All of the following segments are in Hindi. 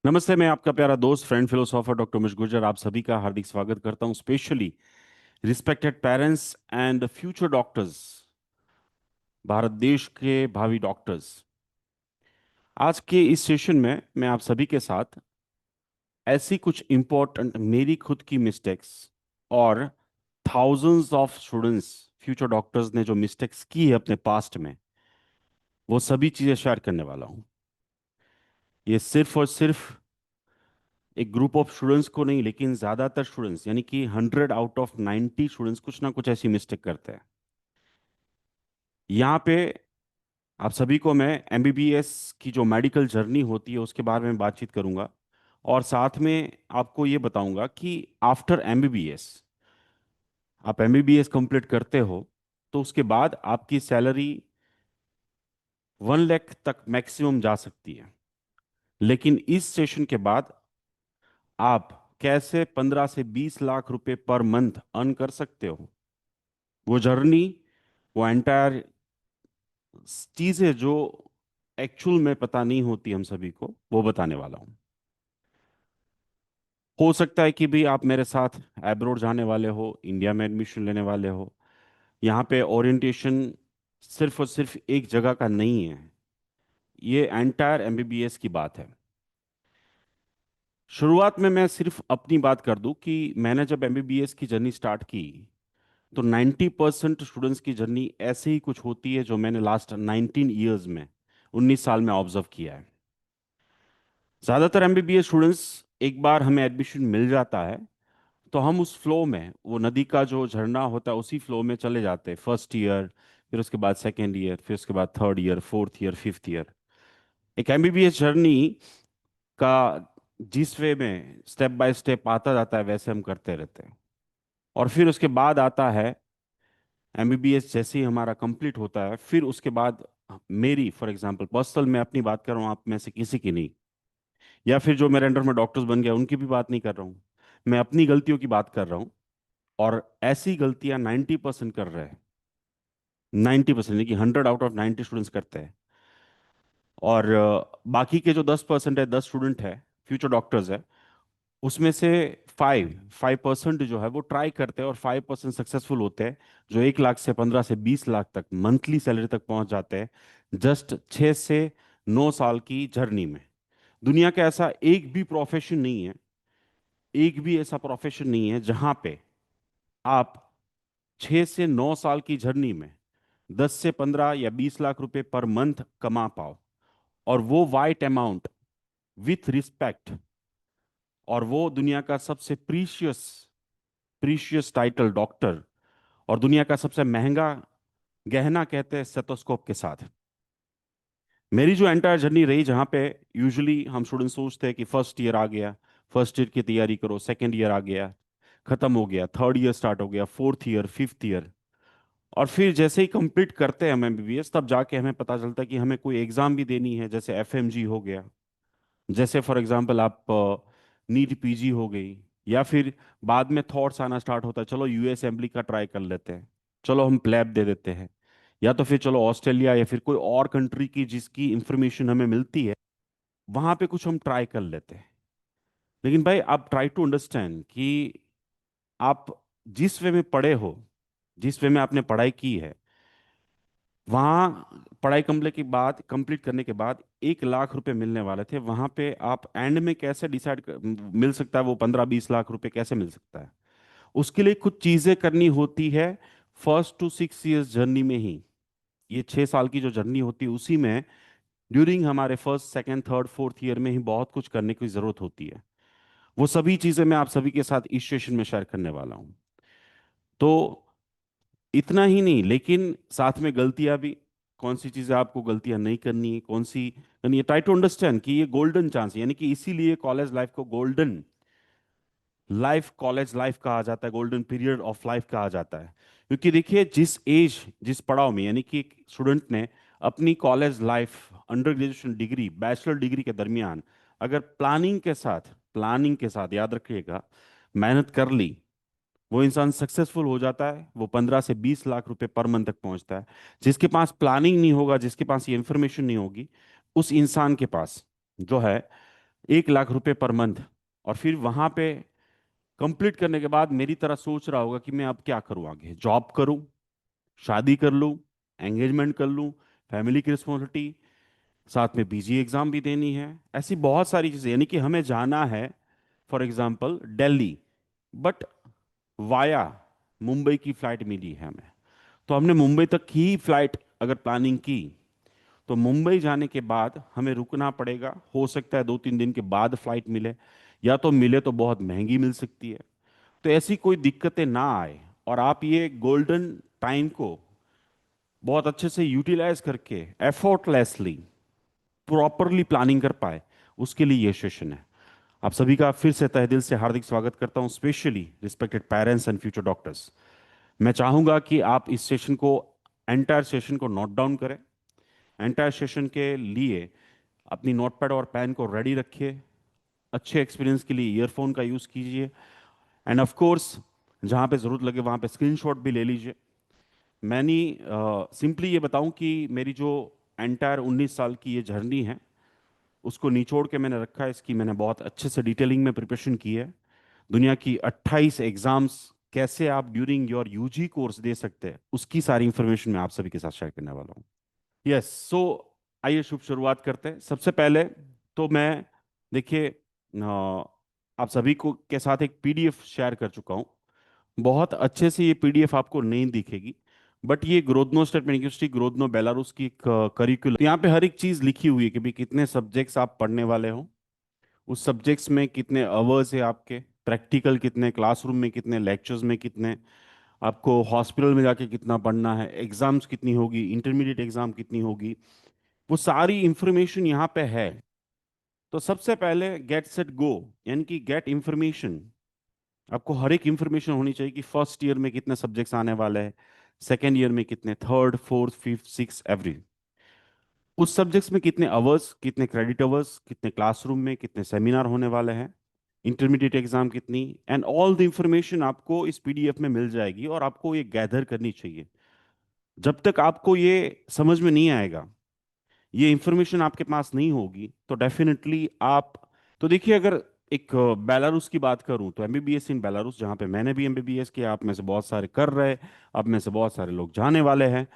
नमस्ते। मैं आपका प्यारा दोस्त friend philosopher doctor Umesh Gurjar आप सभी का हार्दिक स्वागत करता हूं, specially respected parents and future doctors, Bharat देश के भावी डॉक्टर्स। आज के इस सेशन में मैं आप सभी के साथ ऐसी कुछ इंपॉर्टेंट मेरी खुद की मिस्टेक्स और thousands of students future doctors ने जो मिस्टेक्स की है अपने पास्ट में, वो सभी चीजें शेयर करने वाला हूं। ये सिर्फ और सिर्फ एक ग्रुप ऑफ स्टूडेंट्स को नहीं, लेकिन ज्यादातर स्टूडेंट्स यानी कि 100 आउट ऑफ 90 स्टूडेंट्स कुछ ना कुछ ऐसी मिस्टेक करते हैं। यहाँ पे आप सभी को मैं एमबीबीएस की जो मेडिकल जर्नी होती है उसके बारे में बातचीत करूंगा, और साथ में आपको ये बताऊंगा कि आफ्टर एमबीबीएस, आप एमबीबीएस कंप्लीट करते हो तो उसके बाद आपकी सैलरी 1 लाख तक मैक्सिमम जा सकती है। लेकिन इस सेशन के बाद आप कैसे 15 से 20 लाख रुपए पर मंथ अर्न कर सकते हो, वो जर्नी, वो एंटायर चीजें जो एक्चुअल में पता नहीं होती हम सभी को, वो बताने वाला हूं। हो सकता है कि भी आप मेरे साथ एब्रोड जाने वाले हो, इंडिया में एडमिशन लेने वाले हो। यहाँ पे ओरिएंटेशन सिर्फ और सिर्फ एक जगह का नहीं है, ये एंटायर एमबीबीएस की बात है। शुरुआत में मैं सिर्फ अपनी बात कर दूं कि मैंने जब एमबीबीएस की जर्नी स्टार्ट की तो 90% स्टूडेंट्स की जर्नी ऐसे ही कुछ होती है जो मैंने लास्ट 19 ईयर्स में, 19 साल में ऑब्जर्व किया है। ज्यादातर एमबीबीएस स्टूडेंट्स, एक बार हमें एडमिशन मिल जाता है तो हम उस फ्लो में, वो नदी का जो झरना होता है उसी फ्लो में चले जाते हैं। फर्स्ट ईयर, फिर उसके बाद सेकेंड ईयर, फिर उसके बाद third year, fourth year, fifth year. एक एमबीबीएस जर्नी का जिस वे में स्टेप बाय स्टेप आता जाता है वैसे हम करते रहते हैं। और फिर उसके बाद आता है एमबीबीएस, जैसे ही हमारा कंप्लीट होता है फिर उसके बाद मेरी, फॉर एग्जांपल पर्सनल, मैं अपनी बात कर रहा हूँ, आप में से किसी की नहीं, या फिर जो मेरे अंडर में डॉक्टर्स बन गए उनकी भी बात नहीं कर रहा हूँ, मैं अपनी गलतियों की बात कर रहा हूँ। और ऐसी गलतियां 90% कर रहे हैं, 90% नहीं कि 100 आउट ऑफ 90 स्टूडेंट्स करते हैं। और बाकी के जो 10% है, 10 स्टूडेंट है, फ्यूचर डॉक्टर्स है, उसमें से 5% जो है वो ट्राई करते हैं और 5% सक्सेसफुल होते हैं, जो 1 लाख से 15 से 20 लाख तक मंथली सैलरी तक पहुंच जाते हैं, जस्ट 6 से 9 साल की जर्नी में। दुनिया का ऐसा एक भी प्रोफेशन नहीं है, एक भी ऐसा प्रोफेशन नहीं है जहां पे आप 6 से 9 साल की जर्नी में 10 से 15 या 20 लाख रुपए पर मंथ कमा पाओ, और वो वाइट अमाउंट, विथ रिस्पेक्ट, और वो दुनिया का सबसे प्रीशियस प्रीशियस टाइटल डॉक्टर, और दुनिया का सबसे महंगा गहना कहते हैं स्टेथोस्कोप के साथ। मेरी जो एंटायर जर्नी रही, जहां पे यूजुअली हम स्टूडेंट सोचते हैं कि फर्स्ट ईयर आ गया, फर्स्ट ईयर की तैयारी करो, सेकेंड ईयर आ गया, खत्म हो गया, थर्ड ईयर स्टार्ट हो गया, फोर्थ ईयर, फिफ्थ ईयर, और फिर जैसे ही कंप्लीट करते हैं हम एमबीबीएस, तब जाके हमें पता चलता है कि हमें कोई एग्जाम भी देनी है, जैसे एफएमजी हो गया, जैसे फॉर एग्जांपल आप नीट पीजी हो गई, या फिर बाद में थॉट्स आना स्टार्ट होता है, चलो यूएस असेंबली का ट्राई कर लेते हैं, चलो हम प्लेब दे देते हैं, या तो फिर चलो ऑस्ट्रेलिया या फिर कोई और कंट्री की जिसकी इंफॉर्मेशन हमें मिलती है वहां पे कुछ हम ट्राई कर लेते हैं। लेकिन भाई, आप ट्राई टू अंडरस्टैंड कि आप जिस वे में पढ़े हो, जिस वे में आपने पढ़ाई की है, वहाँ पढ़ाई कंप्लीट करने के बाद 1 लाख रुपए मिलने वाले थे, वहां पे आप एंड में कैसे डिसाइड मिल सकता है वो 15-20 लाख रुपए कैसे मिल सकता है? उसके लिए कुछ चीजें करनी होती है। 1 to 6 ईयर्स जर्नी में ही, ये 6 साल की जो जर्नी होती है उसी में, ड्यूरिंग हमारे first second third fourth year में ही बहुत कुछ करने की जरूरत होती है। वो सभी चीजें मैं आप सभी के साथ इस सेशन में शेयर करने वाला हूं। तो इतना ही नहीं, लेकिन साथ में गलतियां भी, कौन सी चीजें आपको गलतियां नहीं करनी है, कौन सी करनी है। ट्राई टू अंडरस्टैंड कि ये गोल्डन चांस है, यानी कि इसीलिए कॉलेज लाइफ को गोल्डन लाइफ, कॉलेज लाइफ कहा जाता है, गोल्डन पीरियड ऑफ लाइफ कहा जाता है। क्योंकि देखिए, जिस एज, जिस पड़ाव में, यानी कि स्टूडेंट ने अपनी college life, under graduation degree, bachelor degree के दरमियान अगर प्लानिंग के साथ याद रखिएगा, मेहनत कर ली, वो इंसान सक्सेसफुल हो जाता है, वो 15 से 20 लाख रुपए पर मंथ तक पहुंचता है। जिसके पास प्लानिंग नहीं होगा, जिसके पास ये इंफॉर्मेशन नहीं होगी, उस इंसान के पास जो है 1 लाख रुपए पर मंथ। और फिर वहां पे कंप्लीट करने के बाद मेरी तरह सोच रहा होगा कि मैं अब क्या करूं, आगे जॉब करूं, शादी कर लूं, एंगेजमेंट कर लूं, फैमिली की रिस्पॉन्सिबिलिटी, साथ में पीजी एग्जाम भी देनी है, ऐसी बहुत सारी चीजें। यानी कि हमें जाना है for example Delhi, but via Mumbai की फ्लाइट मिली है हमें। तो हमने मुंबई तक की फ्लाइट अगर प्लानिंग की, तो मुंबई जाने के बाद हमें रुकना पड़ेगा। हो सकता है 2-3 दिन के बाद फ्लाइट मिले, या तो मिले तो बहुत महंगी मिल सकती है। तो ऐसी कोई दिक्कतें ना आए और आप ये गोल्डन टाइम को बहुत अच्छे से यूटिलाइज करके एफर्टलेसली प्रॉपरली प्लानिंग कर पाए, उसके लिए ये सेशन है। आप सभी का फिर से तहे दिल से हार्दिक स्वागत करता हूं, specially respected parents and future doctors. मैं चाहूंगा कि आप इस सेशन को, एंटायर सेशन को नोट डाउन करें। एंटायर सेशन के लिए अपनी नोटपैड और पेन को रेडी रखिए। अच्छे एक्सपीरियंस के लिए ईयरफोन का यूज़ कीजिए, एंड ऑफ कोर्स जहाँ पे ज़रूरत लगे वहाँ पे स्क्रीनशॉट भी ले लीजिए। मैंने सिंपली ये बताऊं कि मेरी जो एंटायर 19 साल की ये जर्नी है, उसको निचोड़ के मैंने रखा है। इसकी मैंने बहुत अच्छे से डिटेलिंग में प्रिपरेशन की है। दुनिया की 28 एग्जाम्स कैसे आप ड्यूरिंग योर यूजी कोर्स दे सकते हैं, उसकी सारी इंफॉर्मेशन मैं आप सभी के साथ शेयर करने वाला हूँ। यस, सो आइए शुभ शुरुआत करते हैं। सबसे पहले तो मैं, देखिए, आप सभी को के साथ एक पीडीएफ शेयर कर चुका हूँ। बहुत अच्छे से ये पीडीएफ आपको नहीं दिखेगी, बट ये ग्रोदनो स्टेट यूनिवर्सिटी ग्रोदनो बेलारूस की करिकुलम, यहाँ पे हर एक चीज लिखी हुई है कि भाई कितने सब्जेक्ट्स आप पढ़ने वाले हो, उस सब्जेक्ट्स में कितने अवर्स है आपके, प्रैक्टिकल कितने, क्लासरूम में कितने, लेक्चर्स में कितने, आपको हॉस्पिटल में जाके कितना पढ़ना है, एग्जाम्स कितनी होगी, इंटरमीडिएट एग्जाम कितनी होगी, वो सारी इंफॉर्मेशन यहाँ पे है। तो सबसे पहले गेट सेट गो, यानी कि गेट इंफॉर्मेशन। आपको हर एक इंफॉर्मेशन होनी चाहिए कि फर्स्ट ईयर में कितने सब्जेक्ट्स आने वाले हैं, सेकेंड ईयर में कितने, third fourth fifth six every, उस सब्जेक्ट्स में कितने अवर्स, कितने क्रेडिट अवर्स, कितने क्लासरूम में कितने सेमिनार होने वाले हैं, इंटरमीडिएट एग्जाम कितनी, एंड ऑल द इंफॉर्मेशन आपको इस पीडीएफ में मिल जाएगी और आपको ये गैदर करनी चाहिए। जब तक आपको ये समझ में नहीं आएगा, ये इंफॉर्मेशन आपके पास नहीं होगी, तो डेफिनेटली आप, तो देखिए, अगर एक बेलारूस की बात करूं तो एमबीबीएस इन बेलारूस, जहां पे मैंने भी एमबीबीएस किया, आप में से बहुत सारे कर रहे, अब में से बहुत सारे लोग जाने वाले हैं।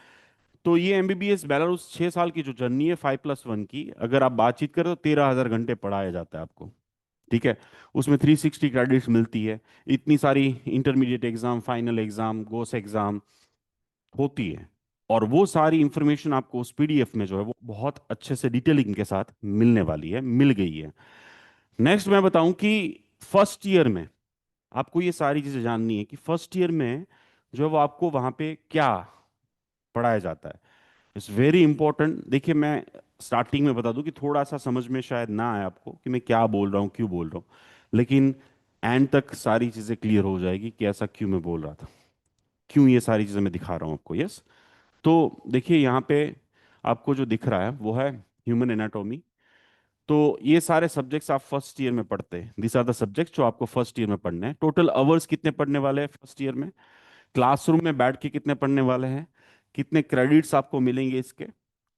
तो ये एमबीबीएस बेलारूस 6 साल की जो जर्नी है 5+1 की, अगर आप बातचीत करें तो 13,000 घंटे पढ़ाया जाता है आपको। ठीक है, उसमें 360 क्रेडिट्स मिलती है, इतनी सारी इंटरमीडिएट एग्जाम, फाइनल एग्जाम, गोस एग्जाम होती है, और वो सारी इंफॉर्मेशन आपको उस पीडीएफ में जो है वो बहुत अच्छे से डिटेलिंग के साथ मिलने वाली है, मिल गई है। नेक्स्ट मैं बताऊं कि फर्स्ट ईयर में आपको ये सारी चीजें जाननी है कि फर्स्ट ईयर में जो है वो आपको वहां पे क्या पढ़ाया जाता है। It's very important. देखिए, मैं स्टार्टिंग में बता दूं कि थोड़ा सा समझ में शायद ना आए आपको कि मैं क्या बोल रहा हूँ, क्यों बोल रहा हूँ, लेकिन एंड तक सारी चीजें क्लियर हो जाएगी कि ऐसा क्यों मैं बोल रहा था, क्यों ये सारी चीजें मैं दिखा रहा हूँ आपको। यस, तो देखिए यहाँ पे आपको जो दिख रहा है वो है ह्यूमन एनाटॉमी। तो ये सारे सब्जेक्ट्स आप फर्स्ट ईयर में पढ़ते हैं, दिस आर द सब्जेक्ट्स जो आपको फर्स्ट ईयर में पढ़ने हैं। टोटल अवर्स कितने पढ़ने वाले हैं फर्स्ट ईयर में, क्लासरूम में बैठ के कितने पढ़ने वाले हैं, कितने क्रेडिट्स आपको मिलेंगे इसके,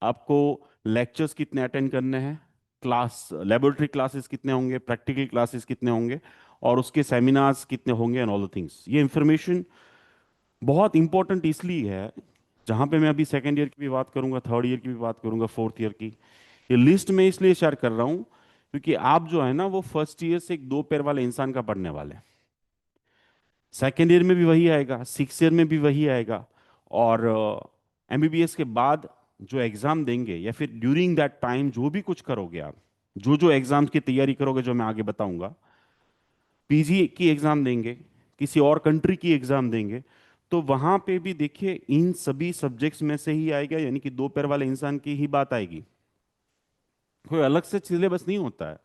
आपको लेक्चर्स कितने अटेंड करने हैं, क्लास लेबोरेटरी क्लासेस कितने होंगे, प्रैक्टिकल क्लासेस कितने होंगे, और उसके सेमिनार्स कितने होंगे, एंड ऑल द थिंग्स। ये इंफॉर्मेशन बहुत इंपॉर्टेंट इसलिए है, जहां पे मैं अभी सेकेंड ईयर की भी बात करूंगा, थर्ड ईयर की भी बात करूंगा, फोर्थ ईयर की, ये लिस्ट में इसलिए शेयर कर रहा हूं क्योंकि आप जो है ना वो फर्स्ट ईयर से एक 2 पैर वाले इंसान का पढ़ने वाले हैं। सेकेंड ईयर में भी वही आएगा, सिक्स ईयर में भी वही आएगा, और एमबीबीएस के बाद जो एग्जाम देंगे या फिर ड्यूरिंग दैट टाइम जो भी कुछ करोगे आप, जो जो एग्जाम्स की तैयारी करोगे जो मैं आगे बताऊंगा, पीजी की एग्जाम देंगे, किसी और कंट्री की एग्जाम देंगे, तो वहां पे भी देखिए इन सभी सब्जेक्ट्स में से ही आएगा, यानी कि 2 पैर वाले इंसान की ही बात आएगी, कोई अलग से सिलेबस नहीं होता है।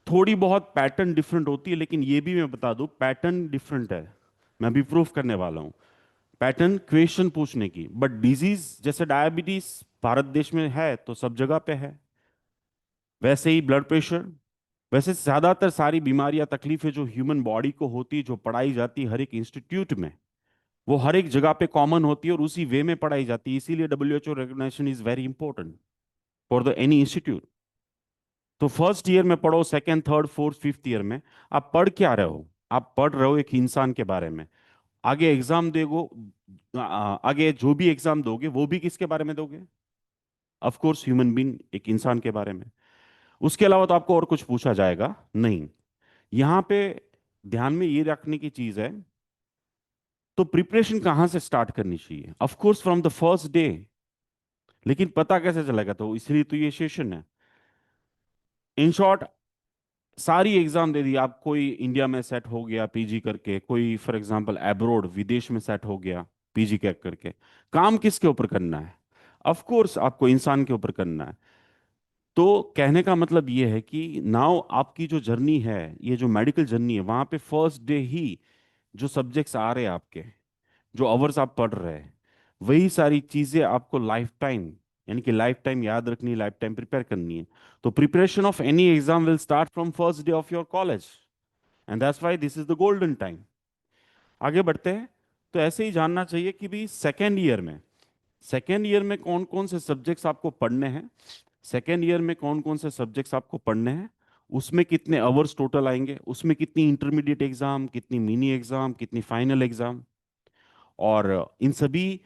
थोड़ी बहुत पैटर्न डिफरेंट होती है, लेकिन ये भी मैं बता दूं पैटर्न डिफरेंट है, मैं अभी प्रूफ करने वाला हूं। पैटर्न क्वेश्चन पूछने की, बट डिजीज जैसे डायबिटीज भारत देश में है तो सब जगह पे है, वैसे ही ब्लड प्रेशर, वैसे ज्यादातर सारी बीमारियां, तकलीफें जो ह्यूमन बॉडी को होती है, जो पढ़ाई जाती है हर एक इंस्टीट्यूट में, वो हर एक जगह पे कॉमन होती है और उसी वे में पढ़ाई जाती है। इसीलिए WHO recognition is very important for the any institute. तो फर्स्ट ईयर में पढ़ो, second, third, fourth, fifth year में आप पढ़ क्या रहे हो? आप पढ़ रहे हो एक इंसान के बारे में। आगे एग्जाम देगो, आगे जो भी एग्जाम दोगे वो भी किसके बारे में दोगे? ऑफ कोर्स ह्यूमन बीइंग, एक इंसान के बारे में। उसके अलावा तो आपको और कुछ पूछा जाएगा नहीं। यहां पे ध्यान में ये रखने की चीज है, तो प्रिपरेशन कहां से स्टार्ट करनी चाहिए? Of course from the first day. लेकिन पता कैसे चलेगा? तो इसलिए तो ये सेशन है। इन शॉर्ट, सारी एग्जाम दे दी आप, कोई इंडिया में सेट हो गया पीजी करके, कोई फॉर एग्जांपल अब्रोड विदेश में सेट हो गया पीजी करके, काम किसके ऊपर करना है? ऑफ कोर्स आपको इंसान के ऊपर करना है। तो कहने का मतलब ये है कि नाउ आपकी जो जर्नी है, ये जो मेडिकल जर्नी है, वहां पे फर्स्ट डे ही जो सब्जेक्ट्स आ रहे हैं आपके, जो अवर्स आप पढ़ रहे हैं, वही सारी चीजें आपको लाइफ टाइम, यानी कि लाइफ टाइम याद रखनी है, लाइफ टाइम प्रिपेयर करनी है। तो preparation of any exam will start from first day of your college, and that's why this is the golden time. आगे बढ़ते हैं। तो ऐसे ही जानना चाहिए कि भी सेकेंड ईयर में कौन कौन से सब्जेक्ट्स आपको पढ़ने हैं, सेकेंड ईयर में कौन कौन से सब्जेक्ट्स आपको पढ़ने हैं, उसमें कितने आवर्स टोटल आएंगे, उसमें कितनी इंटरमीडिएट एग्जाम, कितनी मिनी एग्जाम, कितनी फाइनल एग्जाम, और इन सभी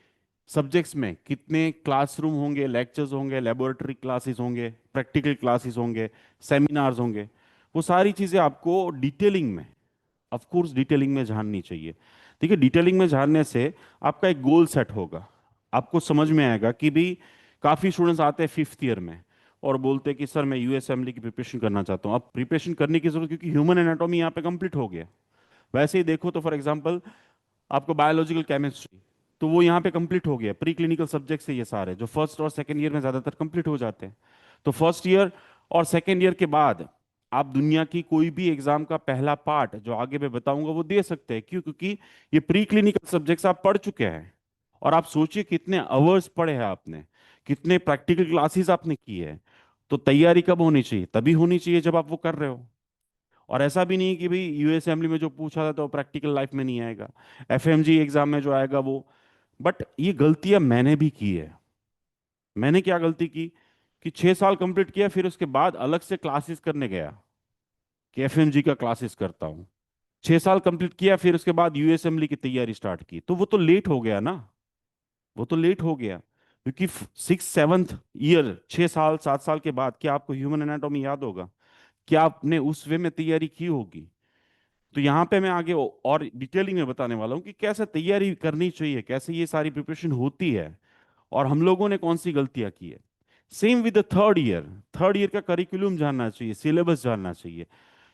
सब्जेक्ट्स में कितने क्लासरूम होंगे, लेक्चर्स होंगे, लेबोरेटरी क्लासेस होंगे, प्रैक्टिकल क्लासेस होंगे, सेमिनार्स होंगे। वो सारी चीज़ें आपको डिटेलिंग में, ऑफ कोर्स डिटेलिंग में जाननी चाहिए। देखिए, डिटेलिंग में जानने से आपका एक गोल सेट होगा। आपको समझ में आएगा कि भी काफ़ी स्टूडेंट्स आते हैं फिफ्थ ईयर में और बोलते हैं कि सर मैं यूएस असेंबली की प्रिपरेशन करना चाहता हूँ। अब प्रिपरेशन करने की जरूरत, क्योंकि ह्यूमन एनाटॉमी यहाँ पे कंप्लीट हो गया। वैसे ही देखो तो फॉर एग्जांपल आपको बायोलॉजिकल केमिस्ट्री, तो वो यहाँ पे कंप्लीट हो गया। प्री क्लिनिकल सब्जेक्ट है ये सारे, जो फर्स्ट और सेकंड ईयर में ज़्यादातर कंप्लीट हो जाते हैं। तो फर्स्ट ईयर और सेकंड ईयर के बाद आप दुनिया की कोई भी एग्जाम का पहला पार्ट जो आगे मैं बताऊंगा वो दे सकते हैं। क्यों? क्योंकि ये प्री क्लिनिकल सब्जेक्ट्स आप पढ़ चुके हैं। और आप सोचिए कितने आवर्स पढ़े हैं आपने, कितने प्रैक्टिकल क्लासेस आपने की है। तो तैयारी कब होनी चाहिए? तभी होनी चाहिए जब आप वो कर रहे हो। और ऐसा भी नहीं कि भाई यूएस असेंबली में जो पूछा था तो प्रैक्टिकल लाइफ में नहीं आएगा, एफएमजी एग्जाम में जो आएगा वो। बट ये गलतियां मैंने भी की है। मैंने क्या गलती की कि 6 साल कंप्लीट किया, फिर उसके बाद अलग से क्लासेस करने गया कि एफएमजी का क्लासेस करता हूँ। 6 साल कंप्लीट किया, फिर उसके बाद यूएस असेंबली की तैयारी स्टार्ट की, तो वो तो लेट हो गया ना। वो तो लेट हो गया, क्योंकि सिक्स सेवन्थ ईयर, 6 साल 7 साल के बाद क्या आपको ह्यूमन एनाटॉमी याद होगा? क्या आपने उस वे में तैयारी की होगी? तो यहाँ पे मैं आगे और डिटेलिंग में बताने वाला हूँ कि कैसे तैयारी करनी चाहिए, कैसे ये सारी प्रिपरेशन होती है, और हम लोगों ने कौन सी गलतियां की है। Same with the third year का करिकुलम जानना चाहिए, सिलेबस जानना चाहिए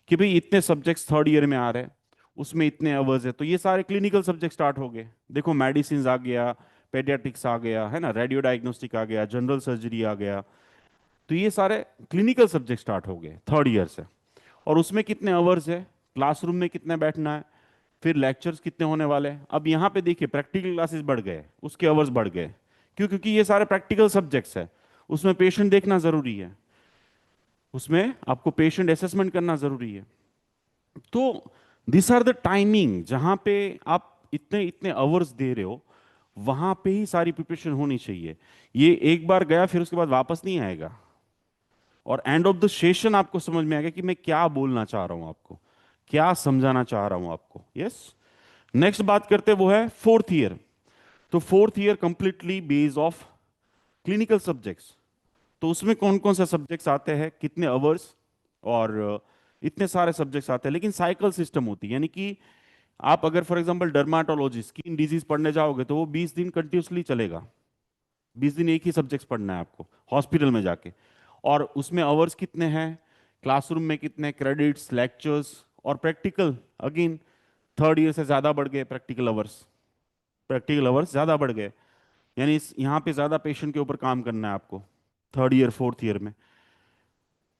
कि भाई इतने सब्जेक्ट्स थर्ड ईयर में आ रहे हैं, उसमें इतने अवर्स है। तो ये सारे क्लिनिकल सब्जेक्ट स्टार्ट हो गए। देखो, मेडिसिन आ गया, पेडियाट्रिक्स आ गया, है ना, रेडियो डायग्नोस्टिक आ गया, जनरल सर्जरी आ गया। तो ये सारे क्लिनिकल सब्जेक्ट स्टार्ट हो गए थर्ड ईयर से। और उसमें कितने आवर्स है, क्लासरूम में कितने बैठना है, फिर लेक्चर्स कितने होने वाले हैं। अब यहाँ पे देखिए, प्रैक्टिकल क्लासेस बढ़ गए, उसके आवर्स बढ़ गए। क्यों? क्योंकि ये सारे प्रैक्टिकल सब्जेक्ट्स है, उसमें पेशेंट देखना जरूरी है, उसमें आपको पेशेंट असेसमेंट करना जरूरी है। तो दिस आर द टाइमिंग जहां पे आप इतने इतने आवर्स दे रहे हो, वहां पे ही सारी प्रिपरेशन होनी चाहिए। ये एक बार गया फिर उसके बाद वापस नहीं आएगा। और एंड ऑफ द सेशन आपको समझ में आएगा कि मैं क्या बोलना चाह रहा हूं आपको, क्या समझाना चाह रहा हूं आपको। यस। नेक्स्ट बात करते हैं, वो है फोर्थ ईयर। तो fourth year completely based of clinical subjects. तो उसमें कौन कौन से सब्जेक्ट्स आते हैं, कितने आवर्स, और इतने सारे सब्जेक्ट्स आते हैं। लेकिन साइकिल सिस्टम होती है, यानी कि आप अगर for example dermatology, skin disease पढ़ने जाओगे तो वो 20 दिन कंटिन्यूसली चलेगा। 20 दिन एक ही सब्जेक्ट्स पढ़ना है आपको हॉस्पिटल में जाके। और उसमें आवर्स कितने हैं, क्लासरूम में कितने क्रेडिट्स, लेक्चर्स और प्रैक्टिकल। अगेन थर्ड ईयर से ज्यादा बढ़ गए प्रैक्टिकल आवर्स, प्रैक्टिकल आवर्स ज्यादा बढ़ गए। यानी यहाँ पे ज्यादा पेशेंट के ऊपर काम करना है आपको थर्ड ईयर फोर्थ ईयर में।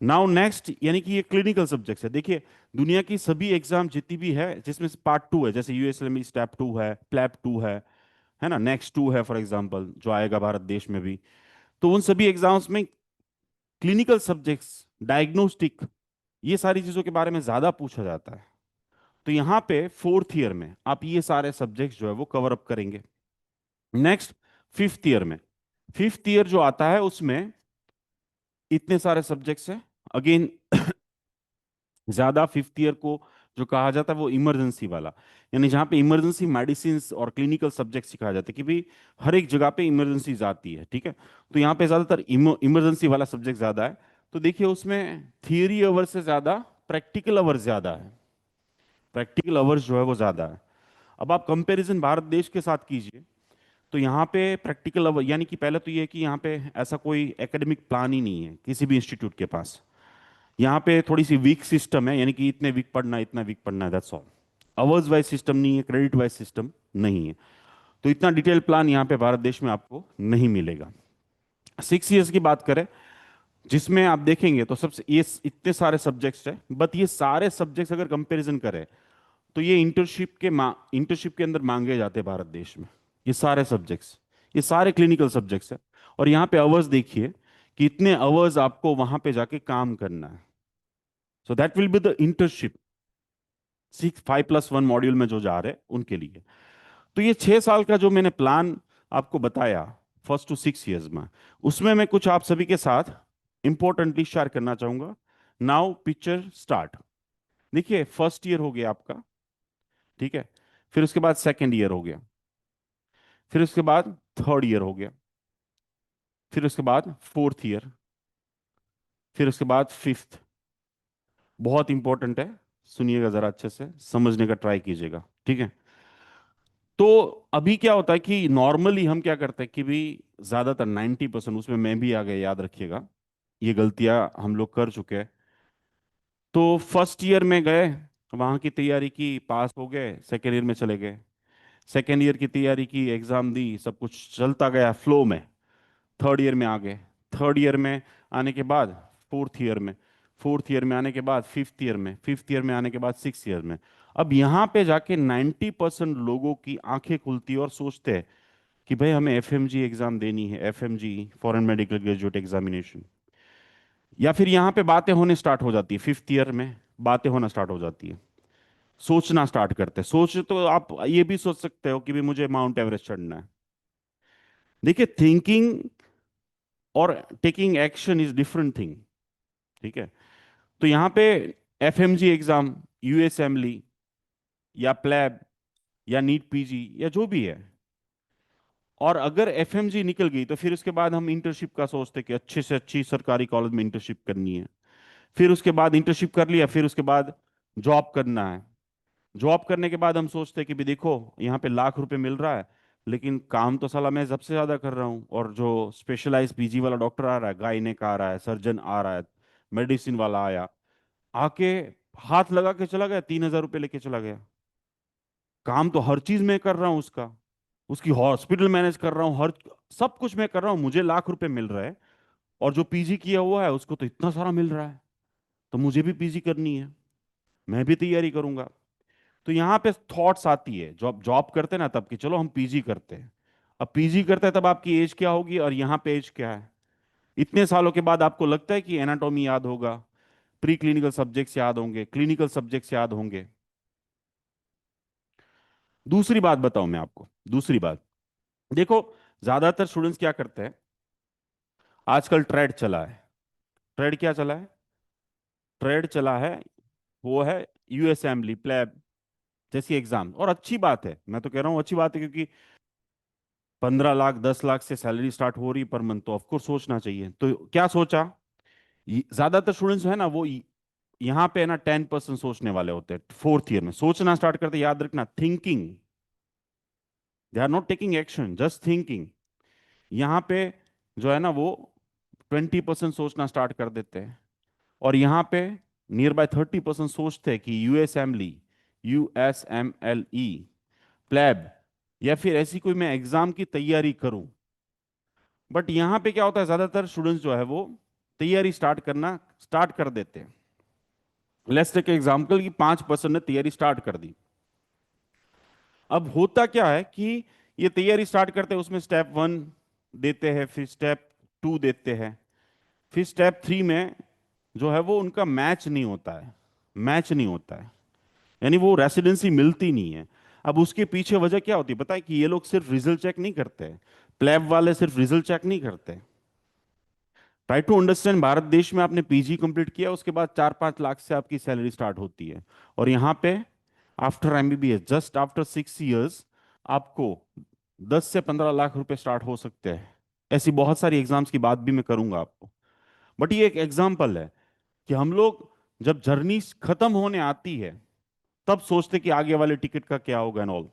नाउ नेक्स्ट, यानी कि ये क्लिनिकल सब्जेक्ट्स है। देखिए, दुनिया की सभी एग्जाम जितनी भी है जिसमें पार्ट टू है, जैसे यूएसएलएमई स्टेप टू है, प्लैप टू है ना, नेक्स्ट टू है फॉर एग्जांपल, जो आएगा भारत देश में भी। तो उन सभी एग्जाम्स में क्लिनिकल सब्जेक्ट्स, डायग्नोस्टिक, ये सारी चीजों के बारे में ज्यादा पूछा जाता है। तो यहाँ पे फोर्थ ईयर में आप ये सारे सब्जेक्ट्स जो है वो कवर अप करेंगे। नेक्स्ट, फिफ्थ ईयर में, फिफ्थ ईयर जो आता है उसमें इतने सारे सब्जेक्ट्स हैं, अगेन ज्यादा फिफ्थ ईयर को जो कहा जाता है वो इमरजेंसी वाला, यानी जहाँ पे इमरजेंसी मेडिसिन और क्लिनिकल सब्जेक्ट सिखाया जाता है कि भाई हर एक जगह पे इमरजेंसी आती है, ठीक है। तो यहाँ पे ज्यादातर इमरजेंसी वाला सब्जेक्ट ज्यादा है। तो देखिए उसमें थियरी अवर से ज्यादा प्रैक्टिकल अवर ज्यादा है, प्रैक्टिकल अवर्स जो है वो ज्यादा है। अब आप कंपैरिजन भारत देश के साथ कीजिए, तो यहाँ पे प्रैक्टिकल अवर, यानी कि पहले तो ये है कि यहाँ पे ऐसा कोई एकेडमिक प्लान ही नहीं है किसी भी इंस्टीट्यूट के पास। यहाँ पे थोड़ी सी वीक सिस्टम है, यानी कि इतने वीक पढ़ना है, इतना वीक पढ़ना है, that's all. Hours wise system नहीं है, क्रेडिट वाइज सिस्टम नहीं है। तो इतना डिटेल प्लान यहाँ पे भारत देश में आपको नहीं मिलेगा। 6 इयर्स की बात करें, जिसमें आप देखेंगे तो सबसे ये इतने सारे सब्जेक्ट्स हैं, बट ये सारे सब्जेक्ट्स अगर कंपैरिजन करें तो ये इंटर्नशिप के अंदर मांगे जाते हैं भारत देश में। ये सारे सब्जेक्ट्स, ये सारे क्लिनिकल सब्जेक्ट्स हैं। और यहाँ पे अवर्स देखिए कि इतने अवर्स आपको वहां पे जाके काम करना है। So that will be the internship, 5+1 module में जो जा रहे हैं उनके लिए। तो ये 6 साल का जो मैंने प्लान आपको बताया, 1 to 6 years में, उसमें मैं कुछ आप सभी के साथ इंपॉर्टेंटली शेयर करना चाहूंगा। Now picture start. देखिए फर्स्ट ईयर हो गया आपका, ठीक है। फिर उसके बाद सेकेंड ईयर हो गया, फिर उसके बाद थर्ड ईयर हो गया, फिर उसके बाद फोर्थ ईयर, फिर उसके बाद फिफ्थ। बहुत इंपॉर्टेंट है, सुनिएगा जरा अच्छे से समझने का ट्राई कीजिएगा, ठीक है। तो अभी क्या होता है कि नॉर्मली हम क्या करते हैं कि भी ज्यादातर 90%, उसमें मैं भी आ गया, याद रखिएगा, ये गलतियां हम लोग कर चुके हैं। तो फर्स्ट ईयर में गए, वहां की तैयारी की, पास हो गए, सेकेंड ईयर में चले गए, सेकेंड ईयर की तैयारी की, एग्जाम दी, सब कुछ चलता गया फ्लो में, थर्ड ईयर में आ गए। थर्ड ईयर में आने के बाद फोर्थ ईयर में, फोर्थ ईयर में आने के बाद फिफ्थ ईयर में, फिफ्थ ईयर में आने के बाद सिक्स ईयर में। अब यहाँ पे जाके 90% लोगों की आंखें खुलती है और सोचते हैं कि भाई हमें एफएमजी एग्जाम देनी है, FMG, foreign medical graduate examination. या फिर यहाँ पे बातें होने स्टार्ट हो जाती है, फिफ्थ ईयर में बातें होना स्टार्ट हो जाती है, सोचना स्टार्ट करते हैं। सोच तो आप ये भी सोच सकते हो कि भी मुझे माउंट एवरेस्ट चढ़ना है। देखिए थिंकिंग और taking action is different thing, ठीक है। तो यहाँ पे एफएमजी एग्जाम, यूएसएमली या प्लैब या नीट पीजी या जो भी है, और अगर एफएमजी निकल गई तो फिर उसके बाद हम इंटर्नशिप का सोचते कि अच्छे से अच्छी सरकारी कॉलेज में इंटर्नशिप करनी है। फिर उसके बाद इंटर्नशिप कर लिया, फिर उसके बाद जॉब करना है। जॉब करने के बाद हम सोचते हैं कि भी देखो यहाँ पे लाख रुपए मिल रहा है, लेकिन काम तो साला मैं सबसे ज्यादा कर रहा हूँ, और जो स्पेशलाइज पीजी वाला डॉक्टर आ रहा है, गायनेक आ रहा है, सर्जन आ रहा है, मेडिसिन वाला आया, आके हाथ लगा के चला गया, 3,000 रुपये लेके चला गया। काम तो हर चीज मैं कर रहा हूँ उसका, उसकी हॉस्पिटल मैनेज कर रहा हूँ, हर सब कुछ मैं कर रहा हूँ, मुझे लाख रुपए मिल रहा है, और जो पीजी किया हुआ है उसको तो इतना सारा मिल रहा है, तो मुझे भी पीजी करनी है, मैं भी तैयारी करूंगा। तो यहाँ पे थॉट्स आती है, जब जॉब करते हैं ना तब कि चलो हम पीजी करते हैं। अब पीजी करते हैं तब आपकी एज क्या होगी और यहाँ पे एज क्या है। इतने सालों के बाद आपको लगता है कि एनाटॉमी याद होगा, प्री क्लिनिकल सब्जेक्ट्स याद होंगे, क्लिनिकल सब्जेक्ट्स याद होंगे। दूसरी बात बताऊं मैं आपको, दूसरी बात, देखो ज्यादातर स्टूडेंट्स क्या करते हैं, आजकल ट्रेड चला है। ट्रेड क्या चला है? ट्रेड चला है, वो है यूएसएमली, प्लेब जैसी एग्जाम। और अच्छी बात है, मैं तो कह रहा हूं अच्छी बात है, क्योंकि 15 लाख 10 लाख से सैलरी स्टार्ट हो रही पर मंथ, तो ऑफकोर्स सोचना चाहिए। तो क्या सोचा, ज्यादातर स्टूडेंट्स है ना वो यहाँ पे है ना 10% सोचने वाले होते हैं, फोर्थ ईयर में सोचना स्टार्ट करते हैं। याद रखना, thinking, they are not taking action, just thinking. यहाँ पे जो है ना वो 20% सोचना स्टार्ट कर देते हैं, और यहाँ पे नियर बाय 30% सोचते हैं कि यूएसएमली, यूएसएमएलई, प्लेब, या फिर ऐसी कोई मैं एग्जाम की तैयारी करूं। बट यहां पे क्या होता है, ज्यादातर स्टूडेंट्स जो है वो तैयारी स्टार्ट करना स्टार्ट कर देते हैं। लेट्स टेक एग्जांपल कि 5% ने तैयारी स्टार्ट कर दी। अब होता क्या है कि ये तैयारी स्टार्ट करते हैं, उसमें स्टेप 1 देते हैं, फिर स्टेप 2 देते हैं, फिर स्टेप 3 में जो है वो उनका मैच नहीं होता है, मैच नहीं होता है, यानी वो रेसिडेंसी मिलती नहीं है। अब उसके पीछे वजह क्या होती है पता है, कि ये लोग सिर्फ रिजल्ट चेक नहीं करते, प्लेब वाले सिर्फ रिजल्ट चेक नहीं करते, ट्राई टू अंडरस्टैंड, भारत देश में आपने पीजी कंप्लीट किया, उसके बाद 4-5 लाख से आपकी सैलरी स्टार्ट होती है। और यहाँ पे after MBBS, just after 6 years, आपको 10 से 15 लाख रुपए स्टार्ट हो सकते हैं। ऐसी बहुत सारी एग्जाम्स की बात भी मैं करूंगा आपको, बट ये एक एग्जाम्पल है कि हम लोग जब जर्नी खत्म होने आती है तब सोचते कि आगे वाले टिकट का क्या होगा and all.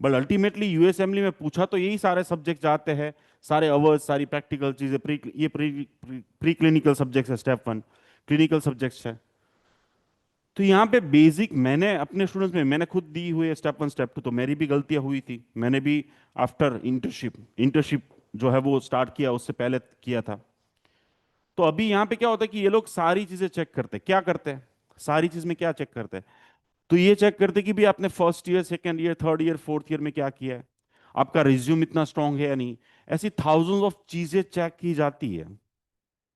But ultimately US assembly में पूछा तो यही सारे सब्जेक्ट जाते हैं, सारे अवर्स, सारी प्रैक्टिकल चीजें, प्री क्लिनिकल सब्जेक्ट्स है, स्टेप 1 क्लिनिकल सब्जेक्ट्स है। तो यहाँ पे बेसिक मैंने अपने स्टूडेंट्स में मैंने खुद दी हुई है स्टेप 1 स्टेप 2, तो मेरी भी गलतियां हुई थी, मैंने भी आफ्टर इंटर्नशिप जो है वो स्टार्ट किया, उससे पहले किया था। तो अभी यहाँ पे क्या होता है कि ये लोग सारी चीजें चेक करते हैं, क्या करते हैं, सारी चीज में क्या चेक करते हैं, तो ये चेक करते कि भी आपने first year, second year, third year, fourth year में क्या किया है, आपका रिज्यूम इतना स्ट्रांग है या नहीं। ऐसी थाउजेंड्स ऑफ चीजें चेक की जाती है।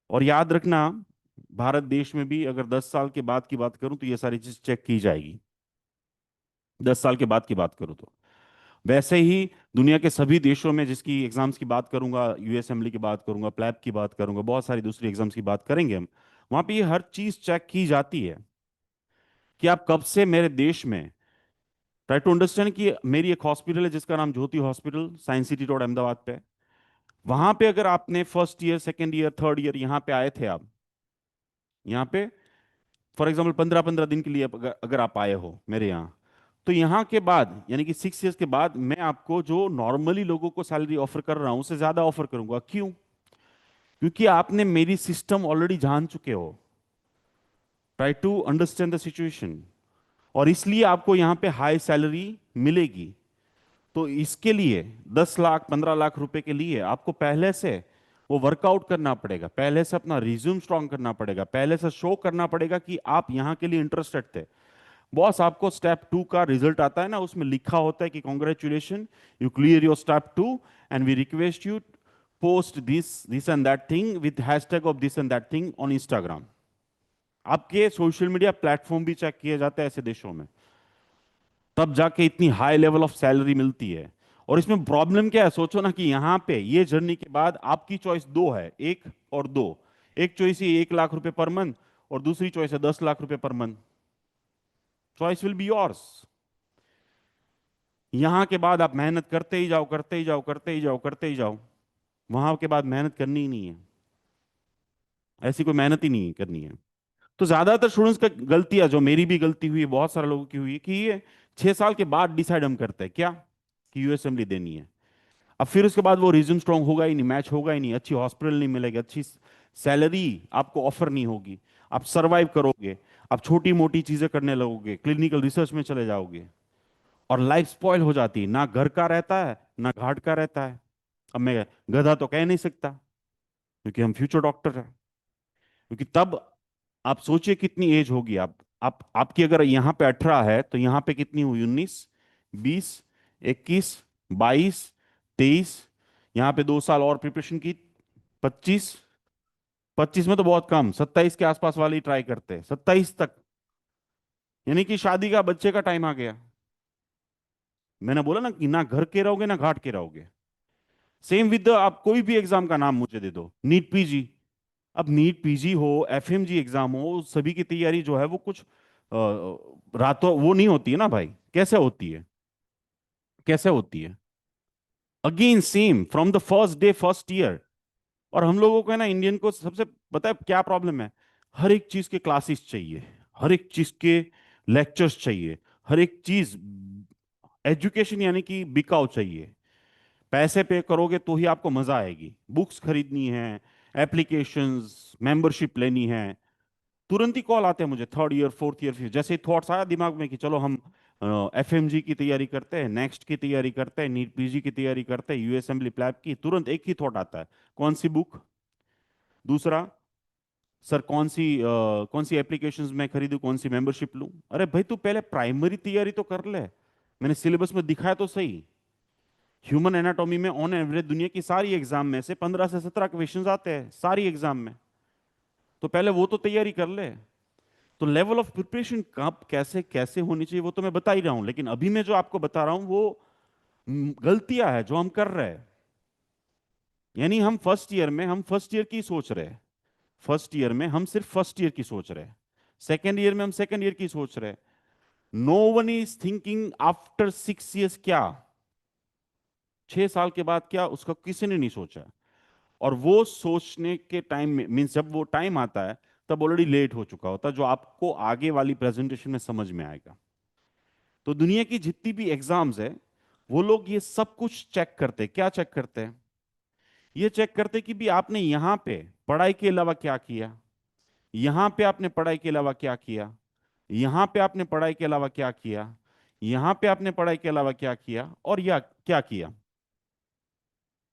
और याद रखना, भारत देश में भी अगर 10 साल के बाद की बात करूं तो ये सारी चीज चेक की जाएगी, 10 साल के बाद की बात करूं तो। वैसे ही दुनिया के सभी देशों में, जिसकी एग्जाम्स की बात करूंगा, यूएस असेंबली की बात करूंगा, प्लैब की बात करूंगा, बहुत सारी दूसरी एग्जाम्स की बात करेंगे हम, वहां पे ये हर चीज चेक की जाती है कि आप कब से मेरे देश में। ट्राई टू अंडरस्टैंड कि मेरी एक हॉस्पिटल है जिसका नाम Jyoti hospital, science city road, Ahmedabad पे। वहां पे अगर आपने first year, second year, third year यहाँ पे आए थे, आप यहाँ पे फॉर एग्जाम्पल 15-15 दिन के लिए अगर आप आए हो मेरे यहाँ, तो यहाँ के बाद यानी कि 6 इयर्स के बाद मैं आपको जो नॉर्मली लोगों को सैलरी ऑफर कर रहा हूं उससे ज्यादा ऑफर करूंगा। क्यों? क्योंकि आपने मेरी सिस्टम ऑलरेडी जान चुके हो। Try to understand the situation. और इसलिए आपको यहाँ पे हाई सैलरी मिलेगी। तो इसके लिए 10 लाख 15 लाख रुपए के लिए आपको पहले से वो वर्कआउट करना पड़ेगा, पहले से अपना रिज्यूम स्ट्रांग करना पड़ेगा, पहले से शो करना पड़ेगा कि आप यहाँ के लिए इंटरेस्टेड थे। बॉस, आपको स्टेप 2 का रिजल्ट आता है ना, उसमें लिखा होता है कि congratulation, you clear your step 2 and we request you post this this and that thing with hashtag of this and that thing on Instagram. आपके सोशल मीडिया प्लेटफॉर्म भी चेक किए जाते हैं ऐसे देशों में, तब जाके इतनी हाई लेवल ऑफ सैलरी मिलती है। और इसमें प्रॉब्लम क्या है, सोचो ना कि यहां पे ये जर्नी के बाद आपकी चॉइस दो है, एक और दो। एक चॉइस है 1 लाख रुपए पर मंथ, और दूसरी चॉइस है 10 लाख रुपए per month. Choice will be yours. यहां के बाद आप मेहनत करते ही जाओ, करते ही जाओ, करते ही जाओ, करते ही जाओ। वहां के बाद मेहनत करनी ही नहीं है, ऐसी कोई मेहनत ही नहीं करनी है। तो ज्यादातर स्टूडेंट्स का गलतियां, जो मेरी भी गलती हुई है, बहुत सारे लोगों की हुई है, कि ये 6 साल के बाद डिसाइड हम करते हैं क्या कि यूएस असेंबली देनी है। अब फिर उसके बाद वो रिज्यूम स्ट्रांग होगा ही नहीं, मैच होगा ही नहीं, अच्छी हॉस्पिटल नहीं मिलेगी, अच्छी सैलरी आपको ऑफर नहीं होगी, आप सरवाइव करोगे, आप छोटी मोटी चीजें करने लगोगे, क्लिनिकल रिसर्च में चले जाओगे, और लाइफ स्पॉइल हो जाती है। ना घर का रहता है ना घाट का रहता है। अब मैं गधा तो कह नहीं सकता क्योंकि हम फ्यूचर डॉक्टर हैं। क्योंकि तब आप सोचिए कितनी एज होगी, आप आपकी अगर यहां पे 18 है तो यहां पे कितनी हुई, 19, 20, 21, 22, 23, यहां पे 2 साल और प्रिपरेशन की, 25, 25 में तो बहुत कम, 27 के आसपास वाले ही ट्राई करते हैं, 27 तक, यानी कि शादी का, बच्चे का टाइम आ गया। मैंने बोला ना कि ना घर के रहोगे ना घाट के रहोगे। सेम विद, आप कोई भी एग्जाम का नाम मुझे दे दो, नीट पीजी। अब नीट पीजी हो, एफएमजी एग्जाम हो, सभी की तैयारी जो है वो कुछ रातों वो नहीं होती है ना भाई। कैसे होती है, कैसे होती है? Again same from the first day, first year. और हम लोगों को है ना, इंडियन को सबसे पता है क्या प्रॉब्लम है? हर एक चीज के क्लासेस चाहिए, हर एक चीज के लेक्चर्स चाहिए, हर एक चीज, एजुकेशन यानी कि बिकाऊ चाहिए। पैसे पे करोगे तो ही आपको मजा आएगी, बुक्स खरीदनी है, एप्लीकेशंस, मेंबरशिप लेनी है। तुरंत ही कॉल आते हैं मुझे, थर्ड ईयर, फोर्थ ईयर, फिर जैसे ही थॉट्स आया दिमाग में कि चलो हम एफएमजी की तैयारी करते हैं, नेक्स्ट की तैयारी करते हैं, नीट पीजी की तैयारी करते हैं, यूएस असेंबली प्लैब की, तुरंत एक ही थॉट आता है, कौन सी बुक? दूसरा, सर कौन सी एप्लीकेशंस मैं खरीदूं, कौन सी मेंबरशिप लूं? अरे भाई तू पहले प्राइमरी तैयारी तो कर ले। मैंने सिलेबस में दिखाया तो सही, ह्यूमन एनाटॉमी में ऑन एवरेज दुनिया की सारी एग्जाम में से 15 से 17 क्वेश्चंस आते हैं सारी एग्जाम में। तो पहले वो तो तैयारी कर ले। तो लेवल ऑफ प्रिपरेशन कब कैसे कैसे होनी चाहिए वो तो मैं बता ही रहा हूं, लेकिन अभी मैं जो आपको बता रहा हूं वो गलतियां है जो हम कर रहे हैं। यानी हम फर्स्ट ईयर की सोच रहे हैं, फर्स्ट ईयर में हम सिर्फ फर्स्ट ईयर की सोच रहे हैं, सेकेंड ईयर में हम सेकेंड ईयर की सोच रहे हैं। No one is thinking after 6 years क्या, 6 साल के बाद क्या, उसका किसी ने नहीं सोचा। और वो सोचने के टाइम में, मीन्स जब वो टाइम आता है, तब ऑलरेडी लेट हो चुका होता है, जो आपको आगे वाली प्रेजेंटेशन में समझ में आएगा। तो दुनिया की जितनी भी एग्जाम्स है, वो लोग ये सब कुछ चेक करते हैं। क्या चेक करते हैं? ये चेक करते हैं कि भी आपने यहां पे पढ़ाई के अलावा क्या किया, यहां पे आपने पढ़ाई के अलावा क्या किया, यहां पे आपने पढ़ाई के अलावा क्या किया, यहां पे आपने पढ़ाई के अलावा क्या किया, और या क्या किया।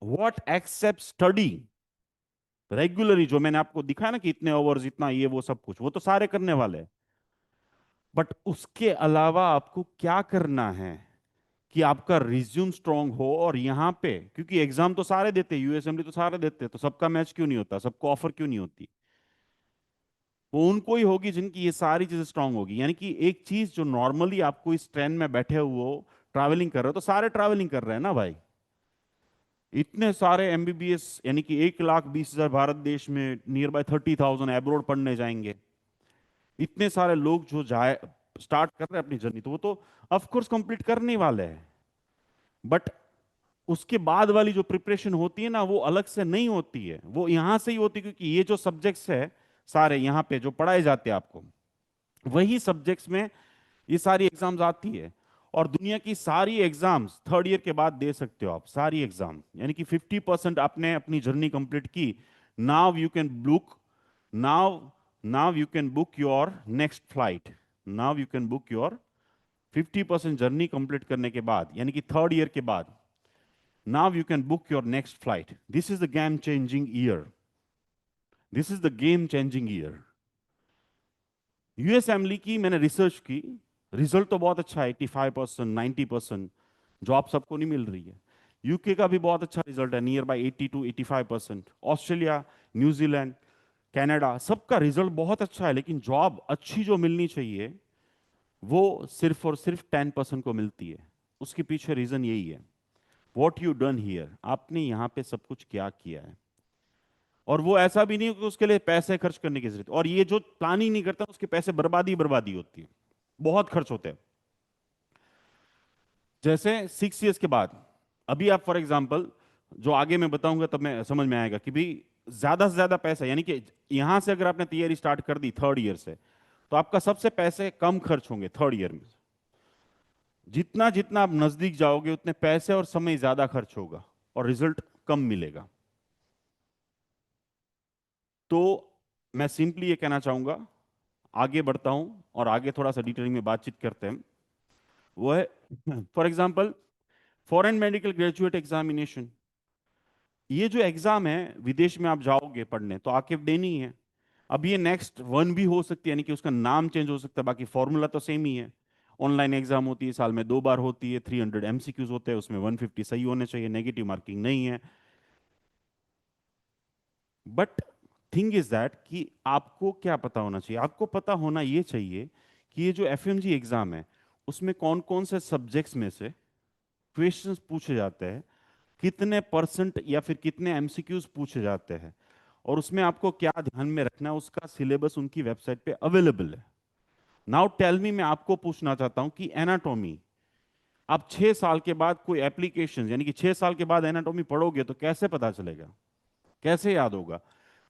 व्हाट एक्सेप्ट स्टडी रेगुलरली, जो मैंने आपको दिखाया ना कि इतने ओवर्स, इतना ये वो सब कुछ, वो तो सारे करने वाले हैं। बट उसके अलावा आपको क्या करना है कि आपका रिज्यूम स्ट्रांग हो। और यहां पे, क्योंकि एग्जाम तो सारे देते हैं, यूएसएमडी तो सारे देते हैं, तो सबका मैच क्यों नहीं होता, सबको ऑफर क्यों नहीं होती? वो उनको ही होगी जिनकी ये सारी चीजें स्ट्रांग होगी। यानी कि एक चीज जो नॉर्मली आपको इस ट्रेन में बैठे हुए हो, ट्रैवलिंग कर रहे हो, तो सारे ट्रैवलिंग कर रहे हैं ना भाई। इतने सारे एमबीबीएस, यानी कि 1,20,000 भारत देश में, नियर बाय 30,000 एब्रोड पढ़ने जाएंगे। इतने सारे लोग जो जाए, स्टार्ट कर रहे हैं अपनी जर्नी, तो वो तो ऑफ कोर्स कंप्लीट करने वाले हैं। बट उसके बाद वाली जो प्रिपरेशन होती है ना, वो अलग से नहीं होती है, वो यहां से ही होती है। क्योंकि ये जो सब्जेक्ट्स है सारे यहाँ पे जो पढ़ाए जाते हैं आपको, वही सब्जेक्ट्स में ये सारी एग्जाम्स आती है। और दुनिया की सारी एग्जाम्स थर्ड ईयर के बाद दे सकते हो आप, सारी एग्जाम। यानी कि 50% आपने अपनी जर्नी कंप्लीट की। Now you can book, now now you can book your next flight. Now you can book your 50% journey complete करने के बाद, यानी कि थर्ड ईयर के बाद, now you can book your next flight. This is the game changing year, this is the game changing year. US Emily की मैंने रिसर्च की, रिजल्ट तो बहुत अच्छा है, 85%, 90%। जॉब सबको नहीं मिल रही है। यूके का भी बहुत अच्छा रिजल्ट है, near by 80 to 85%। Australia, New Zealand, Canada, सबका रिजल्ट बहुत अच्छा है। लेकिन जॉब अच्छी जो मिलनी चाहिए, वो सिर्फ और सिर्फ 10% को मिलती है। उसके पीछे रीजन यही है, वॉट यू डन हियर, आपने यहाँ पे सब कुछ क्या किया है। और वो ऐसा भी नहीं है कि उसके लिए पैसे खर्च करने की जरूरत, और ये जो प्लानिंग नहीं करता उसके पैसे बर्बादी बर्बादी होती है, बहुत खर्च होते हैं। जैसे 6 इयर्स के बाद, अभी आप फॉर एग्जांपल, जो आगे मैं बताऊंगा तब मैं समझ में आएगा कि भी ज्यादा से ज्यादा पैसा, यानी कि यहां से अगर आपने तैयारी स्टार्ट कर दी थर्ड ईयर से, तो आपका सबसे पैसे कम खर्च होंगे थर्ड ईयर में। जितना जितना आप नजदीक जाओगे, उतने पैसे और समय ज्यादा खर्च होगा, और रिजल्ट कम मिलेगा। तो मैं सिंपली ये कहना चाहूंगा, आगे बढ़ता हूं और आगे थोड़ा सा डिटेलिंग में बातचीत करते हैं। वो है for example foreign medical graduate examination. ये जो एग्जाम है, विदेश में आप जाओगे पढ़ने तो आके देनी है। अब ये नेक्स्ट वन भी हो सकती है, यानी कि उसका नाम चेंज हो सकता है, बाकी फॉर्मूला तो सेम ही है। ऑनलाइन एग्जाम होती है, साल में 2 बार होती है, 300 एमसीक्यूज होते हैं, उसमें 150 सही होने चाहिए, नेगेटिव मार्किंग नहीं है। बट थिंग इज दैट कि आपको क्या पता होना चाहिए, आपको पता होना ये चाहिए कि ये जो एफएमजी एग्जाम है, उसमें कौन कौन से सब्जेक्ट्स में से क्वेश्चंस पूछे जाते हैं, कितने परसेंट या फिर कितने एमसीक्यूज पूछे जाते हैं, और उसमें आपको क्या ध्यान में रखना है। उसका सिलेबस उनकी वेबसाइट पे अवेलेबल है। नाउ टेल मी, मैं आपको पूछना चाहता हूं कि एनाटॉमी, आप 6 साल के बाद कोई एप्लीकेशन, यानी कि 6 साल के बाद एनाटॉमी पढ़ोगे तो कैसे पता चलेगा, कैसे याद होगा?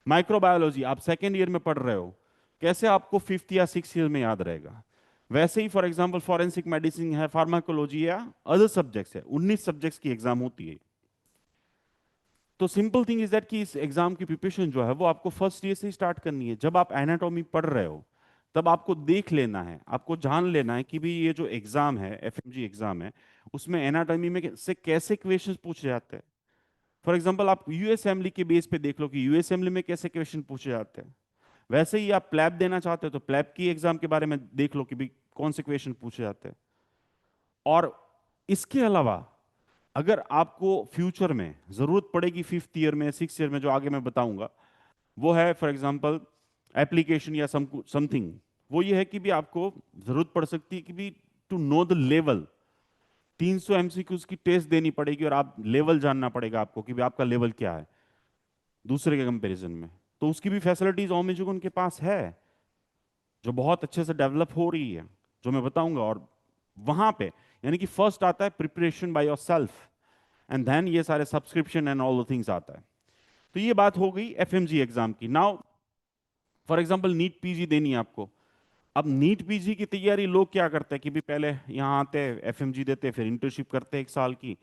माइक्रोबायोलॉजी आप सेकेंड ईयर में पढ़ रहे हो, कैसे आपको फिफ्थ या सिक्स ईयर में याद रहेगा? वैसे ही फॉर एग्जांपल फॉरेंसिक मेडिसिन है, फार्माकोलॉजी या अदर सब्जेक्ट्स है, 19 सब्जेक्ट्स की एग्जाम होती है। तो सिंपल थिंग इज दैट कि इस एग्जाम की प्रिपरेशन जो है वो आपको फर्स्ट ईयर से ही स्टार्ट करनी है। जब आप एनाटॉमी पढ़ रहे हो, तब आपको देख लेना है, आपको जान लेना है कि भी ये जो एग्जाम है, एफएमजी एग्जाम है, उसमें एनाटॉमी में से कैसे क्वेश्चंस पूछे जाते हैं। फॉर एग्जांपल आप यूएस असेंबली के बेस पे देख लो कि यूएस असेंबली में कैसे क्वेश्चन पूछे जाते हैं। वैसे ही आप प्लैब देना चाहते हो तो प्लैब की एग्जाम के बारे में देख लो कि भी कौन से क्वेश्चन पूछे जाते हैं। और इसके अलावा अगर आपको फ्यूचर में जरूरत पड़ेगी, फिफ्थ ईयर में, सिक्स ईयर में, जो आगे मैं बताऊंगा, वो है फॉर एग्जांपल एप्लीकेशन या समथिंग। वो ये है कि भी आपको जरूरत पड़ सकती है कि भी to know the level, 300 MCQs की टेस्ट देनी पड़ेगी और आप लेवल जानना पड़ेगा आपको कि भी आपका लेवल क्या है। दूसरे के कंपैरिजन में। तो उसकी भी फैसिलिटीज ओमेजो उनके पास है, जो बहुत अच्छे से डेवलप हो रही है, जो मैं बताऊंगा। और वहां पे यानी कि फर्स्ट आता है preparation by yourself, and then ये सारे subscription and all the things आता है। तो ये बात हो गई एफएमजी एग्जाम की। Now for example NEET PG देनी है आपको। अब नीट पीजी की तैयारी लोग क्या करते हैं कि भी पहले यहाँ आते हैं, एफएमजी देते हैं, फिर इंटर्नशिप करते हैं 1 साल की,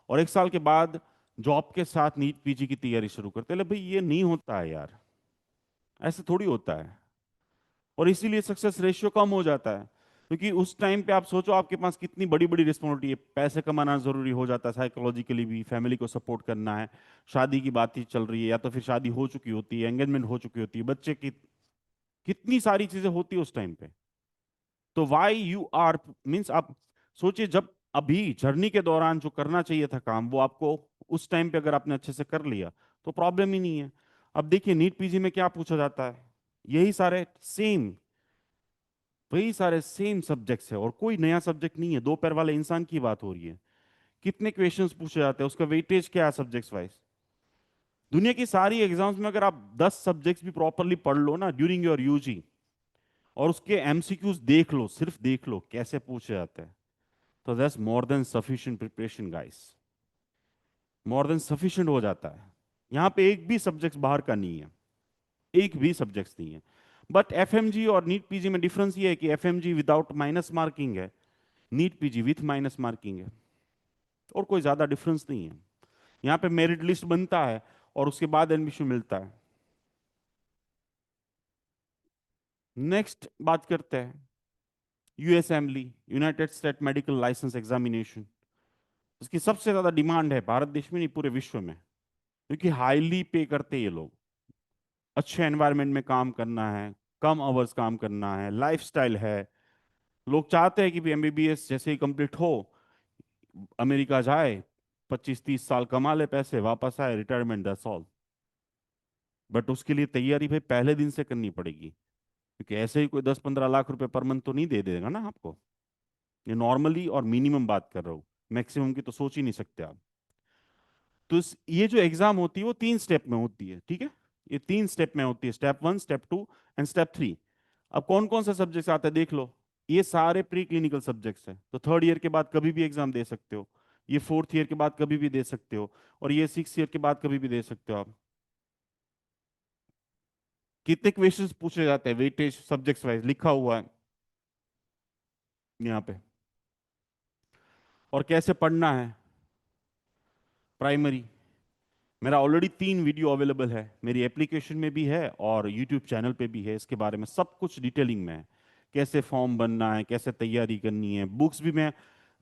और 1 साल के बाद जॉब के साथ नीट पीजी की तैयारी शुरू करते हैं। ले भाई ये नहीं होता है यार, ऐसे थोड़ी होता है। और इसीलिए सक्सेस रेशियो कम हो जाता है, क्योंकि उस टाइम पे आप सोचो आपके पास कितनी बड़ी बड़ी रिस्पॉन्सिबिलिटी है, पैसे कमाना जरूरी हो जाता है, साइकोलॉजिकली भी फैमिली को सपोर्ट करना है, शादी की बात ही चल रही है, या तो फिर शादी हो चुकी होती है, एंगेजमेंट हो चुकी होती है, बच्चे की, कितनी सारी चीजें होती है उस टाइम पे। तो वाई यू आर मीन्स आप सोचिए, जब अभी जर्नी के दौरान जो करना चाहिए था काम, वो आपको उस टाइम पे अगर आपने अच्छे से कर लिया तो प्रॉब्लम ही नहीं है। अब देखिए नीट पीजी में क्या पूछा जाता है, यही सारे सेम, वही सारे सेम सब्जेक्ट्स है, और कोई नया सब्जेक्ट नहीं है। दो पैर वाले इंसान की बात हो रही है। कितने क्वेश्चंस पूछे जाते हैं, उसका वेटेज क्या है सब्जेक्ट्स वाइज। दुनिया की सारी एग्जाम्स में अगर आप 10 सब्जेक्ट्स भी प्रॉपरली पढ़ लो ना ड्यूरिंग योर यूजी, और उसके एमसीक्यूज देख लो, सिर्फ देख लो कैसे पूछे जाते हैं, तो that's more than sufficient preparation guys, more than sufficient हो जाता है। यहाँ पे एक भी सब्जेक्ट बाहर का नहीं है, एक भी सब्जेक्ट नहीं है। बट एफएमजी और नीट पीजी में डिफरेंस ये है कि एफएमजी विदाउट माइनस मार्किंग है, NEET PG with minus marking है, और कोई ज्यादा डिफरेंस नहीं है। यहाँ पे मेरिट लिस्ट बनता है और उसके बाद एडमिशन मिलता है। नेक्स्ट बात करते हैं USMLE, United State medical license examination. इसकी सबसे ज्यादा डिमांड है भारत देश में नहीं, पूरे विश्व में, क्योंकि हाईली पे करते हैं ये लोग। अच्छे एनवायरनमेंट में काम करना है, कम आवर्स काम करना है, लाइफस्टाइल है। लोग चाहते हैं कि भी एमबीबीएस जैसे ही कंप्लीट हो, अमेरिका जाए, 25-30 साल कमा ले पैसे, वापस आए, रिटायरमेंट, दैट्स ऑल। बट उसके लिए तैयारी भाई पहले दिन से करनी पड़ेगी, क्योंकि ऐसे ही कोई 10-15 लाख रुपए पर मंथ तो नहीं दे देगा ना आपको। ये नॉर्मली और मिनिमम बात कर रहा हूँ, मैक्सिमम की तो सोच ही नहीं सकते आप। तो ये जो एग्जाम होती है वो 3 स्टेप में होती है, ठीक है। ये 3 स्टेप में होती है, स्टेप 1, स्टेप 2 एंड स्टेप 3। अब कौन कौन सा सब्जेक्ट आते हैं देख लो। ये सारे प्री क्लिनिकल सब्जेक्ट्स हैं, तो 3rd ईयर के बाद कभी भी एग्जाम दे सकते हो, ये 4th ईयर के बाद कभी भी दे सकते हो, और ये 6th ईयर के बाद कभी भी दे सकते हो आप। कितने क्वेश्चंस पूछे जाते हैं वेटेज सब्जेक्ट्स वाइज लिखा हुआ है यहाँ पे। और कैसे पढ़ना है, प्राइमरी, मेरा ऑलरेडी 3 वीडियो अवेलेबल है, मेरी एप्लीकेशन में भी है और यूट्यूब चैनल पे भी है, इसके बारे में सब कुछ डिटेलिंग में है। कैसे फॉर्म बनना है, कैसे तैयारी करनी है, बुक्स भी मैं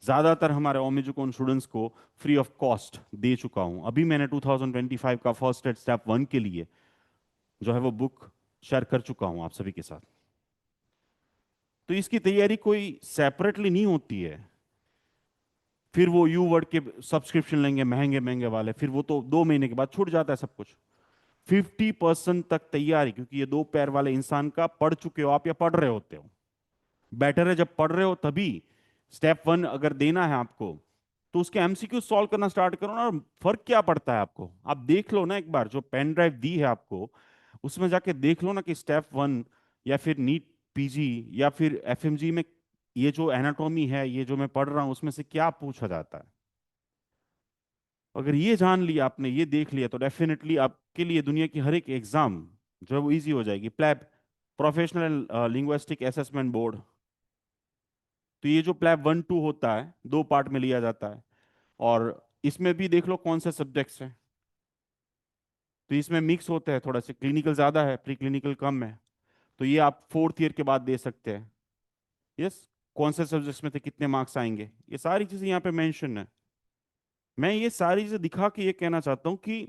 ज़्यादातर हमारे ओमिजुकोन स्टूडेंट्स को फ्री ऑफ कॉस्ट दे चुका हूँ। अभी मैंने 2025 का फर्स्ट एड स्टेप 1 के लिए जो है वो बुक शेयर कर चुका हूँ आप सभी के साथ। तो इसकी तैयारी कोई सेपरेटली नहीं होती है। फिर वो यू वर्ड के सब्सक्रिप्शन लेंगे महंगे महंगे वाले, फिर वो तो 2 महीने के बाद छूट जाता है सब कुछ। 50% तक तैयारी, क्योंकि ये दो पैर वाले इंसान का पढ़ चुके हो आप या पढ़ रहे होते हो। बेटर है जब पढ़ रहे हो तभी। स्टेप 1 अगर देना है आपको, तो उसके एमसीक्यू सॉल्व करना स्टार्ट करो ना। और फर्क क्या पड़ता है आपको, आप देख लो ना एक बार, जो पेन ड्राइव दी है आपको उसमें जाके देख लो ना कि स्टेप 1 या फिर नीट पीजी या फिर एफएमजी में ये जो एनाटॉमी है, ये जो मैं पढ़ रहा हूं, उसमें से क्या पूछा जाता है। अगर ये जान लिया आपने, ये देख लिया, तो डेफिनेटली आपके लिए दुनिया की हर एक एग्जाम जो है वो इजी हो जाएगी। PLAB, professional linguistic assessment board, तो ये जो प्लैब 1-2 होता है 2 पार्ट में लिया जाता है। और इसमें भी देख लो कौन से सब्जेक्ट्स हैं, तो इसमें मिक्स होते हैं, थोड़ा सा क्लिनिकल ज्यादा है, प्री क्लिनिकल कम है। तो ये आप 4th ईयर के बाद दे सकते हैं। यस, कौन से सब्जेक्ट्स में थे, कितने मार्क्स आएंगे, ये सारी चीजें यहाँ पे मेंशन है। मैं ये सारी चीजें दिखा के ये कहना चाहता हूँ कि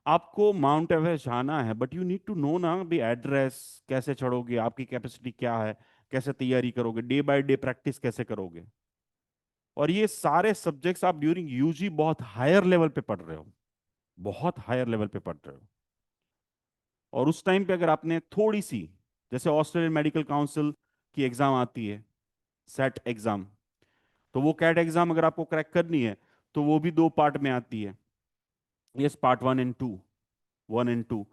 आपको माउंट एवरेस्ट जाना है, but you need to know ना भी एड्रेस, कैसे चढ़ोगे, आपकी कैपेसिटी क्या है, कैसे तैयारी करोगे, डे बाय डे प्रैक्टिस कैसे करोगे। और ये सारे सब्जेक्ट्स आप ड्यूरिंग यूजी बहुत हायर लेवल पे पढ़ रहे हो, बहुत हायर लेवल पे पढ़ रहे हो। और उस टाइम पे अगर आपने थोड़ी सी, जैसे ऑस्ट्रेलियन मेडिकल काउंसिल की एग्जाम आती है, सेट एग्जाम, तो वो कैट एग्जाम अगर आपको क्रैक करनी है तो वो भी 2 पार्ट में आती है। Yes, part 1 and 2। 1 and 2।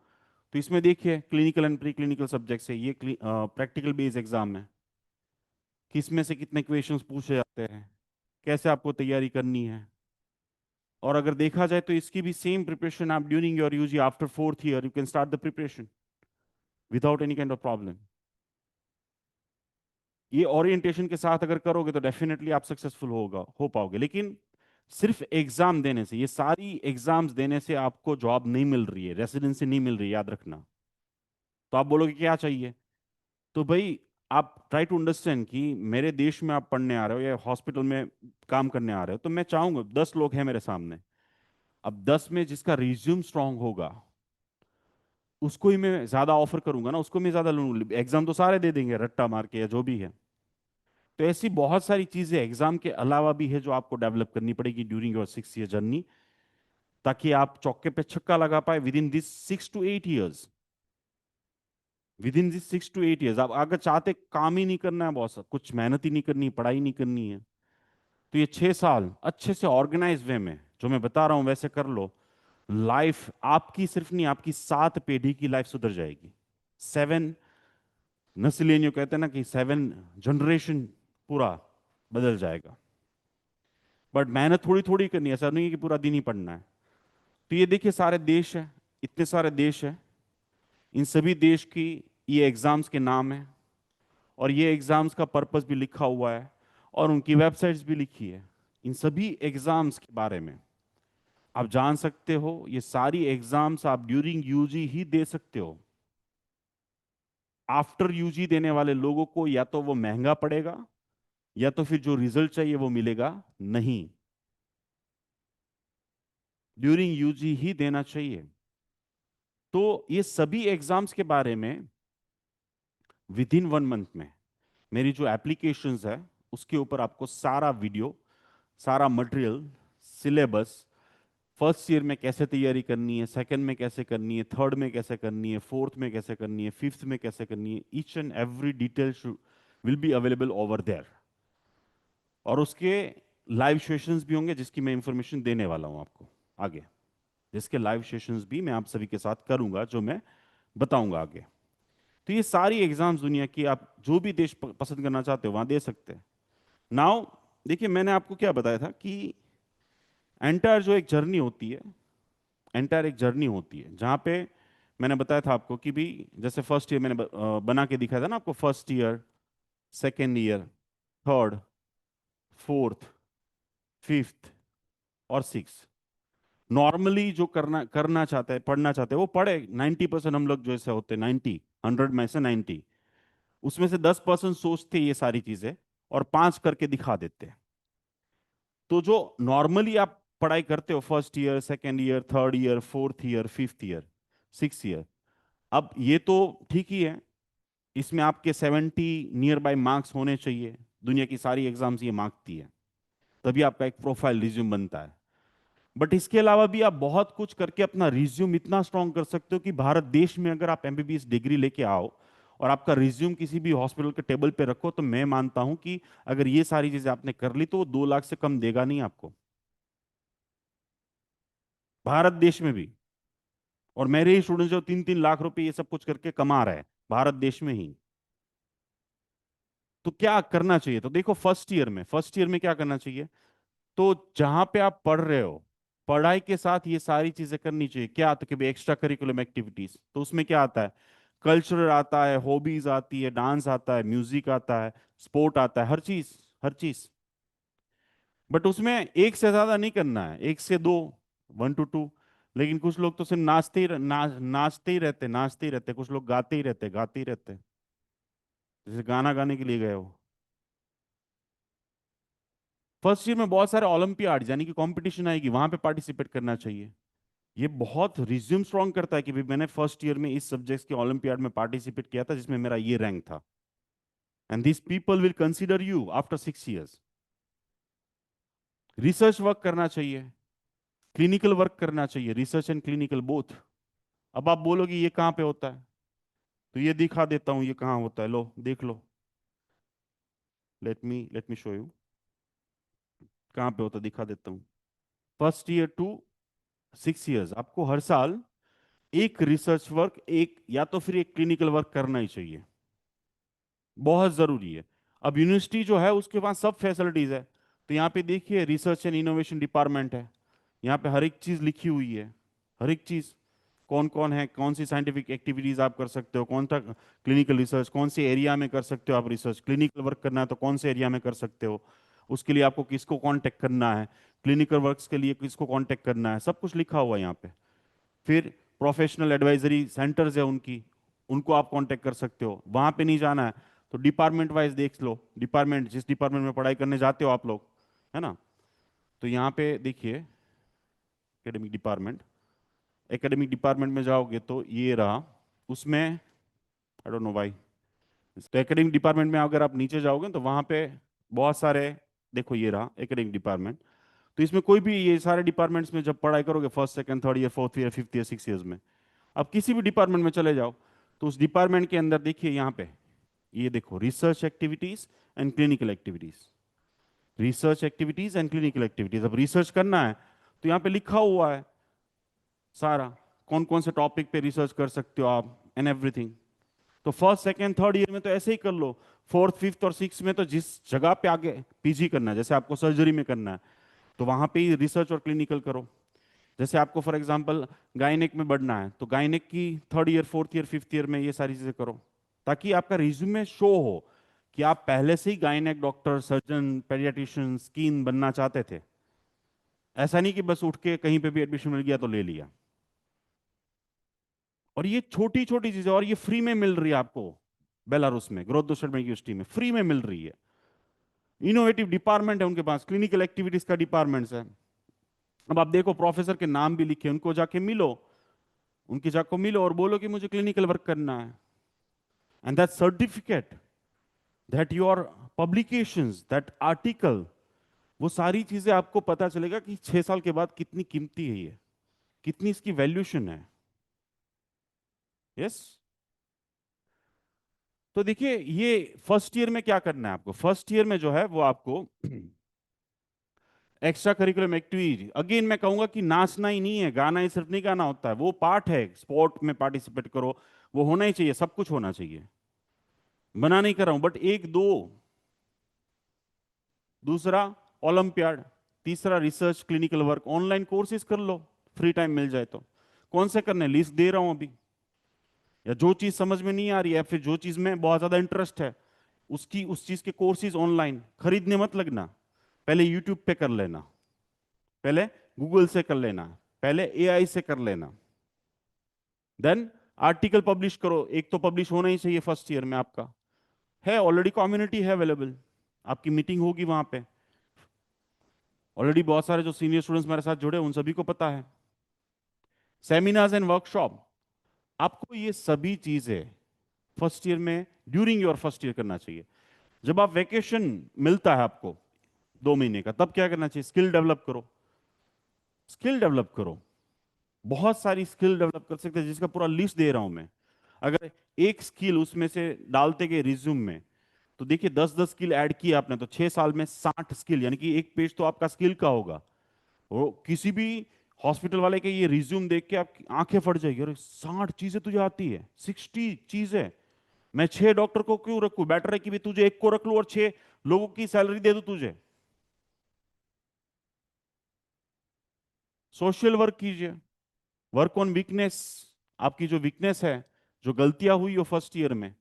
तो इसमें देखिए clinical and pre clinical subjects है, ये प्रैक्टिकल बेस्ड एग्जाम है। किसमें से कितने क्वेश्चंस पूछे जाते हैं, कैसे आपको तैयारी करनी है। और अगर देखा जाए तो इसकी भी सेम प्रिपरेशन आप during your UG after 4th year you can start the preparation without any kind of problem. ये ओरिएंटेशन के साथ अगर करोगे तो डेफिनेटली आप सक्सेसफुल हो पाओगे। लेकिन सिर्फ एग्जाम देने से, ये सारी एग्जाम्स देने से आपको जॉब नहीं मिल रही है, रेसिडेंसी नहीं मिल रही है, याद रखना। तो आप बोलोगे क्या चाहिए, तो भाई आप ट्राई टू अंडरस्टैंड कि मेरे देश में आप पढ़ने आ रहे हो या हॉस्पिटल में काम करने आ रहे हो, तो मैं चाहूंगा 10 लोग हैं मेरे सामने, अब 10 में जिसका रिज्यूम स्ट्रांग होगा उसको ही मैं ज्यादा ऑफर करूंगा ना, उसको मैं ज्यादा लूंगा। एग्जाम तो सारे दे देंगे रट्टा मार के या जो भी है। तो ऐसी बहुत सारी चीजें एग्जाम के अलावा भी है जो आपको डेवलप करनी पड़ेगी ड्यूरिंग योर 6 ईयर जर्नी, ताकि आप चौके पे छक्का लगा पाए with in this 6 to 8 years. With in this 6 to 8 years आप अगर चाहते काम ही नहीं करना है, बहुत कुछ मेहनत ही नहीं करनी, पढ़ाई नहीं करनी है, तो ये 6 साल अच्छे से ऑर्गेनाइज वे में जो मैं बता रहा हूं वैसे कर लो। लाइफ आपकी सिर्फ नहीं, आपकी 7 पीढ़ी की लाइफ सुधर जाएगी। 7 नस्लें, जो कहते हैं ना कि 7 जनरेशन पूरा बदल जाएगा। बट मेहनत थोड़ी थोड़ी करनी है, ऐसा नहीं है कि पूरा दिन ही पढ़ना है। तो ये देखिए सारे देश है, इतने सारे देश है, इन सभी देश की ये एग्जाम्स के नाम है, और ये एग्जाम्स का पर्पस भी लिखा हुआ है, और उनकी वेबसाइट्स भी लिखी है। इन सभी एग्जाम्स के बारे में आप जान सकते हो। ये सारी एग्जाम्स आप ड्यूरिंग यूजी ही दे सकते हो। आफ्टर यूजी देने वाले लोगों को या तो वो महंगा पड़ेगा, या तो फिर जो रिजल्ट चाहिए वो मिलेगा नहीं। ड्यूरिंग यूजी ही देना चाहिए। तो ये सभी एग्जाम्स के बारे में विद इन 1 मंथ में मेरी जो एप्लीकेशंस है उसके ऊपर आपको सारा वीडियो, सारा मटेरियल, सिलेबस, फर्स्ट ईयर में कैसे तैयारी करनी है, सेकंड में कैसे करनी है, थर्ड में कैसे करनी है, फोर्थ में कैसे करनी है, फिफ्थ में कैसे करनी है, each and every detail will be available over there. और उसके लाइव सेशंस भी होंगे जिसकी मैं इंफॉर्मेशन देने वाला हूं आपको आगे, जिसके लाइव सेशंस भी मैं आप सभी के साथ करूंगा, जो मैं बताऊंगा आगे। तो ये सारी एग्जाम्स दुनिया की आप जो भी देश पसंद करना चाहते हो वहां दे सकते हैं। नाउ देखिए मैंने आपको क्या बताया था कि एंटायर जो एक जर्नी होती है, एंटायर एक जर्नी होती है जहां पे मैंने बताया था आपको कि भी जैसे फर्स्ट ईयर मैंने बना के दिखाया था ना आपको, first year, second year, third, fourth, fifth और सिक्स। नॉर्मली जो करना करना चाहता है, पढ़ना चाहते हैं वो पढ़े। 90% हम लोग जो ऐसे होते हैं, 90, 100 में से 90, उसमें से 10% सोचते ये सारी चीजें और 5 करके दिखा देते हैं। तो जो नॉर्मली आप पढ़ाई करते हो first year, second year, third year, fourth year, fifth year, 6 year, अब ये तो ठीक ही है, इसमें आपके 70 नियर बाय मार्क्स होने चाहिए। दुनिया की सारी एग्जाम्स ये मांगती है, तभी आपका एक प्रोफाइल रिज्यूम बनता है। बट इसके अलावा भी आप बहुत कुछ करके अपना रिज्यूम इतना स्ट्रांग कर सकते हो कि भारत देश में अगर आप एमबीबीएस डिग्री लेके आओ और आपका रिज्यूम किसी भी हॉस्पिटल के टेबल पे रखो, तो मैं मानता हूं कि अगर ये सारी चीजें आपने कर ली तो वो 2 लाख से कम देगा नहीं आपको, भारत देश में भी। और मेरे ही स्टूडेंट जो 3-3 लाख रुपए ये सब कुछ करके कमा रहे हैं भारत देश में ही। तो क्या करना चाहिए, तो देखो फर्स्ट ईयर में क्या करना चाहिए। तो जहां पे आप पढ़ रहे हो, पढ़ाई के साथ ये सारी चीजें करनी चाहिए। क्या आता है कि एक्स्ट्रा करिकुलम एक्टिविटीज, तो उसमें क्या आता है, कल्चरल आता है, हॉबीज आती है, डांस आता है, म्यूजिक आता है, स्पोर्ट आता है, हर चीज, हर चीज। बट उसमें एक से ज्यादा नहीं करना है, 1 से 2, 1 to 2। लेकिन कुछ लोग तो सिर्फ नाचते ही रहते, नाचते ही रहते, कुछ लोग गाते ही रहते, गाते ही रहते, जैसे गाना गाने के लिए गए हो। फर्स्ट ईयर में बहुत सारे ओलंपियाड यानी कि कंपटीशन आएगी, वहां पे पार्टिसिपेट करना चाहिए। ये बहुत रिज्यूम स्ट्रांग करता है कि भाई मैंने फर्स्ट ईयर में इस सब्जेक्ट के ओलंपियाड में पार्टिसिपेट किया था जिसमें मेरा ये रैंक था, and this people will consider you after 6 years. Research work करना चाहिए, क्लिनिकल वर्क करना चाहिए, रिसर्च एंड क्लिनिकल बोथ। अब आप बोलोगे ये कहाँ पे होता है, तो ये दिखा देता हूँ ये कहाँ होता है, लो देख लो। लेट मी शो यू कहाँ पे होता है, दिखा देता हूँ। फर्स्ट ईयर टू 6 ईयर्स आपको हर साल एक रिसर्च वर्क, एक या तो फिर एक क्लिनिकल वर्क करना ही चाहिए, बहुत जरूरी है। अब यूनिवर्सिटी जो है उसके पास सब फैसिलिटीज है। तो यहाँ पे देखिए रिसर्च एंड इनोवेशन डिपार्टमेंट है, यहाँ पे हर एक चीज लिखी हुई है, हर एक चीज, कौन कौन है, कौन सी साइंटिफिक एक्टिविटीज आप कर सकते हो, कौन सा क्लिनिकल रिसर्च, कौन से एरिया में कर सकते हो आप रिसर्च, क्लिनिकल वर्क करना है तो कौन से एरिया में कर सकते हो, उसके लिए आपको किसको कांटेक्ट करना है, क्लिनिकल वर्क्स के लिए किसको कांटेक्ट करना है, सब कुछ लिखा हुआ है यहाँ पे। फिर प्रोफेशनल एडवाइजरी सेंटर्स है उनकी, उनको आप कांटेक्ट कर सकते हो। वहां पे नहीं जाना है तो डिपार्टमेंट वाइज देख लो, डिपार्टमेंट जिस डिपार्टमेंट में पढ़ाई करने जाते हो आप लोग, है ना। तो यहाँ पे देखिए एकेडमिक डिपार्टमेंट, एकेडमिक डिपार्टमेंट में जाओगे तो ये रहा, उसमें आई डोंट नो भाई, तो एकेडमिक डिपार्टमेंट में अगर आप नीचे जाओगे तो वहां पे बहुत सारे, देखो ये रहा एकेडमिक डिपार्टमेंट। तो इसमें कोई भी ये सारे डिपार्टमेंट्स में जब पढ़ाई करोगे first second third year fourth year fifth year six years में, अब किसी भी डिपार्टमेंट में चले जाओ तो उस डिपार्टमेंट के अंदर देखिए यहाँ पे, ये देखो research activities and clinical activities, research activities and clinical activities. अब रिसर्च करना है तो यहाँ पे लिखा हुआ है सारा, कौन कौन से टॉपिक पे रिसर्च कर सकते हो आप एंड एवरीथिंग। तो फर्स्ट सेकंड थर्ड ईयर में तो ऐसे ही कर लो, फोर्थ फिफ्थ और सिक्स में तो जिस जगह पे आगे पीजी करना है, जैसे आपको सर्जरी में करना है तो वहां पे ही रिसर्च और क्लिनिकल करो। जैसे आपको फॉर एग्जांपल गायनेक में बढ़ना है तो गायनेक की third year fourth year fifth year में ये सारी चीजें करो, ताकि आपका रिज्यूमे शो हो कि आप पहले से ही gynaec doctor, surgeon, paediatrician, skin बनना चाहते थे। ऐसा नहीं कि बस उठ के कहीं पे भी एडमिशन मिल गया तो ले लिया। और ये छोटी छोटी चीजें, और ये फ्री में मिल रही है आपको, बेलारूस में ग्रोथ यूनिवर्सिटी में फ्री में मिल रही है। इनोवेटिव डिपार्टमेंट है उनके पास, क्लिनिकल एक्टिविटीज का डिपार्टमेंट है। अब आप देखो प्रोफेसर के नाम भी लिखे, उनको जाके मिलो, उनके जाको मिलो और बोलो कि मुझे क्लिनिकल वर्क करना है, and that certificate, that your publications, that article, वो सारी चीजें आपको पता चलेगा कि 6 साल के बाद कितनी कीमती है ये, कितनी इसकी वैल्यूशन है। यस। तो देखिए ये फर्स्ट ईयर में क्या करना है आपको, फर्स्ट ईयर में जो है वो आपको एक्स्ट्रा करिकुलम एक्टिविटी, अगेन मैं कहूंगा कि नाचना ही नहीं है, गाना ही सिर्फ नहीं गाना होता है, वो पार्ट है, स्पोर्ट में पार्टिसिपेट करो, वो होना ही चाहिए, सब कुछ होना चाहिए, मना नहीं कर रहा हूं, बट एक दो, दूसरा ओलंपियाड, तीसरा research clinical work, online courses कर लो, फ्री टाइम मिल जाए तो। कौन से करने लिस्ट दे रहा हूं अभी, या जो चीज समझ में नहीं आ रही है फिर जो चीज में बहुत ज्यादा इंटरेस्ट है उसकी, उस चीज के कोर्सेज ऑनलाइन खरीदने मत लगना, पहले यूट्यूब पे कर लेना, पहले गूगल से कर लेना, पहले एआई से कर लेना, देन आर्टिकल पब्लिश करो, एक तो पब्लिश होना ही चाहिए फर्स्ट ईयर में आपका, है ऑलरेडी कम्युनिटी है अवेलेबल, आपकी मीटिंग होगी वहां पे, ऑलरेडी बहुत सारे जो सीनियर स्टूडेंट्स मेरे साथ जुड़े उन सभी को पता है। सेमिनार्स एंड वर्कशॉप, आपको ये सभी चीजें फर्स्ट ईयर में ड्यूरिंग योर फर्स्ट ईयर करना चाहिए। जब आप वेकेशन मिलता है आपको 2 महीने का, तब क्या करना चाहिए, स्किल डेवलप करो, स्किल डेवलप करो, बहुत सारी स्किल डेवलप कर सकते हैं जिसका पूरा लिस्ट दे रहा हूं मैं। अगर एक स्किल उसमें से डालते गए रिज्यूम में तो देखिए 10-10 स्किल ऐड किया आपने तो 6 साल में 60 स्किल, यानी कि एक पेज तो आपका स्किल का होगा। वो किसी भी हॉस्पिटल वाले के ये रिज्यूम देख के आपकी आंखें फट जाएगी, अरे 60 चीजें तुझे आती है, 60 चीजें, मैं 6 डॉक्टर को क्यों रखूं, बेटर है कि भी तुझे एक को रख लूं और 6 लोगों की सैलरी दे दूं तुझे। सोशल वर्क कीजिए, वर्क ऑन वीकनेस, आपकी जो वीकनेस है, जो गलतियां हुई हो फर्स्ट ईयर में,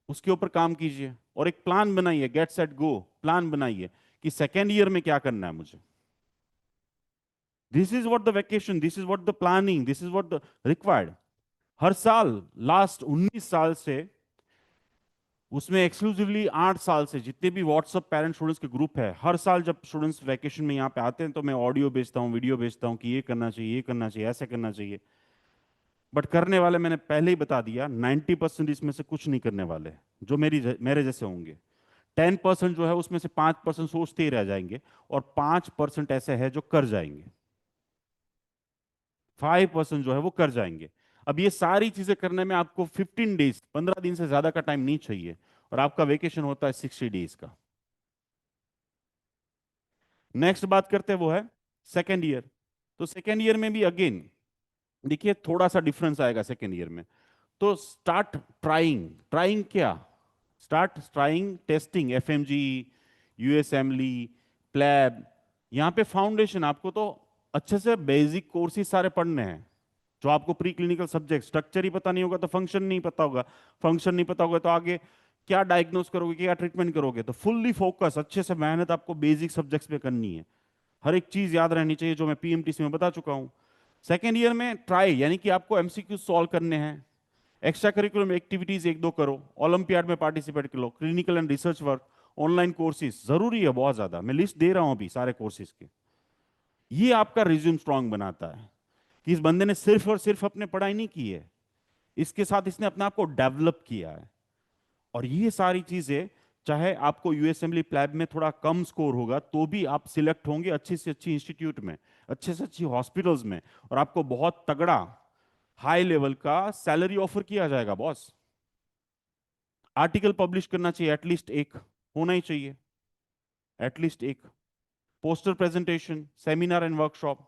उसके ऊपर काम कीजिए और एक प्लान बनाइए, गेट सेट गो प्लान बनाइए कि सेकेंड ईयर में क्या करना है मुझे। This is what the vacation, this is what the planning, this is what the required. हर साल लास्ट 19 साल से, उसमें एक्सक्लूसिवली 8 साल से जितने भी व्हाट्सएप पेरेंट स्टूडेंट्स के ग्रुप है, हर साल जब स्टूडेंट्स वैकेशन में यहाँ पे आते हैं तो मैं ऑडियो भेजता हूँ, वीडियो भेजता हूँ कि ये करना चाहिए, ये करना चाहिए, ऐसे करना चाहिए। बट करने वाले मैंने पहले ही बता दिया 90% इसमें से कुछ नहीं करने वाले, जो मेरे जैसे होंगे। 10% जो है उसमें से 5% सोचते ही रह जाएंगे, और 5% ऐसे है जो कर जाएंगे, 5% जो है वो कर जाएंगे। अब ये सारी चीजें करने में आपको 15 डेज, 15 दिन से ज्यादा का टाइम नहीं चाहिए, और आपका वेकेशन होता है 60 डेज का। नेक्स्ट बात करते हैं वो है सेकेंड ईयर। तो सेकेंड ईयर में भी अगेन देखिए थोड़ा सा डिफरेंस आएगा सेकेंड ईयर में। तो स्टार्ट ट्राइंग, ट्राइंग क्या, start trying testing FMG, USMLE, PLAB. यहाँ पे फाउंडेशन आपको तो अच्छे से बेसिक कोर्सेज सारे पढ़ने हैं। जो आपको प्री क्लिनिकल सब्जेक्ट स्ट्रक्चर ही पता नहीं होगा तो फंक्शन नहीं पता होगा, फंक्शन नहीं पता होगा तो आगे क्या डायग्नोस करोगे, क्या ट्रीटमेंट करोगे। तो फुल्ली फोकस अच्छे से मेहनत आपको बेसिक सब्जेक्ट्स पे करनी है। हर एक चीज याद रहनी चाहिए जो मैं पीएमटीसी में बता चुका हूं। सेकेंड ईयर में ट्राई यानी कि आपको एमसीक्यू सॉल्व करने हैं। एक्स्ट्रा करिकुलम एक्टिविटीज एक दो करो, ओलंपियाड में पार्टिसिपेट करो, clinical and research work, online courses जरूरी है बहुत ज्यादा। मैं लिस्ट दे रहा हूं अभी सारे कोर्सेज की। ये आपका रिज्यूम स्ट्रांग बनाता है कि इस बंदे ने सिर्फ और सिर्फ अपने पढ़ाई नहीं की है, इसके साथ इसने अपने आप को डेवलप किया है। और ये सारी चीजें, चाहे आपको यूएसएमली प्लैब में थोड़ा कम स्कोर होगा तो भी आप सिलेक्ट होंगे अच्छी से अच्छी इंस्टीट्यूट में, अच्छे से अच्छी हॉस्पिटल्स में, और आपको बहुत तगड़ा हाई लेवल का सैलरी ऑफर किया जाएगा बॉस। आर्टिकल पब्लिश करना चाहिए एटलीस्ट एक, होना ही चाहिए एटलीस्ट एक। Poster presentation, seminar and workshop.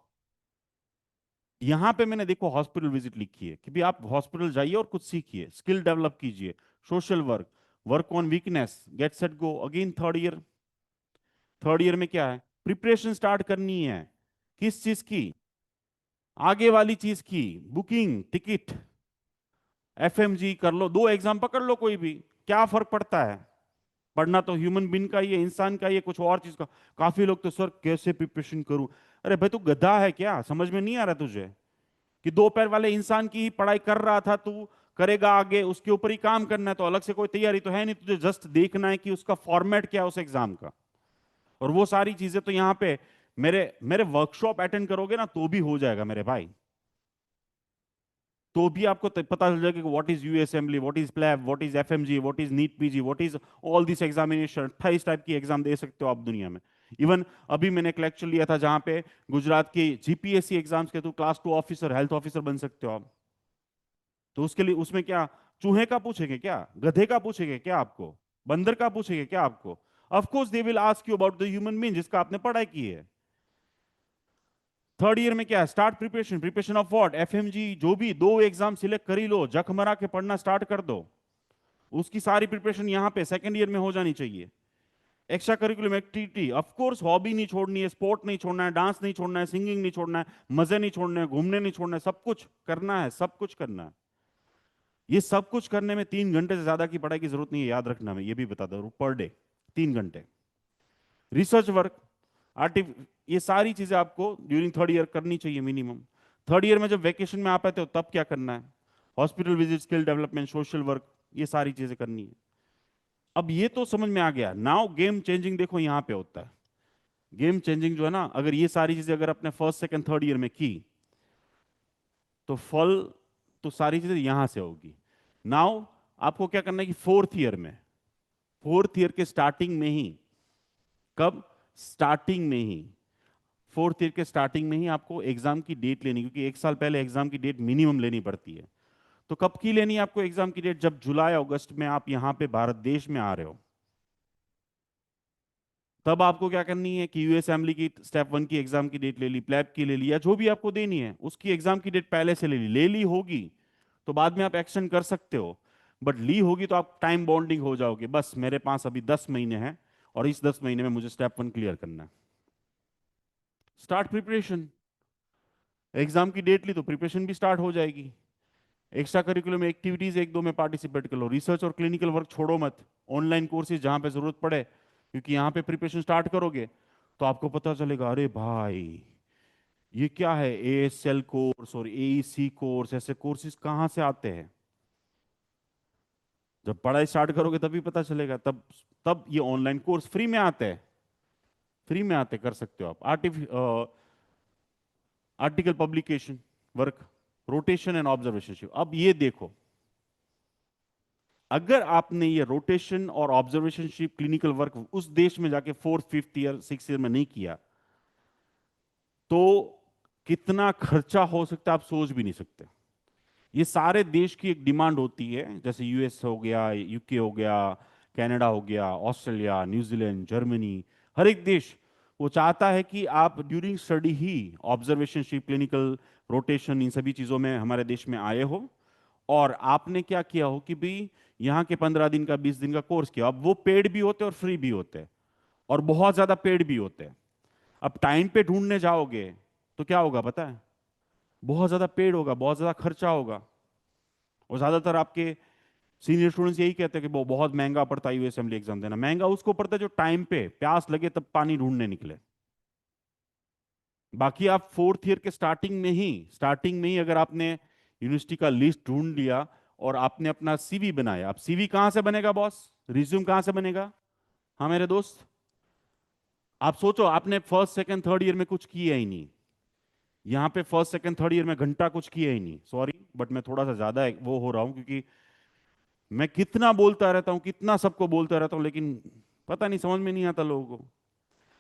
यहां पे मैंने देखो हॉस्पिटल विजिट लिखी है कि भी आप हॉस्पिटल जाइए और कुछ सीखिए, स्किल डेवलप कीजिए, social work, work on weakness, gate set go. Again third year, third year में क्या है, प्रिपरेशन स्टार्ट करनी है। किस चीज की, आगे वाली चीज की, बुकिंग टिकट, एफएमजी कर लो, दो एग्जाम पकड़ लो कोई भी, क्या फर्क पड़ता है। पढ़ना तो ह्यूमन बीन का ही है, इंसान का ही है, कुछ और चीज का। काफी लोग तो सर कैसे प्रिपरेशन करूं। अरे भाई तू गधा है क्या, समझ में नहीं आ रहा तुझे कि दो पैर वाले इंसान की ही पढ़ाई कर रहा था तू, करेगा आगे उसके ऊपर ही काम करना है, तो अलग से कोई तैयारी तो है नहीं, तुझे जस्ट देखना है कि उसका फॉर्मेट क्या है उस एग्जाम का। और वो सारी चीजें तो यहाँ पे मेरे मेरे वर्कशॉप अटेंड करोगे ना तो भी हो जाएगा मेरे भाई। तो भी आपको पता चल जाएगा कि what is USMLE, what is PLAB, what is FMG, what is NEET PG, what is all this examination. 28 type की एग्जाम दे सकते हो आप दुनिया में। इवन अभी मैंने एक लेक्चर लिया था जहां पे गुजरात के जीपीएससी एग्जाम्स के through class 2 officer, health officer बन सकते हो आप। तो उसके लिए उसमें क्या, चूहे का पूछेंगे क्या, गधे का पूछेंगे क्या आपको, बंदर का पूछेंगे क्या आपको। Of course they will ask you about the human being जिसका आपने पढ़ाई की है। थर्ड ईयर में क्या है, start preparation, preparation of what, FMG, जो भी दो एग्जाम सिलेक्ट कर ही लो, जख मरा के पढ़ना स्टार्ट कर दो। उसकी सारी प्रिपरेशन यहां पे सेकंड ईयर में हो जानी चाहिए। Extra curriculum activity, of course hobby नहीं छोड़नी है, स्पोर्ट नहीं छोड़ना है, डांस नहीं छोड़ना है, सिंगिंग नहीं छोड़ना है, मजे नहीं छोड़ने हैं, घूमने नहीं छोड़ना है, सब कुछ करना है, सब कुछ करना है। ये सब कुछ करने में 3 घंटे से ज्यादा की पढ़ाई की जरूरत नहीं है, याद रखना, मैं ये भी बता दूं, पर डे 3 घंटे। रिसर्च वर्क, आर्टिफ ये सारी चीजें आपको ड्यूरिंग थर्ड ईयर करनी चाहिए मिनिमम। थर्ड ईयर में जब वेकेशन में आप आते हो तब क्या करना है, hospital visit, skill development, social work, ये सारी चीजें करनी है। अब ये तो समझ में आ गया। नाउ गेम चेंजिंग देखो यहां पे होता है। गेम चेंजिंग जो है ना, अगर ये सारी चीजें अगर अपने फर्स्ट सेकंड थर्ड ईयर में की तो फल, तो सारी चीजें यहां से होगी। नाउ आपको क्या करना है कि फोर्थ ईयर में, फोर्थ ईयर के स्टार्टिंग में ही, कब, स्टार्टिंग में ही, फोर्थ ईयर के स्टार्टिंग में ही आपको एग्जाम की डेट लेनी, क्योंकि एक साल पहले एग्जाम की डेट मिनिमम लेनी पड़ती है। तो कब की लेनी है आपको एग्जाम की डेट, जब जुलाई अगस्त में आप यहां पे भारत देश में आ रहे हो, तब आपको क्या करनी है कि यूएस असेंबली की स्टेप 1 की एग्जाम की डेट ले ली, प्लैब की ले ली, या जो भी आपको देनी है उसकी एग्जाम की डेट पहले से ले ली होगी तो बाद में आप एक्शन कर सकते हो। बट ली होगी तो आप टाइम बॉन्डिंग हो जाओगे, बस मेरे पास अभी 10 महीने हैं और इस 10 महीने में मुझे स्टेप 1 क्लियर करना है। स्टार्ट प्रिपरेशन, एग्जाम की डेट ली तो प्रिपरेशन भी स्टार्ट हो जाएगी। एक्स्ट्रा करिकुलम एक्टिविटीज एक दो में पार्टिसिपेट कर लो, रिसर्च और क्लिनिकल वर्क छोड़ो मत, ऑनलाइन कोर्सेज जहां पे जरूरत पड़े, क्योंकि यहां पे प्रिपरेशन स्टार्ट करोगे तो आपको पता चलेगा अरे भाई ये क्या है, एएसएल कोर्स और एईसी कोर्स, ऐसे कोर्सेज कहाँ से आते हैं। जब पढ़ाई स्टार्ट करोगे तभी पता चलेगा, तब तब ये ऑनलाइन कोर्स फ्री में आते हैं, फ्री में आते कर सकते हो आप। Article publication work, rotation and observership. अब ये देखो, अगर आपने ये रोटेशन और ऑब्जर्वेशनशिप क्लिनिकल वर्क उस देश में जाके fourth fifth year six year में नहीं किया तो कितना खर्चा हो सकता है आप सोच भी नहीं सकते। ये सारे देश की एक डिमांड होती है, जैसे यूएस हो गया, यूके हो गया, कनाडा हो गया, ऑस्ट्रेलिया, न्यूजीलैंड, जर्मनी, हर एक देश वो चाहता है कि आप ड्यूरिंग स्टडी ही ऑब्जर्वेशनशिप, क्लिनिकल रोटेशन, इन सभी चीज़ों में हमारे देश में आए हो, और आपने क्या किया हो कि भाई यहाँ के 15 दिन का 20 दिन का कोर्स किया। अब वो पेड भी होते हैं और फ्री भी होते हैं, और बहुत ज़्यादा पेड भी होते हैं। अब टाइम पे ढूंढने जाओगे तो क्या होगा पता है? बहुत ज़्यादा पेड होगा, बहुत ज़्यादा खर्चा होगा। और ज़्यादातर आपके सीनियर स्टूडेंट्स यही कहते हैं कि वो बहुत महंगा पड़ता है यूएस असेंबली एग्जाम देना। महंगा उसको पड़ता है जो टाइम पे प्यास लगे तब पानी ढूंढने निकले। बाकी आप फोर्थ ईयर के स्टार्टिंग में ही अगर आपने यूनिवर्सिटी का लिस्ट ढूंढ लिया और आपने अपना सीवी बनाया। अब सीवी कहां से बनेगा बॉस? रिज्यूम कहां से बनेगा? हाँ मेरे दोस्त, आप सोचो, आपने फर्स्ट सेकंड थर्ड ईयर में कुछ किया ही नहीं। यहाँ पे फर्स्ट सेकंड थर्ड ईयर में घंटा कुछ किया ही नहीं। सॉरी बट मैं थोड़ा सा ज्यादा वो हो रहा हूँ, क्योंकि मैं कितना बोलता रहता हूँ, कितना सबको बोलता रहता हूँ, लेकिन पता नहीं समझ में नहीं आता लोगों को।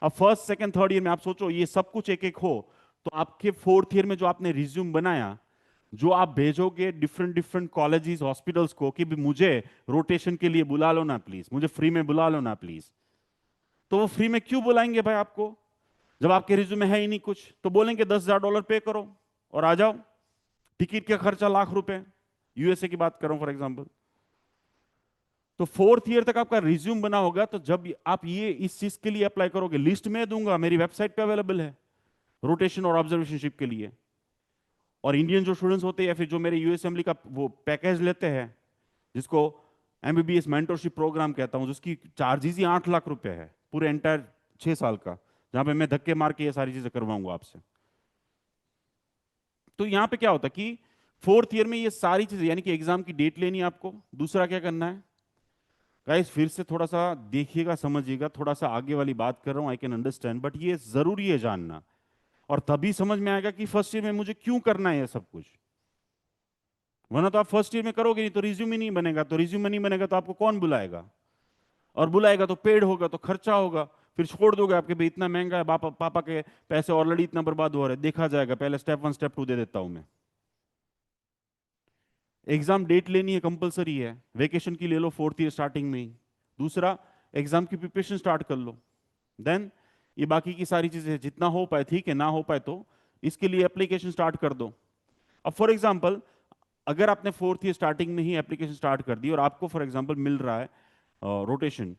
अब फर्स्ट सेकंड थर्ड ईयर में आप सोचो ये सब कुछ एक एक हो, तो आपके फोर्थ ईयर में जो आपने रिज्यूम बनाया, जो आप भेजोगे डिफरेंट डिफरेंट कॉलेजेस हॉस्पिटल्स को कि भी मुझे रोटेशन के लिए बुला लो ना प्लीज, मुझे फ्री में बुला लो ना प्लीज, तो वो फ्री में क्यों बुलाएंगे भाई आपको? जब आपके रिज्यूम में है ही नहीं कुछ, तो बोलेंगे $10,000 पे करो और आ जाओ। टिकट का खर्चा ₹1,00,000, यूएसए की बात कर रहा हूं फॉर एग्जाम्पल। तो फोर्थ ईयर तक आपका रिज्यूम बना होगा, तो जब आप ये इस चीज के लिए अप्लाई करोगे, लिस्ट में दूंगा, मेरी वेबसाइट पे अवेलेबल है, रोटेशन और ऑब्जर्वेशनशिप के लिए। और इंडियन जो स्टूडेंट्स होते हैं या फिर जो मेरे यूएस असेंबली का वो पैकेज लेते हैं, जिसको एमबीबीएस मेंटरशिप प्रोग्राम कहता हूं, जिसकी चार्जेस ही ₹8,00,000 है पूरे एंटायर 6 साल का, जहां पे मैं धक्के मार के ये सारी चीजें करवाऊंगा आपसे। तो यहां पे क्या होता है कि फोर्थ ईयर में ये सारी चीजें, यानी कि एग्जाम की डेट लेनी है आपको। दूसरा क्या करना है गाइस, फिर से थोड़ा सा देखिएगा, समझिएगा, थोड़ा सा आगे वाली बात कर रहा हूं, आई कैन अंडरस्टैंड, बट ये जरूरी है जानना। और तभी समझ में आएगा कि फर्स्ट ईयर में मुझे क्यों करना है ये सब कुछ। वरना तो आप फर्स्ट ईयर में करोगे नहीं तो रिज्यूम ही नहीं बनेगा, तो रिज्यूम नहीं बनेगा तो आपको कौन बुलाएगा? और बुलाएगा तो पेड होगा, तो खर्चा होगा। फिर छोड़ दोगे आपके भाई इतना महंगा है, पापा पापा के पैसे ऑलरेडी इतना बर्बाद हो रहे हैं, देखा जाएगा, पहले स्टेप 1 स्टेप 2 दे देता हूं मैं। एग्जाम डेट लेनी है, कंपलसरी है, वेकेशन की ले लो फोर्थ ईयर स्टार्टिंग में ही। दूसरा, एग्जाम की प्रिपरेशन स्टार्ट कर लो। देन ये बाकी की सारी चीजें जितना हो पाए ठीक है, ना हो पाए तो इसके लिए एप्लीकेशन स्टार्ट कर दो। अब फॉर एग्जांपल, अगर आपने फोर्थ ईयर स्टार्टिंग में ही एप्लीकेशन स्टार्ट कर दी और आपको फॉर एग्जांपल मिल रहा है रोटेशन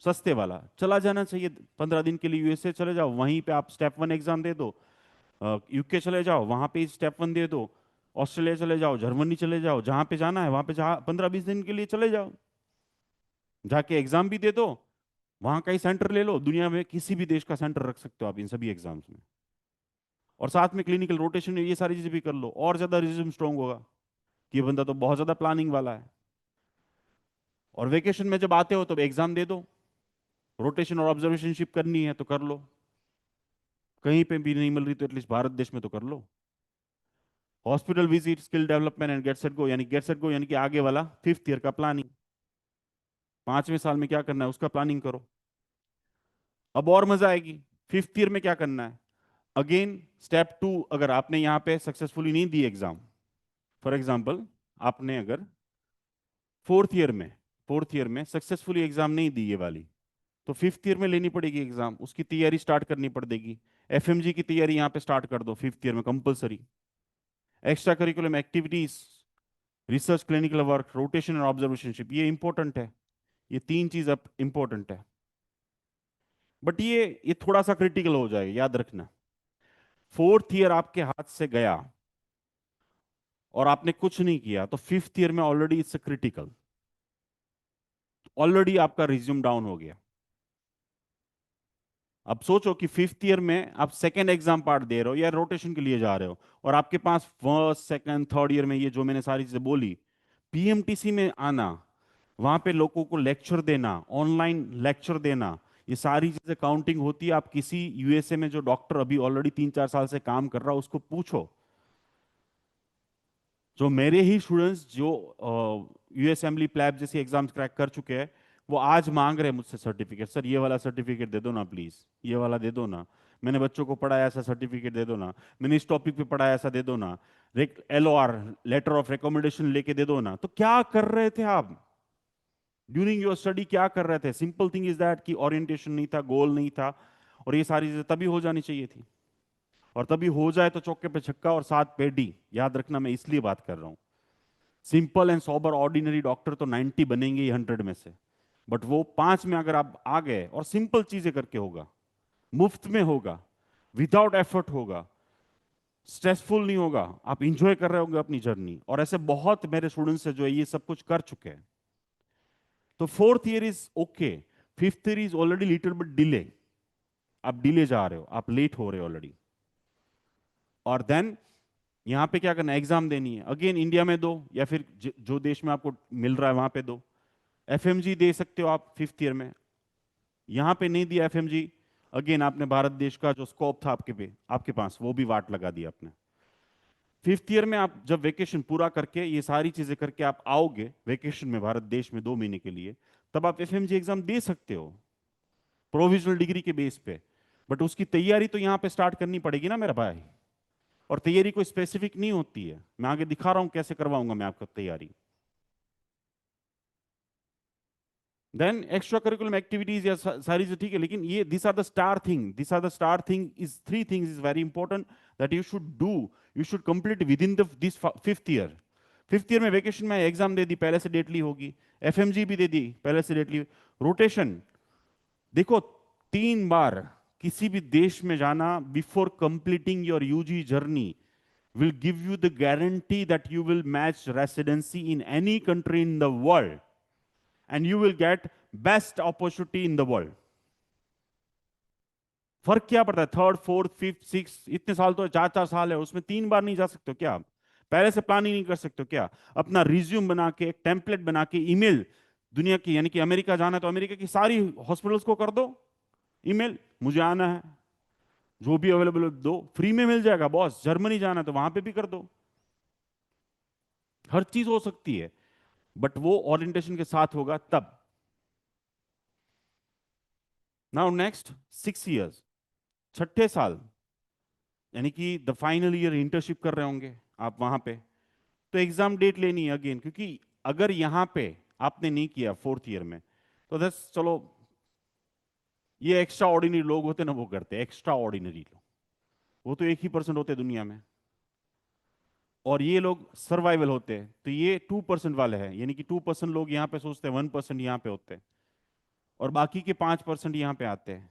सस्ते वाला, चला जाना चाहिए। 15 दिन के लिए यूएसए चले जाओ, वहीं पे आप स्टेप 1 एग्जाम दे दो। यूके चले जाओ, वहां पे स्टेप 1 दे दो। ऑस्ट्रेलिया चले जाओ, जर्मनी चले जाओ, जहां पे जाना है वहां पे, जहां 15-20 दिन के लिए चले जाओ, जाके एग्जाम भी दे दो। वहां का ही सेंटर ले लो, दुनिया में किसी भी देश का सेंटर रख सकते हो आप इन सभी एग्जाम्स में। और साथ में क्लिनिकल रोटेशन, ये सारी चीजें भी कर लो, और ज्यादा रिज्यूम स्ट्रांग होगा कि ये बंदा तो बहुत ज्यादा प्लानिंग वाला है। और वेकेशन में जब आते हो तो एग्जाम दे दो, रोटेशन और ऑब्जर्वेशनशिप करनी है तो कर लो। कहीं पे भी नहीं मिल रही तो एटलीस्ट भारत देश में तो कर लो। Hospital visit, skill development and get set go, यानी गेट सेट गो यानी कि आगे वाला फिफ्थ ईयर का प्लानिंग, 5वें साल में क्या करना है उसका प्लानिंग करो। अब और मजा आएगी, फिफ्थ ईयर में क्या करना है। अगेन स्टेप 2, अगर आपने यहाँ पे सक्सेसफुली नहीं दी एग्जाम, फॉर एग्जाम्पल आपने अगर फोर्थ ईयर में सक्सेसफुली एग्जाम नहीं दी ये वाली, तो फिफ्थ ईयर में लेनी पड़ेगी एग्जाम, उसकी तैयारी स्टार्ट करनी पड़ेगी। एफएमजी की तैयारी यहाँ पे स्टार्ट कर दो फिफ्थ ईयर में compulsory. Extra curriculum activities, research, clinical work, rotation और ऑब्जर्वेशनशिप, ये इंपॉर्टेंट है। ये 3 चीज अब इंपॉर्टेंट है। बट ये थोड़ा सा क्रिटिकल हो जाएगा, याद रखना। फोर्थ ईयर आपके हाथ से गया और आपने कुछ नहीं किया, तो फिफ्थ ईयर में ऑलरेडी इट्स क्रिटिकल, ऑलरेडी आपका रिज्यूम डाउन हो गया। अब सोचो कि फिफ्थ ईयर में आप सेकेंड एग्जाम पार्ट दे रहे हो या रोटेशन के लिए जा रहे हो, और आपके पास फर्स्ट सेकंड थर्ड ईयर में ये जो मैंने सारी चीजें बोली, पीएमटीसी में आना, वहां पे लोगों को लेक्चर देना, ऑनलाइन लेक्चर देना, ये सारी चीजें काउंटिंग होती है। आप किसी यूएसए में जो डॉक्टर अभी ऑलरेडी 3-4 साल से काम कर रहा है उसको पूछो। जो मेरे ही स्टूडेंट्स जो यूएस असेंबली प्लैब जैसी एग्जाम्स क्रैक कर चुके हैं, वो आज मांग रहे हैं मुझसे सर्टिफिकेट, सर ये वाला सर्टिफिकेट दे दो ना प्लीज, ये वाला दे दो ना, मैंने बच्चों को पढ़ाया ऐसा सर्टिफिकेट दे दो ना, मैंने इस टॉपिक पे पढ़ाया ऐसा दे दो ना, LOR, लेटर ऑफ रिकमेंडेशन लेके दे दो ना। तो क्या कर रहे थे आप ड्यूरिंग योर स्टडी? क्या कर रहे थे? सिंपल थिंग इज दैट कि ओरिएंटेशन नहीं था, गोल नहीं था, और ये सारी चीजें तभी हो जानी चाहिए थी, और तभी हो जाए तो चौके पे छक्का और 7 पेडी। याद रखना, मैं इसलिए बात कर रहा हूं। Simple and sober ordinary doctor तो 90 बनेंगे ही 100 में से, बट वो 5 में अगर आप आ गए और सिंपल चीजें करके होगा, मुफ्त में होगा, विदाउट एफर्ट होगा, स्ट्रेसफुल नहीं होगा, आप इंजॉय कर रहे होंगे अपनी जर्नी। और ऐसे बहुत मेरे स्टूडेंट्स हैं जो ये सब कुछ कर चुके हैं। तो fourth year is okay, fifth year is already little bit delay. आप डिले जा रहे हो, आप लेट हो रहे हो ऑलरेडी। और देन यहां पे क्या करना है, एग्जाम देनी है। अगेन इंडिया में दो, या फिर जो देश में आपको मिल रहा है वहां पे दो। एफएमजी दे सकते हो आप फिफ्थ ईयर में। यहां पे नहीं दिया एफएमजी, अगेन आपने भारत देश का जो स्कोप था आपके पास, वो भी वाट लगा दिया आपने। फिफ्थ ईयर में आप जब वेकेशन पूरा करके, ये सारी चीजें करके आप आओगे वेकेशन में भारत देश में 2 महीने के लिए, तब आप एफएमजी एग्जाम दे सकते हो प्रोविजनल डिग्री के बेस पे। बट उसकी तैयारी तो यहां पे स्टार्ट करनी पड़ेगी ना मेरा भाई। और तैयारी कोई स्पेसिफिक नहीं होती है, मैं आगे दिखा रहा हूं कैसे करवाऊंगा मैं आपको तैयारी। देन एक्स्ट्रा करिकुलम एक्टिविटीज या सारी चीज ठीक है, लेकिन ये this are the star thing, this are the star thing is 3 things is very important that you should do, you should complete with in the this fifth year. Fifth year में वेकेशन में एग्जाम दे दी, पहले से डेट ली होगी, एफएमजी भी दे दी, पहले से डेट ली। रोटेशन देखो, 3 बार किसी भी देश में जाना before completing your UG journey will give you the guarantee that you will match residency in any country in the world, and you will get best opportunity in the world। फर्क क्या पड़ता है, थर्ड फोर्थ फिफ्थ सिक्स, इतने साल तो 4 4 साल है, उसमें 3 बार नहीं जा सकते हो क्या आप? पहले से प्लान ही नहीं कर सकते हो क्या? अपना रिज्यूम बना के, एक टेम्पलेट बना के ईमेल दुनिया की, यानी कि अमेरिका जाना है तो अमेरिका की सारी हॉस्पिटल्स को कर दो ईमेल, मुझे आना है, जो भी अवेलेबल दो, फ्री में मिल जाएगा बॉस। जर्मनी जाना है तो वहां पे भी कर दो, हर चीज हो सकती है, बट वो ओरिएंटेशन के साथ होगा तब। नाउ नेक्स्ट 6 इयर्स, छठे साल, यानी कि द फाइनल ईयर इंटर्नशिप कर रहे होंगे आप वहां पे, तो एग्जाम डेट लेनी है अगेन, क्योंकि अगर यहां पे आपने नहीं किया फोर्थ ईयर में, तो दस चलो, ये एक्स्ट्रा ऑर्डिनरी लोग होते ना वो करते, एक्स्ट्रा ऑर्डिनरी लोग, वो तो 1 ही% होते दुनिया में, और ये लोग सर्वाइवल होते हैं, तो ये 2% वाले हैं, यानी कि 2% लोग यहाँ पे सोचते हैं, 1% यहाँ पे होते हैं, और बाकी के 5% यहाँ पे आते हैं।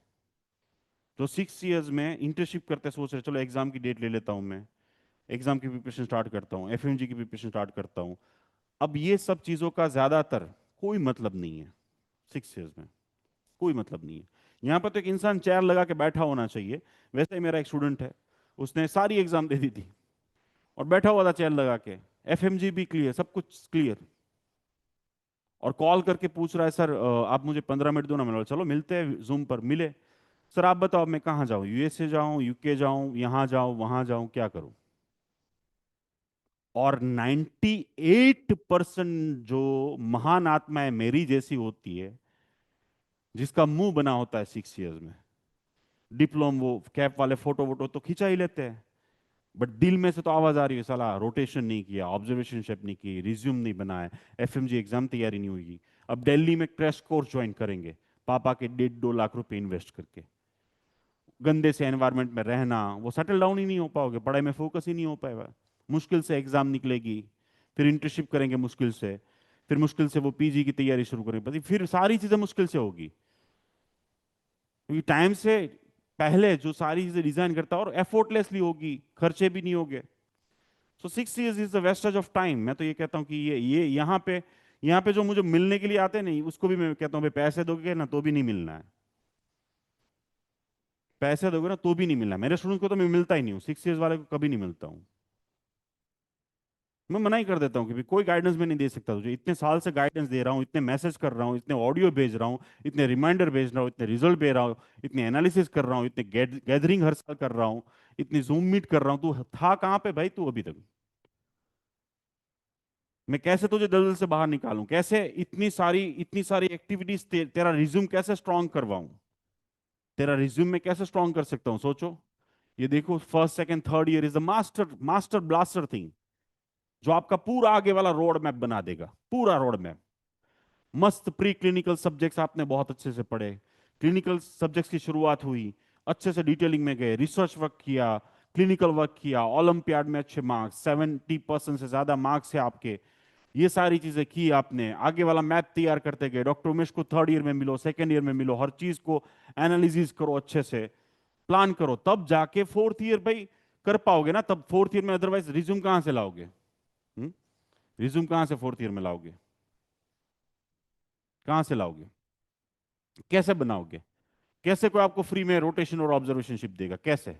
तो 6 इयर्स में इंटर्नशिप करते सोच रहे चलो एग्जाम की डेट ले लेता हूँ मैं, एग्जाम की प्रिपरेशन स्टार्ट करता हूँ, एफएमजी की प्रिपरेशन स्टार्ट करता हूँ। अब ये सब चीज़ों का ज़्यादातर कोई मतलब नहीं है 6 इयर्स में, कोई मतलब नहीं है। यहाँ पर तो एक इंसान चेयर लगा के बैठा होना चाहिए। वैसे ही मेरा एक स्टूडेंट है, उसने सारी एग्जाम दे दी थी और बैठा हुआ था चेयर लगा के, एफएमजी भी क्लियर, सब कुछ क्लियर, और कॉल करके पूछ रहा है सर आप मुझे 15 मिनट दो ना। मैंने बोला चलो मिलते हैं जूम पर, मिले। सर आप बताओ अब मैं कहाँ जाऊँ, यूएसए जाऊँ, यूके जाऊँ, यहाँ जाऊँ, वहाँ जाऊँ, क्या करूँ? और 98% जो महान आत्माएं मेरी जैसी होती है, जिसका मुंह बना होता है 6 इयर्स में, डिप्लोम वो कैप वाले फोटो वोटो तो खिंचा ही लेते हैं, बट दिल में से तो आवाज आ रही है साला रोटेशन नहीं किया, ऑब्जर्वेशनशिप नहीं की, रिज्यूम नहीं बनाया, एफएमजी एग्जाम तैयारी नहीं हुई, अब दिल्ली में क्रैश कोर्स ज्वाइन करेंगे पापा के 1.5 2 लाख रुपए इन्वेस्ट करके, गंदे से एनवायरनमेंट में रहना, वो सेटल डाउन ही नहीं हो पाओगे, पढ़ाई में फोकस ही नहीं हो पाएगा, मुश्किल से एग्जाम निकलेगी, फिर इंटर्नशिप करेंगे मुश्किल से, फिर मुश्किल से वो पीजी की तैयारी शुरू करेंगे, फिर सारी चीजें मुश्किल से होगी, क्योंकि टाइम से पहले जो सारी चीजें डिजाइन करता है और एफोर्टलेसली होगी, खर्चे भी नहीं होंगे। सो 6 years is the wastage of time. मैं तो ये कहता हूँ कि ये यहाँ पे जो मुझे मिलने के लिए आते हैं नहीं, उसको भी मैं कहता हूँ भाई पैसे दोगे ना तो भी नहीं मिलना है, पैसे दोगे ना तो भी नहीं मिलना है। मेरे स्टूडेंट्स को तो मैं मिलता ही नहीं हूँ, 6 इयर्स वाले को कभी नहीं मिलता हूँ, मैं मना ही कर देता हूँ कि भाई कोई गाइडेंस में नहीं दे सकता तुझे, इतने साल से गाइडेंस दे रहा हूँ, इतने मैसेज कर रहा हूँ, इतने ऑडियो भेज रहा हूँ, इतने रिमाइंडर भेज रहा हूँ, इतने रिजल्ट भेज रहा हूँ, इतने एनालिसिस कर रहा हूँ, इतने गैदरिंग हर साल कर रहा हूँ, इतनी जूम मीट कर रहा हूँ, तू था कहाँ पे भाई तू अभी तक? मैं कैसे तुझे दलदल से बाहर निकालूं, कैसे इतनी सारी एक्टिविटीज तेरा रिज्यूम कैसे स्ट्रांग करवाऊं, तेरा रिज्यूम में कैसे स्ट्रांग कर सकता हूं, सोचो। ये देखो, first second third year is the master master blaster thing, जो आपका पूरा आगे वाला रोड मैप बना देगा, पूरा रोड मैप। मस्त प्री क्लिनिकल सब्जेक्ट्स आपने बहुत अच्छे से पढ़े, क्लिनिकल सब्जेक्ट्स की शुरुआत हुई, अच्छे से डिटेलिंग में गए, रिसर्च वर्क किया, क्लिनिकल वर्क किया, ओलंपियाड में अच्छे मार्क्स, 70% से ज्यादा मार्क्स है आपके, ये सारी चीजें की आपने, आगे वाला मैथ तैयार करते गए, डॉक्टर उमेश को थर्ड ईयर में मिलो, सेकेंड ईयर में मिलो, हर चीज को एनालिसिस करो, अच्छे से प्लान करो, तब जाके फोर्थ ईयर भाई कर पाओगे ना। तब फोर्थ ईयर में अदरवाइज रिज्यूम कहां से लाओगे? रिज्यूम कहां से फोर्थ ईयर में लाओगे? कहां से लाओगे? कैसे बनाओगे? कैसे कोई आपको फ्री में रोटेशन और ऑब्जर्वेशनशिप देगा? कैसे?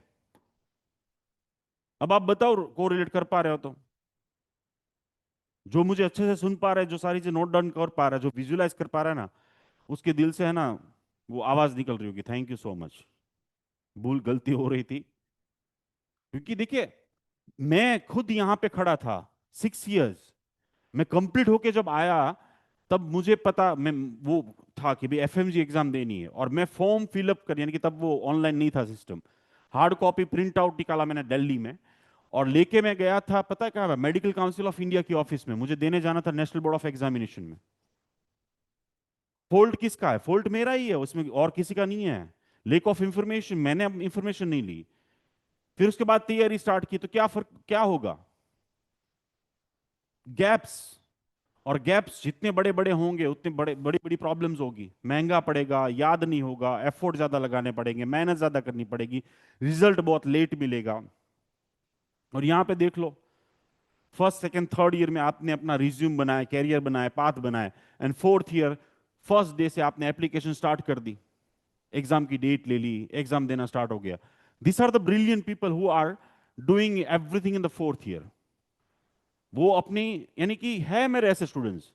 अब आप बताओ, कोरिलेट कर पा रहे हो तो? जो मुझे अच्छे से सुन पा रहा है, जो सारी चीज नोट डाउन कर पा रहा है, जो विजुलाइज कर पा रहा है ना, उसके दिल से है ना वो आवाज निकल रही होगी, थैंक यू सो मच। भूल गलती हो रही थी, क्योंकि देखिए मैं खुद यहां पे खड़ा था 6 इयर्स, मैं कंप्लीट होके जब आया तब मुझे पता, मैं वो था कि भाई एफएमजी एग्जाम देनी है, और मैं फॉर्म फिलअप कर, यानी कि तब वो ऑनलाइन नहीं था system, hard copy print out निकाला मैंने दिल्ली में, और लेके मैं गया था, पता है क्या, मेडिकल काउंसिल ऑफ इंडिया की ऑफिस में मुझे देने जाना था, नेशनल बोर्ड ऑफ एग्जामिनेशन में। फॉल्ट किसका है? फॉल्ट मेरा ही है उसमें, और किसी का नहीं है। लेक ऑफ इंफॉर्मेशन, मैंने इंफॉर्मेशन नहीं ली। फिर उसके बाद तैयारी स्टार्ट की, तो क्या फर्क क्या होगा? गैप्स, और गैप्स जितने बड़े बड़े होंगे उतने बड़े बड़ी बड़ी प्रॉब्लम्स होगी, महंगा पड़ेगा, याद नहीं होगा, एफर्ट ज्यादा लगाने पड़ेंगे, मेहनत ज्यादा करनी पड़ेगी, रिजल्ट बहुत लेट मिलेगा। और यहां पे देख लो, फर्स्ट सेकंड थर्ड ईयर में आपने अपना रिज्यूम बनाया, कैरियर बनाया, पाथ बनाया, and fourth year first day से आपने एप्लीकेशन स्टार्ट कर दी, एग्जाम की डेट ले ली, एग्जाम देना स्टार्ट हो गया। This are the brilliant people who are doing everything in the fourth year. वो अपनी, यानी कि है मेरे ऐसे स्टूडेंट्स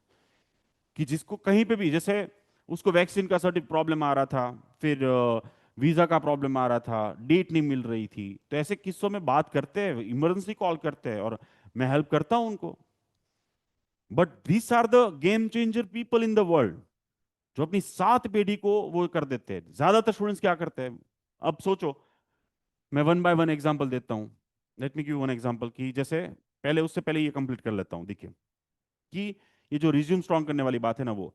कि जिसको कहीं पे भी, जैसे उसको वैक्सीन का सर्टिफिकेट प्रॉब्लम आ रहा था, फिर वीजा का प्रॉब्लम आ रहा था, डेट नहीं मिल रही थी, तो ऐसे किस्सों में बात करते हैं, इमरजेंसी कॉल करते हैं, और मैं हेल्प करता हूं उनको। But this are the game changer people in the world, जो अपनी सात पीढ़ी को वो कर देते हैं। ज्यादातर स्टूडेंट्स क्या करते हैं? अब सोचो, मैं वन बाय वन एग्जांपल देता हूं। Let me give one example, कि जैसे पहले, उससे पहले ये कंप्लीट कर लेता हूं। देखिए कि ये जो रिज्यूम स्ट्रॉन्ग करने वाली बात है ना, वो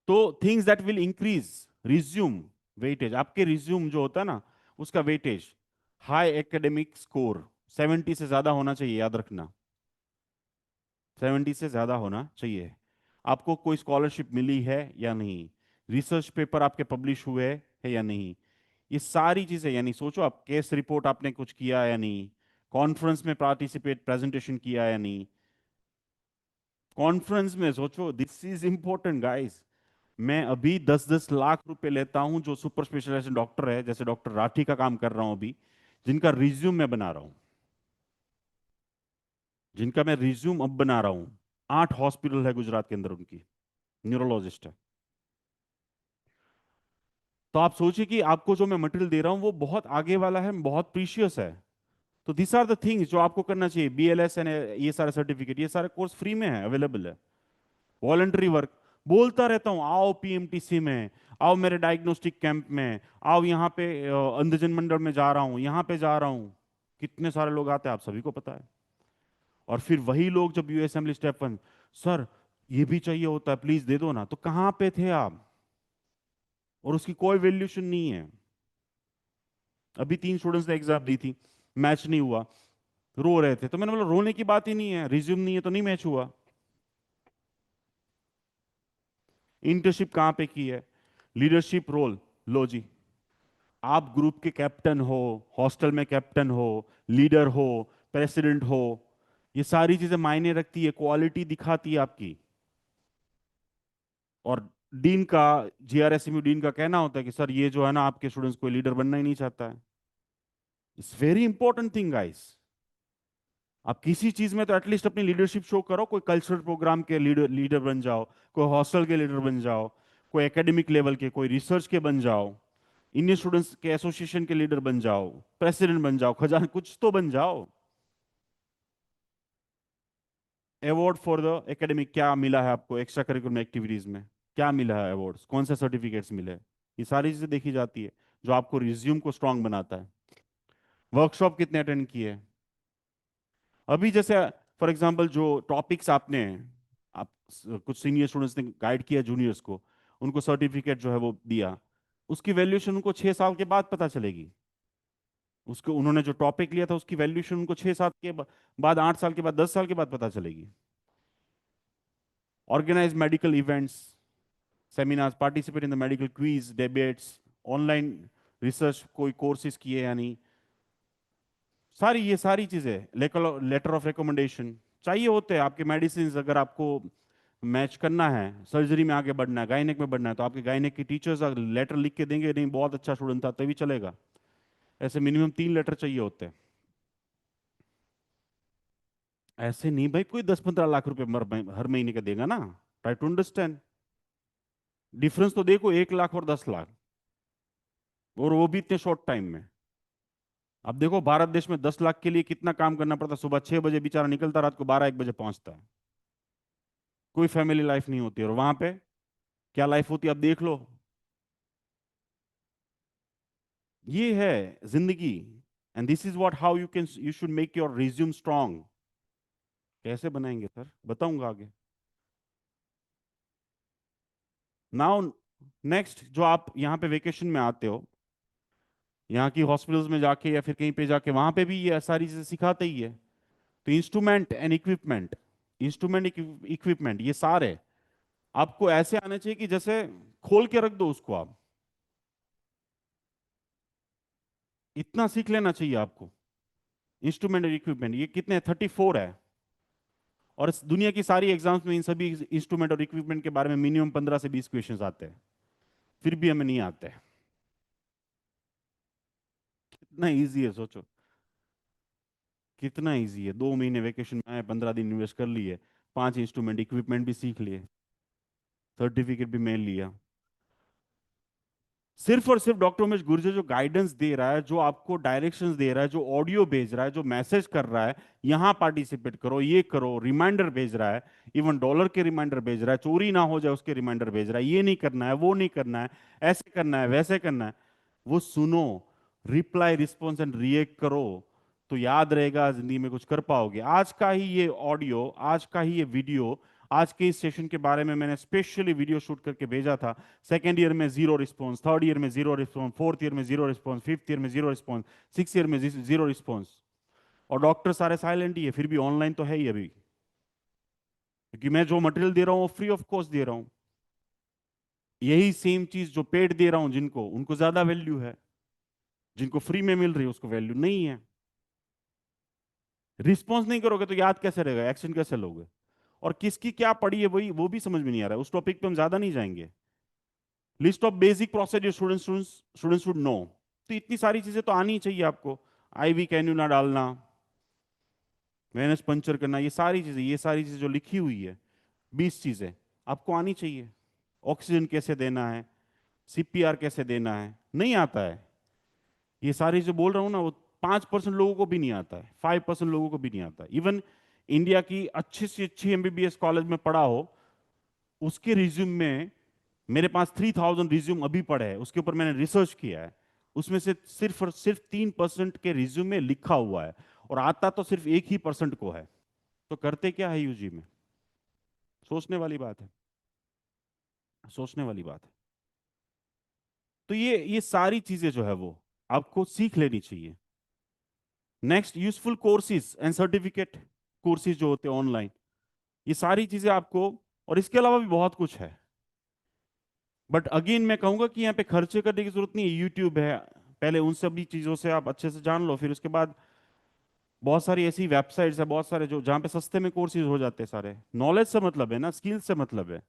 तो things that will increase resume weightage, आपके रिज्यूम जो होता है ना उसका वेटेज, हाई एकेडमिक स्कोर 70 से ज्यादा होना चाहिए, याद रखना, 70 से ज्यादा होना चाहिए। आपको कोई स्कॉलरशिप मिली है या नहीं, रिसर्च पेपर आपके पब्लिश हुए है या नहीं, ये सारी चीजें, यानी सोचो आप, केस रिपोर्ट आपने कुछ किया या नहीं, कॉन्फ्रेंस में पार्टिसिपेट, प्रेजेंटेशन किया या नहीं, कॉन्फ्रेंस में सोचो, दिस इज इंपॉर्टेंट गाइस। मैं अभी 10-10 लाख रुपए लेता हूं, जो सुपर स्पेशलाइजेशन डॉक्टर है, जैसे डॉक्टर राठी का काम कर रहा हूं अभी, जिनका रिज्यूम मैं बना रहा हूं, जिनका मैं रिज्यूम अब बना रहा हूं। 8 हॉस्पिटल है गुजरात के अंदर उनकी, न्यूरोलॉजिस्ट है। तो आप सोचिए कि आपको जो मैं मटेरियल दे रहा हूं वो बहुत आगे वाला है, बहुत प्रीशियस है। तो दिस आर द थिंग्स जो आपको करना चाहिए। बीएलएस एंड ये सारे सर्टिफिकेट, ये सारे कोर्स फ्री में है, अवेलेबल है। वॉलंटरी वर्क, बोलता रहता हूँ, आओ पीएमटीसी में, आओ मेरे डायग्नोस्टिक कैंप में, आओ यहाँ पे अंधजन मंडल में जा रहा हूँ, यहाँ पे जा रहा हूँ। कितने सारे लोग आते हैं, आप सभी को पता है। और फिर वही लोग जब US assembly step one, sir ये भी चाहिए होता है, प्लीज दे दो ना, तो कहाँ पे थे आप? और उसकी कोई वैल्यूशन नहीं है। अभी 3 स्टूडेंट्स ने एग्जाम दी थी, मैच नहीं हुआ, रो रहे थे, तो मैंने बोला रोने की बात ही नहीं है, रिज्यूम नहीं है तो नहीं मैच हुआ। इंटर्नशिप कहाँ पे की है? लीडरशिप रोल, लो जी, आप ग्रुप के कैप्टन हो, हॉस्टल में कैप्टन हो, लीडर हो, प्रेसिडेंट हो, ये सारी चीजें मायने रखती है, क्वालिटी दिखाती है आपकी। और डीन का, जीआरएसएमयू डीन का कहना होता है कि सर ये जो है ना, आपके स्टूडेंट्स कोई लीडर बनना ही नहीं चाहता है। It's very important thing guys. आप किसी चीज में तो एटलीस्ट अपनी लीडरशिप शो करो, कोई कल्चरल प्रोग्राम के लीडर लीडर बन जाओ, कोई हॉस्टल के लीडर बन जाओ, कोई एकेडमिक लेवल के, कोई रिसर्च के बन जाओ, इंडियन स्टूडेंट्स के एसोसिएशन के लीडर बन जाओ, प्रेसिडेंट बन जाओ, खजान कुछ तो बन जाओ। अवार्ड फॉर द एकेडमिक क्या मिला है आपको, एक्स्ट्रा करिकुलर एक्टिविटीज में क्या मिला है, अवार्ड्स कौन से सर्टिफिकेट्स मिले, ये सारी चीजें देखी जाती है, जो आपको रिज्यूम को स्ट्रांग बनाता है। वर्कशॉप कितने अटेंड किए? अभी जैसे फॉर एग्जांपल जो टॉपिक्स आपने, आप कुछ सीनियर स्टूडेंट्स ने गाइड किया जूनियर्स को, उनको सर्टिफिकेट जो है वो दिया, उसकी वैल्यूएशन उनको 6 साल के बाद पता चलेगी। उसको उन्होंने जो टॉपिक लिया था उसकी वैल्यूएशन उनको 6 साल के बाद, 8 साल के बाद, 10 साल के बाद पता चलेगी। Organize medical events, seminars, participate in the medical quiz, debates, online research, कोई कोर्सेज किए या नहीं, सारी ये सारी चीजें, लेटर ऑफ रिकमेंडेशन चाहिए होते हैं आपके मेडिसिन। अगर आपको मैच करना है, सर्जरी में आगे बढ़ना है, गायनेक में बढ़ना है, तो आपके गायनेक के टीचर्स अगर लेटर लिख के देंगे, नहीं बहुत अच्छा स्टूडेंट था, तभी चलेगा। ऐसे मिनिमम 3 लेटर चाहिए होते हैं। ऐसे नहीं भाई कोई 10-15 लाख रुपए हर महीने का देगा ना। ट्राई टू अंडरस्टैंड डिफरेंस तो देखो, 1 लाख और 10 लाख, और वो भी इतने शॉर्ट टाइम में। अब देखो भारत देश में 10 लाख के लिए कितना काम करना पड़ता है। सुबह 6 बजे बेचारा निकलता, रात को 12-1 बजे पहुंचता है। कोई फैमिली लाइफ नहीं होती, और वहां पे क्या लाइफ होती है आप देख लो। ये है जिंदगी। And this is what how you should make your resume strong. कैसे बनाएंगे सर, बताऊंगा आगे। नाउ नेक्स्ट, जो आप यहाँ पे वेकेशन में आते हो, यहाँ की हॉस्पिटल्स में जाके या फिर कहीं पे जाके, वहां पे भी ये सारी चीजें सिखाते ही है। तो इंस्ट्रूमेंट इक्विपमेंट ये सारे आपको ऐसे आने चाहिए कि जैसे खोल के रख दो उसको आप, इतना सीख लेना चाहिए आपको। इंस्ट्रूमेंट और इक्विपमेंट ये कितने 34 है। और इस दुनिया की सारी एग्जाम्स में इन सभी इंस्ट्रूमेंट और इक्विपमेंट के बारे में मिनिमम 15 से 20 क्वेश्चंस आते हैं, फिर भी हमें नहीं आते। कितना इजी है सोचो, कितना इजी है। 2 महीने वेकेशन में आए, 15 दिन इन्वेस्ट कर लिए, 5 इंस्ट्रूमेंट इक्विपमेंट भी सीख लिए, सर्टिफिकेट भी मिल लिया। सिर्फ और सिर्फ डॉक्टर उमेश गुर्जर जो गाइडेंस दे रहा है, जो आपको डायरेक्शंस दे रहा है, जो ऑडियो भेज रहा है, जो मैसेज कर रहा है, यहां पार्टिसिपेट करो, ये करो, रिमाइंडर भेज रहा है, इवन डॉलर के रिमाइंडर भेज रहा है, चोरी ना हो जाए उसके रिमाइंडर भेज रहा है, ये नहीं करना है, वो नहीं करना है, ऐसे करना है, वैसे करना है, वो सुनो, रिप्लाई रिस्पॉन्स एंड रिएक्ट करो, तो याद रहेगा, जिंदगी में कुछ कर पाओगे। आज का ही ये ऑडियो, आज का ही ये वीडियो, आज के इस सेशन के बारे में मैंने स्पेशली वीडियो शूट करके भेजा था। सेकेंड ईयर में जीरो रिस्पॉन्स, थर्ड ईयर में जीरो रिस्पॉन्स, फोर्थ ईयर में जीरो रिस्पॉन्स, फिफ्थ ईयर में जीरो रिस्पॉन्स, सिक्स ईयर में जीरो रिस्पॉन्स। और डॉक्टर सारे साइलेंट ही है, फिर भी ऑनलाइन तो है ही अभी, क्योंकि मैं जो मटेरियल दे रहा हूँ वो फ्री ऑफ कॉस्ट दे रहा हूँ। यही सेम चीज जो पेड दे रहा हूं जिनको, उनको ज्यादा वैल्यू है, जिनको फ्री में मिल रही है उसको वैल्यू नहीं है। रिस्पॉन्स नहीं करोगे तो याद कैसे रहेगा, एक्शन कैसे लोगे। और किसकी क्या पड़ी है वही वो भी समझ में नहीं आ रहा है। उस टॉपिक पे हम ज्यादा नहीं जाएंगे। List of basic procedure student should know, तो इतनी सारी चीजें तो आनी चाहिए आपको। आईवी कैन्यूला डालना, वेनस पंचर करना, ये सारी चीजें जो लिखी हुई है, 20 चीजें आपको आनी चाहिए। ऑक्सीजन कैसे देना है, सीपीआर कैसे देना है, नहीं आता है। ये सारी जो बोल रहा हूं ना, वो 5% लोगों को भी नहीं आता है, 5% लोगों को भी नहीं आता। इवन इंडिया की अच्छी से अच्छी एमबीबीएस कॉलेज में पढ़ा हो, उसके रिज्यूम में, मेरे पास 3000 रिज्यूम अभी पड़े हैं, उसके ऊपर मैंने रिसर्च किया है, उसमें से सिर्फ और सिर्फ 3% के रिज्यूम में लिखा हुआ है, और आता तो सिर्फ 1% को है। तो करते क्या है यूजी में, सोचने वाली बात है, सोचने वाली बात है। तो ये सारी चीजें जो है वो आपको सीख लेनी चाहिए। Next, useful courses and certificate courses जो होते हैं ऑनलाइन, ये सारी चीजें आपको, और इसके अलावा भी बहुत कुछ है। बट अगेन मैं कहूंगा कि यहाँ पे खर्चे करने की जरूरत नहीं है, यूट्यूब है, पहले उन सभी चीजों से आप अच्छे से जान लो, फिर उसके बाद बहुत सारी ऐसी वेबसाइट्स है, बहुत सारे जो जहाँ पे सस्ते में कोर्सेज हो जाते हैं सारे। नॉलेज से मतलब है ना, स्किल से मतलब है।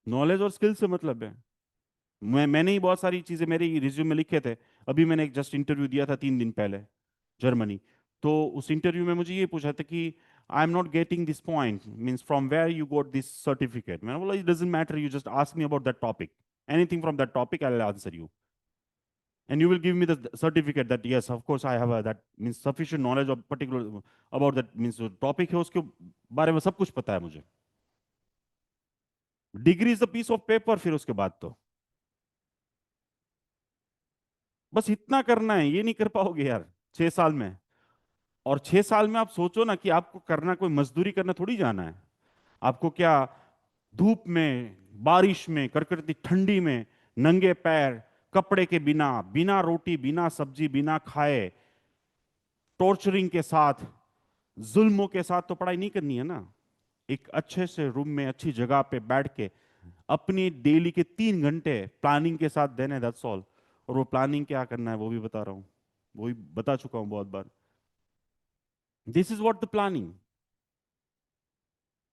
नॉलेज और स्किल से मतलब है। मैंने ही बहुत सारी चीजें मेरे रिज्यूम में लिखे थे। अभी मैंने एक जस्ट इंटरव्यू दिया था 3 दिन पहले, जर्मनी। तो उस इंटरव्यू में मुझे ये पूछा था कि I am not getting this point, means from where you got this certificate. मैंने बोला it doesn't matter, you just ask me about that topic, anything from that topic I will answer you, and you will give me the certificate that yes of course I have that means sufficient knowledge of particular about that means जो topic है उसके बारे में सब कुछ पता है मुझे। Degree is the piece of paper, फिर उसके बाद तो बस इतना करना है, ये नहीं कर पाओगे यार 6 साल में। और 6 साल में आप सोचो ना कि आपको करना, कोई मजदूरी करना थोड़ी जाना है। आपको क्या धूप में, बारिश में, कड़कड़ती ठंडी में, नंगे पैर, कपड़े के बिना, बिना रोटी, बिना सब्जी, बिना खाए, टॉर्चरिंग के साथ, जुल्मों के साथ तो पढ़ाई नहीं करनी है ना। एक अच्छे से रूम में, अच्छी जगह पे बैठ के अपनी डेली के 3 घंटे प्लानिंग के साथ देने, दैट्स ऑल। और वो प्लानिंग क्या करना है वो भी बता रहा हूं, वो भी बता चुका हूं बहुत बार। This is what the planning,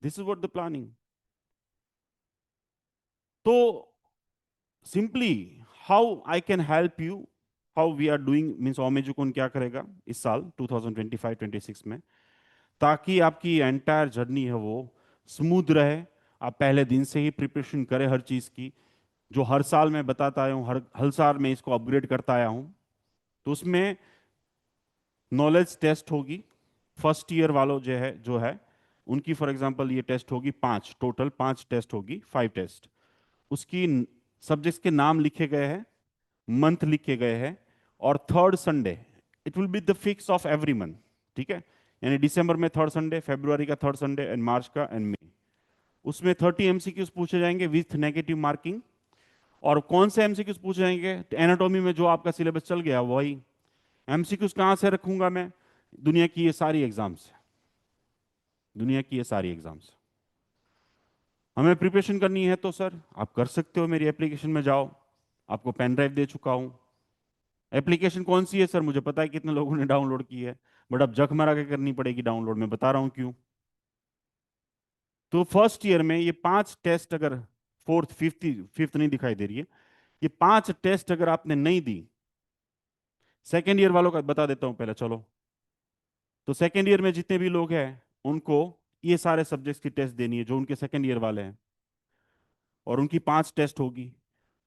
this is what the planning. तो simply how I can help you, how we are doing means ओमेजुकन क्या करेगा इस साल 2025-26 में, ताकि आपकी एंटायर जर्नी है वो स्मूथ रहे। आप पहले दिन से ही प्रिपरेशन करें हर चीज की, जो हर साल मैं बताता आया हूँ, हर हर साल मैं इसको अपग्रेड करता आया हूँ। तो उसमें नॉलेज टेस्ट होगी, फर्स्ट ईयर वालों जो है उनकी फॉर एग्जांपल ये टेस्ट होगी 5, टोटल 5 टेस्ट होगी, 5 टेस्ट। उसकी सब्जेक्ट्स के नाम लिखे गए हैं, मंथ लिखे गए हैं, और third Sunday it will be the fix of every month. ठीक है, यानी दिसंबर में थर्ड संडे, फरवरी का थर्ड संडे, एंड मार्च का, एंड मई। उसमें 30 MCQs पूछे जाएंगे विथ नेगेटिव मार्किंग। और कौन से एमसीक्यूज पूछे जाएंगे? एनाटॉमी में जो आपका सिलेबस चल गया वही एमसीक्यूज। कहां से रखूंगा मैं? दुनिया की ये सारी एग्जाम्स, दुनिया की ये सारी एग्जाम्स हमें प्रिपरेशन करनी है। तो सर आप कर सकते हो, मेरी एप्लीकेशन में जाओ, आपको पेन ड्राइव दे चुका हूं। एप्लीकेशन कौन सी है सर? मुझे पता है कितने लोगों ने डाउनलोड की है, बट अब जख मरा के करनी पड़ेगी डाउनलोड, मैं बता रहा हूं क्यों। तो फर्स्ट ईयर में ये 5 टेस्ट, अगर फोर्थ फिफ्थ, फिफ्थ नहीं दिखाई दे रही है, ये 5 टेस्ट अगर आपने नहीं दी, सेकेंड ईयर वालों का बता देता हूं पहले, चलो। तो सेकेंड ईयर में जितने भी लोग हैं उनको ये सारे सब्जेक्ट्स की टेस्ट देनी है, जो उनके सेकेंड ईयर वाले हैं। और उनकी 5 टेस्ट होगी।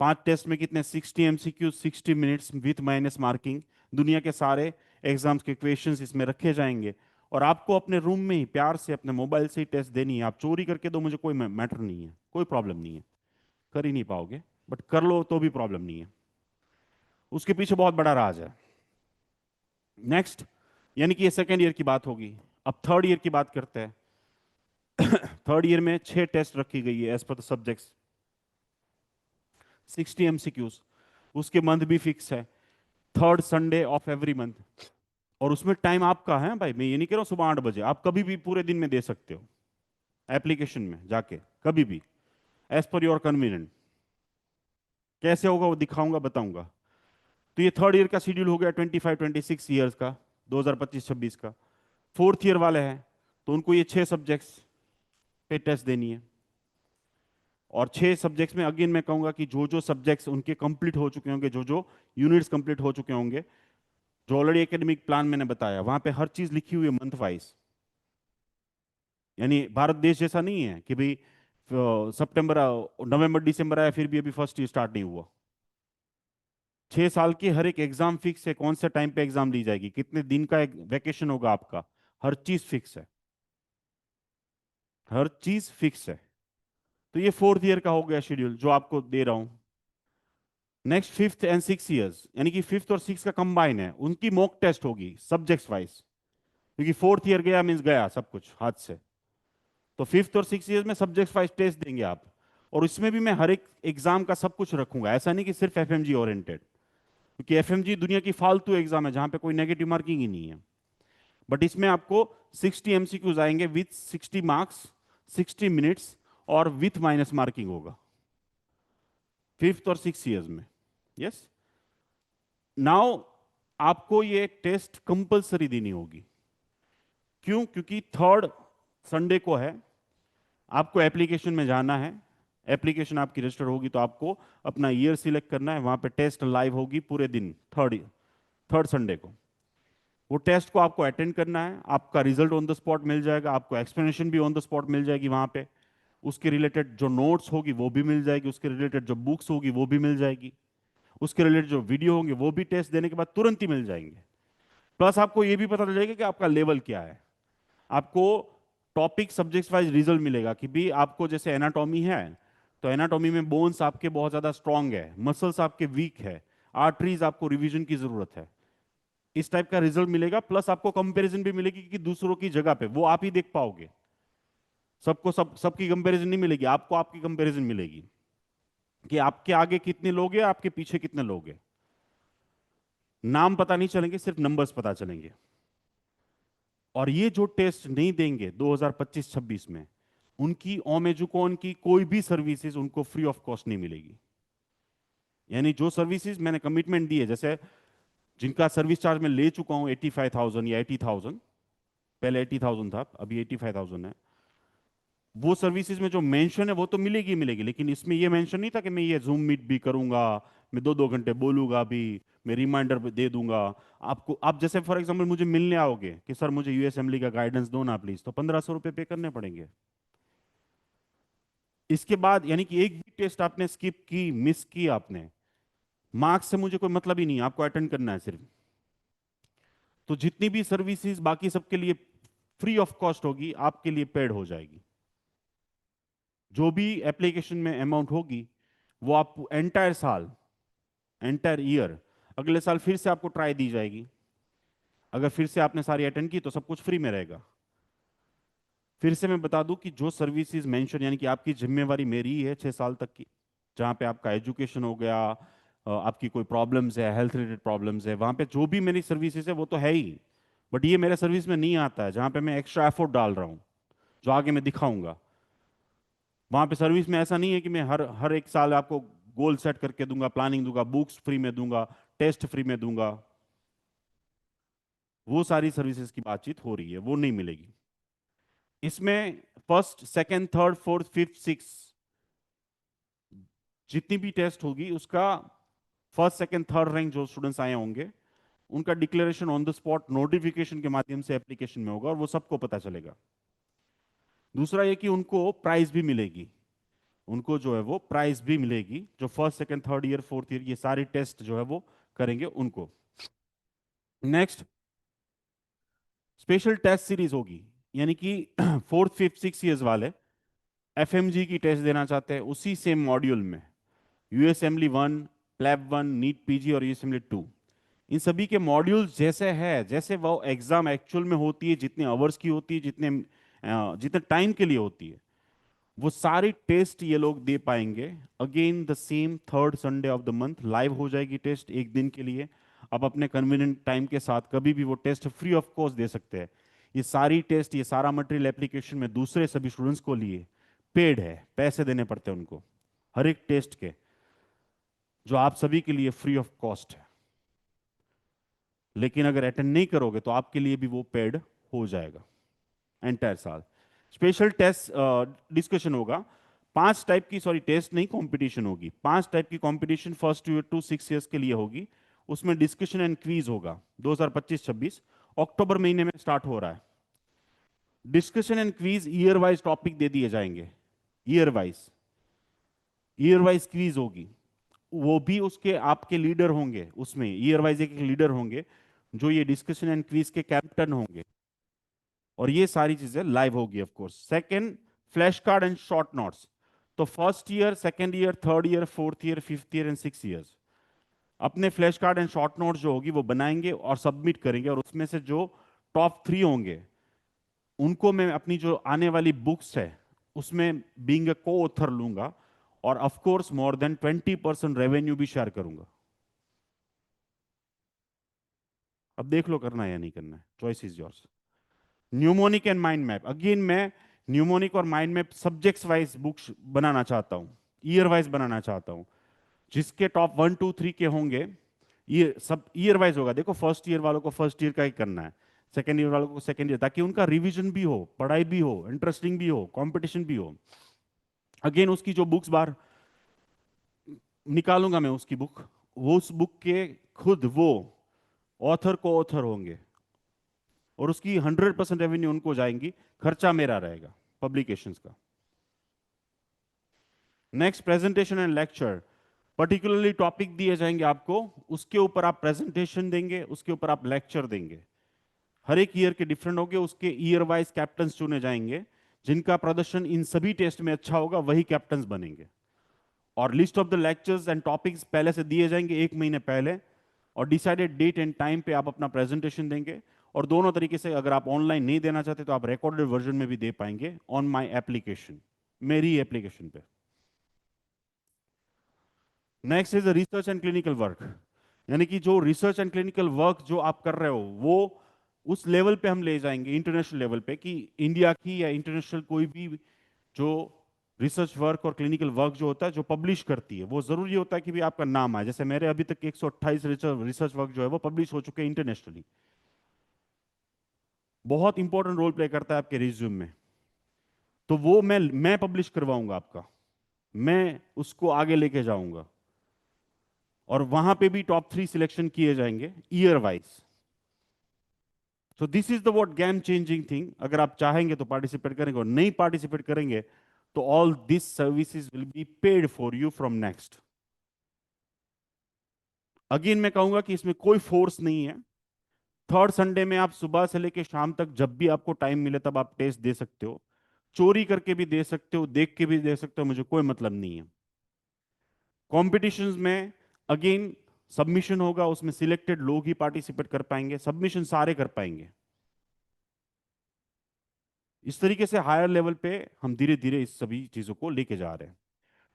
5 टेस्ट में कितने? 60 MCQ, 60 minutes with minus marking. दुनिया के सारे एग्जाम्स के क्वेश्चंस इसमें रखे जाएंगे। और आपको अपने रूम में ही प्यार से अपने मोबाइल से ही टेस्ट देनी है। आप चोरी करके दो, मुझे कोई मैटर नहीं है, कोई प्रॉब्लम नहीं है। कर ही नहीं पाओगे, बट कर लो तो भी प्रॉब्लम नहीं है। उसके पीछे बहुत बड़ा राज है। नेक्स्ट, यानी कि ये सेकेंड ईयर की बात होगी। अब थर्ड ईयर की बात करते हैं। थर्ड ईयर में 6 टेस्ट रखी गई है as per the subjects, 60 MCQs। उसके मंथ भी फिक्स है, third Sunday of every month. और उसमें टाइम आपका है भाई, मैं ये नहीं कह रहा हूं सुबह 8 बजे, आप कभी भी पूरे दिन में दे सकते हो, एप्लीकेशन में जाके कभी भी, एज पर योर कन्वीनियंट। कैसे होगा वो दिखाऊंगा, बताऊंगा। तो ये थर्ड ईयर का शेड्यूल हो गया 25-26 ईयर्स का, 2025-26 का। फोर्थ ईयर वाले हैं तो उनको ये 6 सब्जेक्ट्स पे टेस्ट देनी है। और 6 सब्जेक्ट्स में अगेन मैं कहूंगा कि जो जो सब्जेक्ट्स उनके कंप्लीट हो चुके होंगे, जो जो यूनिट्स कंप्लीट हो चुके होंगे, जो ऑलरेडी एकेडमिक प्लान मैंने बताया वहां पे हर चीज लिखी हुई है मंथ वाइज। यानी भारत देश जैसा नहीं है कि भाई सितंबर, नवंबर, दिसंबर आया फिर भी अभी फर्स्ट ईयर स्टार्ट नहीं हुआ। 6 साल की हर एक एग्जाम फिक्स है, कौन से टाइम पे एग्जाम ली जाएगी, कितने दिन का एक वैकेशन होगा आपका, हर चीज फिक्स है, हर चीज फिक्स है। तो ये फोर्थ ईयर का हो गया शेड्यूल जो आपको दे रहा हूं। नेक्स्ट फिफ्थ एंड 6 ईयर्स, यानी कि फिफ्थ और सिक्स का कंबाइन है, उनकी मॉक टेस्ट होगी सब्जेक्ट्स वाइज। क्योंकि फोर्थ ईयर गया मीन्स गया सब कुछ हाथ से। तो फिफ्थ और 6 ईयर्स में सब्जेक्ट वाइज टेस्ट देंगे आप। और इसमें भी मैं हर एक एग्जाम का सब कुछ रखूंगा, ऐसा नहीं कि सिर्फ एफएमजी ओरिएंटेड, क्योंकि एफएमजी दुनिया की फालतू एग्जाम है जहां पे कोई नेगेटिव मार्किंग ही नहीं है। बट इसमें आपको 60 MCQs आएंगे विथ 60 मार्क्स, 60 मिनट्स, और विथ माइनस मार्किंग होगा फिफ्थ और 6 ईयर्स में। यस, नाउ आपको ये टेस्ट कंपलसरी देनी होगी। क्यों? क्योंकि थर्ड संडे को है, आपको एप्लीकेशन में जाना है, एप्लीकेशन आपकी रजिस्टर होगी तो आपको अपना ईयर सिलेक्ट करना है, वहां पे टेस्ट लाइव होगी पूरे दिन, थर्ड थर्ड संडे को। वो टेस्ट को आपको अटेंड करना है, आपका रिजल्ट ऑन द स्पॉट मिल जाएगा, आपको एक्सप्लेनेशन भी ऑन द स्पॉट मिल जाएगी वहां पे, उसके रिलेटेड जो नोट्स होगी वो भी मिल जाएगी, उसके रिलेटेड जो बुक्स होगी वो भी मिल जाएगी, उसके रिलेटेड जो वीडियो होंगे वो भी टेस्ट देने के बाद तुरंत ही मिल जाएंगे। प्लस आपको ये भी पता चल जाएगा कि आपका लेवल क्या है। आपको टॉपिक सब्जेक्ट वाइज रिजल्ट मिलेगा कि भी आपको जैसे एनाटॉमी है तो एनाटॉमी में बोन्स आपके बहुत ज्यादा स्ट्रांग है, मसल्स आपके वीक है, आर्टरीज आपको रिवीजन की जरूरत है, इस टाइप का रिजल्ट मिलेगा। प्लस आपको कंपैरिजन भी मिलेगी कि दूसरों की जगह पे वो आप ही देख पाओगे। सबको सबकी कंपैरिजन नहीं मिलेगी, आपको आपकी कंपैरिजन मिलेगी कि आपके आगे कितने लोग हैं, आपके पीछे कितने लोग हैं। नाम पता नहीं चलेंगे, सिर्फ नंबर्स पता चलेंगे। और ये जो टेस्ट नहीं देंगे 2025-26 में, उनकी ओमेजुकॉन की कोई भी सर्विसेज उनको फ्री ऑफ कॉस्ट नहीं मिलेगी। यानी जो सर्विसेज मैंने कमिटमेंट दी है, जैसे जिनका सर्विस चार्ज मैं ले चुका हूं 85,000 या 80,000, पहले 80,000 था, अभी 85,000 है, वो सर्विसेज में जो मेंशन है वो तो मिलेगी मिलेगी, लेकिन इसमें ये मेंशन नहीं था कि मैं ये जूम मीट भी करूंगा, मैं 2-2 घंटे बोलूंगा भी, मैं रिमाइंडर भी दे दूंगा आपको। आप जैसे फॉर एग्जांपल मुझे मिलने आओगे कि सर मुझे यूएसएमएल का गाइडेंस दो ना प्लीज, तो 1,500 रुपये पे करने पड़ेंगे। इसके बाद यानी कि एक भी टेस्ट आपने स्किप की, मिस की आपने, मार्क्स से मुझे कोई मतलब ही नहीं, आपको अटेंड करना है सिर्फ। तो जितनी भी सर्विसेज बाकी सबके लिए फ्री ऑफ कॉस्ट होगी, आपके लिए पेड हो जाएगी। जो भी एप्लीकेशन में अमाउंट होगी वो आप एंटायर साल, एंटायर ईयर, अगले साल फिर से आपको ट्राई दी जाएगी। अगर फिर से आपने सारी अटेंड की तो सब कुछ फ्री में रहेगा। फिर से मैं बता दूं कि जो सर्विसेज मेंशन, यानी कि आपकी जिम्मेवारी मेरी ही है 6 साल तक की, जहां पे आपका एजुकेशन हो गया, आपकी कोई प्रॉब्लम्स है, हेल्थ रिलेटेड प्रॉब्लम्स है, वहां पे जो भी मेरी सर्विसेज है वो तो है ही। बट ये मेरे सर्विस में नहीं आता है, जहां पे मैं एक्स्ट्रा एफर्ट डाल रहा हूं, जो आगे मैं दिखाऊंगा। वहां पे सर्विस में ऐसा नहीं है कि मैं हर हर एक साल आपको गोल सेट करके दूंगा, प्लानिंग दूंगा, बुक्स फ्री में दूंगा, टेस्ट फ्री में दूंगा। वो सारी सर्विसेज की बातचीत हो रही है, वो नहीं मिलेगी इसमें। First, second, third, fourth, fifth, six, जितनी भी टेस्ट होगी उसका फर्स्ट सेकंड थर्ड रैंक जो स्टूडेंट्स आए होंगे, उनका declaration on the spot notification के माध्यम से एप्लीकेशन में होगा और वो सबको पता चलेगा। दूसरा ये कि उनको प्राइज भी मिलेगी, उनको जो है वो प्राइज भी मिलेगी, जो first second third year fourth year ये सारी टेस्ट जो है वो करेंगे उनको। नेक्स्ट, स्पेशल टेस्ट सीरीज होगी, यानी कि फोर्थ फिफ्थ सिक्स ईयर्स वाले एफएमजी की टेस्ट देना चाहते हैं उसी सेम मॉड्यूल में, यूएसएमली 1, प्लैब 1, नीट पीजी और यूएसएमली 2, इन सभी के मॉड्यूल्स जैसे है, जैसे वो एग्जाम एक्चुअल में होती है, जितने आवर्स की होती है, जितने टाइम के लिए होती है, वो सारी टेस्ट ये लोग दे पाएंगे। Again the same third Sunday of the month live हो जाएगी टेस्ट, एक दिन के लिए। आप अपने कन्वीनियंट टाइम के साथ कभी भी वो टेस्ट फ्री ऑफ कॉस्ट दे सकते हैं। ये सारी टेस्ट, ये सारा मटेरियल एप्लीकेशन में दूसरे सभी स्टूडेंट्स को लिए पेड है, पैसे देने पड़ते हैं उनको हर एक टेस्ट के, जो आप सभी के लिए फ्री ऑफ कॉस्ट है। लेकिन अगर अटेंड नहीं करोगे तो आपके लिए भी वो पेड हो जाएगा एंटायर साल। स्पेशल टेस्ट डिस्कशन होगा, 5 टाइप की, सॉरी टेस्ट नहीं कंपटीशन होगी, 5 टाइप की competition first year to 6 years के लिए होगी। उसमें डिस्कशन एंड क्विज होगा 2025-26 अक्टूबर महीने में स्टार्ट हो रहा है। Discussion and quiz year wise topic दे दिए जाएंगे, year wise, year wise quiz होगी। वो भी उसके आपके लीडर होंगे, उसमें ईयर वाइज एक लीडर होंगे जो ये डिस्कशन एंड क्विज के कैप्टन होंगे, और ये सारी चीजें लाइव होगी of course. Second, flash card and short notes. तो first year, second year, third year, fourth year, fifth year and 6 years अपने flash card and short notes जो होगी वो बनाएंगे और सबमिट करेंगे, और उसमें से जो टॉप 3 होंगे उनको मैं अपनी जो आने वाली बुक्स है उसमें बीइंग ए को ऑथर लूंगा, और of course more than 20% revenue भी शेयर करूंगा। अब देख लो करना है या नहीं करना है, choice is yours. Mnemonic and mind map, again मैं न्यूमोनिक और mind map subjects wise books बनाना चाहता हूं, ईयर वाइज बनाना चाहता हूं। जिसके टॉप 1 2 3 के होंगे, ये सब ईयर वाइज होगा। देखो फर्स्ट ईयर वालों को फर्स्ट ईयर का ही करना है, सेकेंड ईयर वालों को सेकेंड ईयर, ताकि उनका रिवीजन भी हो, पढ़ाई भी हो, इंटरेस्टिंग भी हो, कंपटीशन भी हो। अगेन उसकी जो बुक्स बाहर निकालूंगा मैं, उसकी बुक, वो उस बुक के खुद वो ऑथर को ऑथर होंगे, और उसकी 100% रेवेन्यू उनको जाएंगी, खर्चा मेरा रहेगा पब्लिकेशंस का। Next, presentation and lecture. Particularly topic दिए जाएंगे आपको, उसके ऊपर आप प्रेजेंटेशन देंगे, उसके ऊपर आप लेक्चर देंगे। हर एक ईयर के डिफरेंट होंगे, उसके ईयर वाइज कैप्टन्स चुने जाएंगे, जिनका प्रदर्शन इन सभी टेस्ट में अच्छा होगा वही कैप्टन्स बनेंगे। और list of the lectures and topics पहले से दिए जाएंगे 1 महीने पहले, और डिसाइडेड डेट एंड टाइम पे आप अपना प्रेजेंटेशन देंगे, और दोनों तरीके से अगर आप ऑनलाइन नहीं देना चाहते तो आप रिकॉर्डेड वर्जन में भी दे पाएंगे ऑन माई एप्लीकेशन, मेरी एप्लीकेशन पे। Next is research and clinical work, यानी कि जो रिसर्च एंड क्लिनिकल वर्क जो आप कर रहे हो वो उस लेवल पे हम ले जाएंगे, इंटरनेशनल लेवल पे, कि इंडिया की या इंटरनेशनल कोई भी जो रिसर्च वर्क और क्लिनिकल वर्क जो होता है जो पब्लिश करती है, वो जरूरी होता है कि भी आपका नाम आए। जैसे मेरे अभी तक 128 रिसर्च वर्क जो है वो पब्लिश हो चुके हैं इंटरनेशनली। बहुत इंपॉर्टेंट रोल प्ले करता है आपके रिज्यूम में। तो वो मैं पब्लिश करवाऊंगा आपका, मैं उसको आगे लेके जाऊंगा, और वहां पे भी टॉप 3 सिलेक्शन किए जाएंगे year wise. So this is the what game changing thing. अगर आप चाहेंगे तो पार्टिसिपेट करेंगे, और नहीं पार्टिसिपेट करेंगे तो all this services will be paid for you from next. Again मैं कहूंगा कि इसमें कोई फोर्स नहीं है। थर्ड संडे में आप सुबह से लेकर शाम तक जब भी आपको टाइम मिले तब आप टेस्ट दे सकते हो, चोरी करके भी दे सकते हो, देख के भी दे सकते हो, मुझे कोई मतलब नहीं है। कॉम्पिटिशन्स में अगेन सबमिशन होगा, उसमें सिलेक्टेड लोग ही पार्टिसिपेट कर पाएंगे, सबमिशन सारे कर पाएंगे। इस तरीके से हायर लेवल पे हम धीरे धीरे इस सभी चीजों को लेके जा रहे हैं।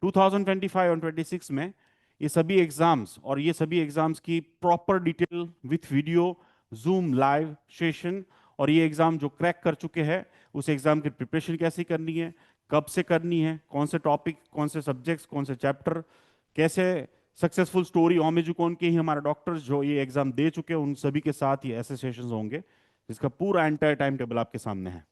2025 और 26 में ये सभी एग्जाम्स, और ये सभी एग्जाम्स की proper detail with video, zoom live session, और ये एग्जाम जो क्रैक कर चुके हैं उस एग्जाम की प्रिपरेशन कैसे करनी है, कब से करनी है, कौन से टॉपिक, कौन से सब्जेक्ट्स, कौन से चैप्टर, कैसे सक्सेसफुल स्टोरी ओमेजुकोन के ही हमारे डॉक्टर्स जो ये एग्जाम दे चुके हैं उन सभी के साथ ये ऐसे सेशंस होंगे जिसका पूरा एंटायर टाइम टेबल आपके सामने है।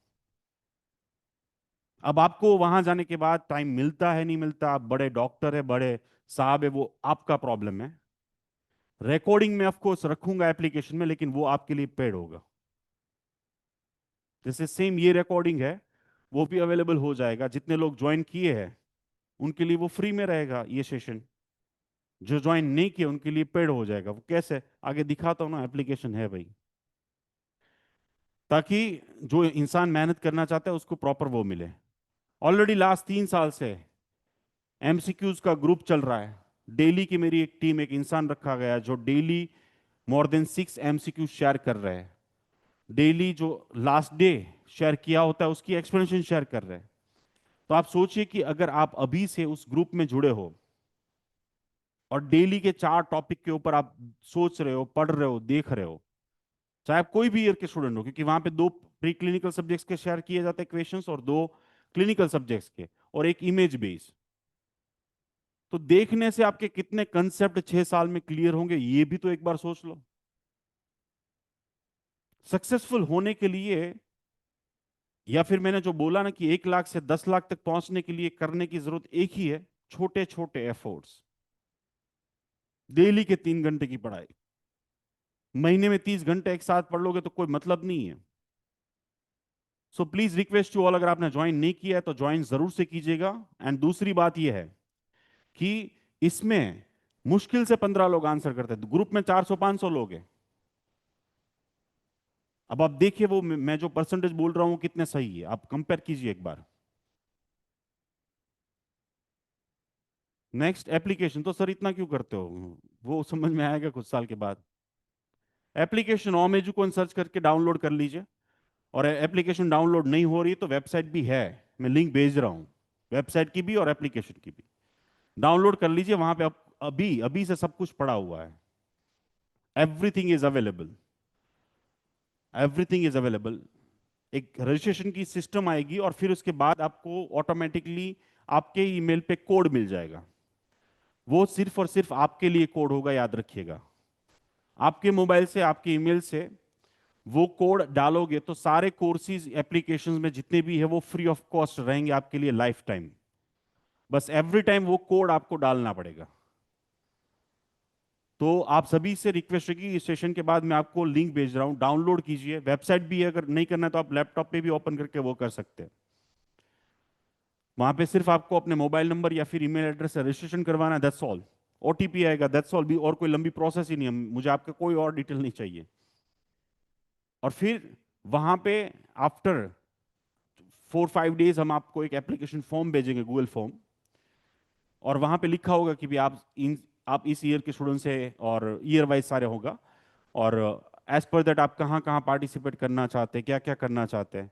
अब आपको वहां जाने के बाद टाइम मिलता है नहीं मिलता, आप बड़े डॉक्टर है, बड़े साहब है, वो आपका प्रॉब्लम है। रिकॉर्डिंग में ऑफ कोर्स रखूंगा एप्लीकेशन में, लेकिन वो आपके लिए पेड होगा। जैसे सेम ये रिकॉर्डिंग है वो भी अवेलेबल हो जाएगा, जितने लोग ज्वाइन किए हैं उनके लिए वो फ्री में रहेगा ये सेशन, जो ज्वाइन नहीं किए उनके लिए पेड हो जाएगा। वो कैसे, आगे दिखाता हूं ना, एप्लीकेशन है भाई, ताकि जो इंसान मेहनत करना चाहता है उसको प्रॉपर वो मिले। ऑलरेडी लास्ट 3 साल से एमसीक्यूज का ग्रुप चल रहा है। डेली की मेरी एक टीम, एक इंसान रखा गया है जो daily more than 6 MCQ share कर रहे हैं। डेली जो लास्ट डे शेयर किया होता है उसकी एक्सप्लेनेशन शेयर कर रहे हैं। तो आप सोचिए कि अगर आप अभी से उस ग्रुप में जुड़े हो और डेली के 4 टॉपिक के ऊपर आप सोच रहे हो, पढ़ रहे हो, देख रहे हो, चाहे आप कोई भी ईयर के स्टूडेंट हो, क्योंकि वहां पे 2 प्री क्लिनिकल सब्जेक्ट्स के शेयर किए जाते हैं क्वेश्चंस, और 2 क्लिनिकल सब्जेक्ट्स के, और एक इमेज बेस्ड। तो देखने से आपके कितने कंसेप्ट 6 साल में क्लियर होंगे ये भी तो एक बार सोच लो। सक्सेसफुल होने के लिए, या फिर मैंने जो बोला ना कि 1 लाख से 10 लाख तक पहुंचने के लिए करने की जरूरत एक ही है, छोटे छोटे एफर्ट्स। डेली के 3 घंटे की पढ़ाई, महीने में 30 घंटे एक साथ पढ़ लोगे तो कोई मतलब नहीं है। So please request to all, अगर आपने ज्वाइन नहीं किया है तो ज्वाइन जरूर से कीजिएगा। एंड दूसरी बात यह है कि इसमें मुश्किल से 15 लोग आंसर करते हैं, ग्रुप में 400-500 लोग हैं। अब आप देखिए वो मैं जो परसेंटेज बोल रहा हूं कितने सही है, आप कंपेयर कीजिए एक बार। नेक्स्ट एप्लीकेशन, तो सर इतना क्यों करते हो, वो समझ में आएगा कुछ साल के बाद। एप्लीकेशन ओम एजुकोन सर्च करके डाउनलोड कर लीजिए, और एप्लीकेशन डाउनलोड नहीं हो रही तो वेबसाइट भी है, मैं लिंक भेज रहा हूं, वेबसाइट की भी और एप्लीकेशन की भी। डाउनलोड कर लीजिए, वहां पे अभी अभी से सब कुछ पड़ा हुआ है। Everything is available, everything is available. एक रजिस्ट्रेशन की सिस्टम आएगी और फिर उसके बाद आपको ऑटोमेटिकली आपके ईमेल पे कोड मिल जाएगा। वो सिर्फ और सिर्फ आपके लिए कोड होगा, याद रखिएगा। आपके मोबाइल से, आपके ईमेल से वो कोड डालोगे तो सारे कोर्सेज एप्लीकेशंस में जितने भी है वो फ्री ऑफ कॉस्ट रहेंगे आपके लिए लाइफ टाइम। बस एवरी टाइम वो कोड आपको डालना पड़ेगा। तो आप सभी से रिक्वेस्ट है कि इस सेशन के बाद मैं आपको लिंक भेज रहा हूं, डाउनलोड कीजिए। वेबसाइट भी है, अगर नहीं करना है तो आप लैपटॉप पे भी ओपन करके वो कर सकते हैं। वहां पे सिर्फ आपको अपने मोबाइल नंबर या फिर ईमेल एड्रेस से रजिस्ट्रेशन करवाना है, दैट्स ऑल। ओटीपी आएगा, दैट्स ऑल, भी और कोई लंबी प्रोसेस ही नहीं है, मुझे आपका कोई और डिटेल नहीं चाहिए। और फिर वहां पे आफ्टर 4-5 डेज हम आपको एक एप्लीकेशन फॉर्म भेजेंगे, गूगल फॉर्म, और वहां पे लिखा होगा कि भी आप इस ईयर के स्टूडेंट्स हैं, और ईयर वाइज सारे होगा, और एज पर दैट आप कहाँ कहाँ पार्टिसिपेट करना चाहते हैं, क्या क्या करना चाहते हैं।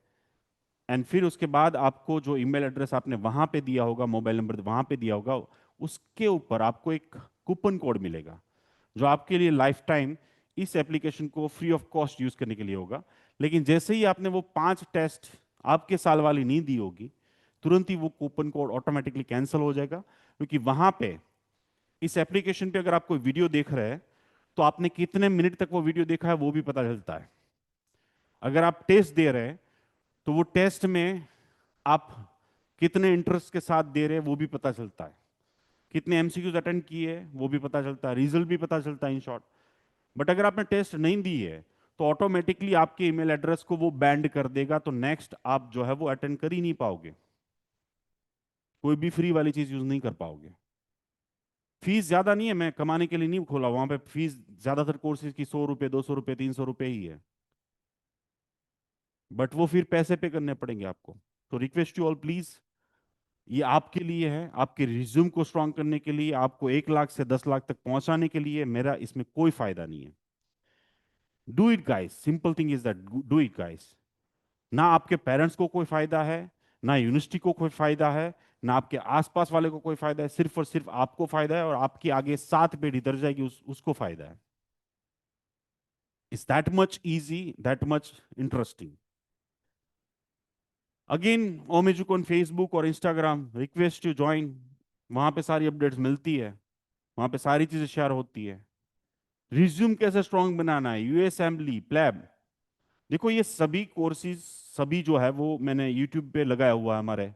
एंड फिर उसके बाद आपको जो ईमेल एड्रेस आपने वहां पे दिया होगा, मोबाइल नंबर वहां पे दिया होगा, उसके ऊपर आपको एक कूपन कोड मिलेगा जो आपके लिए लाइफ टाइम इस एप्लीकेशन को फ्री ऑफ कॉस्ट यूज करने के लिए होगा। लेकिन जैसे ही आपने वो 5 टेस्ट आपके साल वाली नहीं दी होगी, तुरंत ही वो कूपन कोड ऑटोमेटिकली कैंसिल हो जाएगा, क्योंकि वहां पे इस एप्लीकेशन पे अगर आप कोई वीडियो देख रहे हैं तो आपने कितने मिनट तक वो वीडियो देखा है वो भी पता चलता है। अगर आप टेस्ट दे रहे हैं तो वो टेस्ट में आप कितने इंटरेस्ट के साथ दे रहे हैं वो भी पता चलता है, कितने एमसीक्यूज अटेंड किए वो भी पता चलता है, रिजल्ट भी पता चलता है इन शॉर्ट। बट अगर आपने टेस्ट नहीं दी है तो ऑटोमेटिकली आपके ईमेल एड्रेस को वो बैंड कर देगा, तो नेक्स्ट आप जो है वो अटेंड कर ही नहीं पाओगे, कोई भी फ्री वाली चीज यूज नहीं कर पाओगे। फीस ज्यादा नहीं है, मैं कमाने के लिए नहीं खोला वहां पे, फीस ज्यादातर कोर्सेज की 100 रुपए, 200 रुपए, 300 रुपए ही है, बट वो फिर पैसे पे करने पड़ेंगे आपको। तो रिक्वेस्ट यू ऑल प्लीज, ये आपके लिए है, आपके रिज्यूम को स्ट्रांग करने के लिए, आपको 1 लाख से 10 लाख तक पहुंचाने के लिए। मेरा इसमें कोई फायदा नहीं है। Do it guys, simple thing is that, do it guys. ना आपके पेरेंट्स को कोई फायदा है, ना यूनिवर्सिटी को कोई फायदा है, ना आपके आसपास वाले को कोई फायदा है, सिर्फ और सिर्फ आपको फायदा है, और आपकी आगे 7 पीढ़ी दर जाएगी उसको फायदा है। It's that much easy, that much interesting. Again, ओमेजुक फेसबुक और इंस्टाग्राम, रिक्वेस्ट टू ज्वाइन। वहां पे सारी अपडेट्स मिलती है, वहां पे सारी चीजें शेयर होती है। रिज्यूम कैसे स्ट्रांग बनाना है, यूएस असेंबली, प्लैब, देखो ये सभी कोर्सेज, सभी जो है वो मैंने यूट्यूब पे लगाया हुआ है हमारे,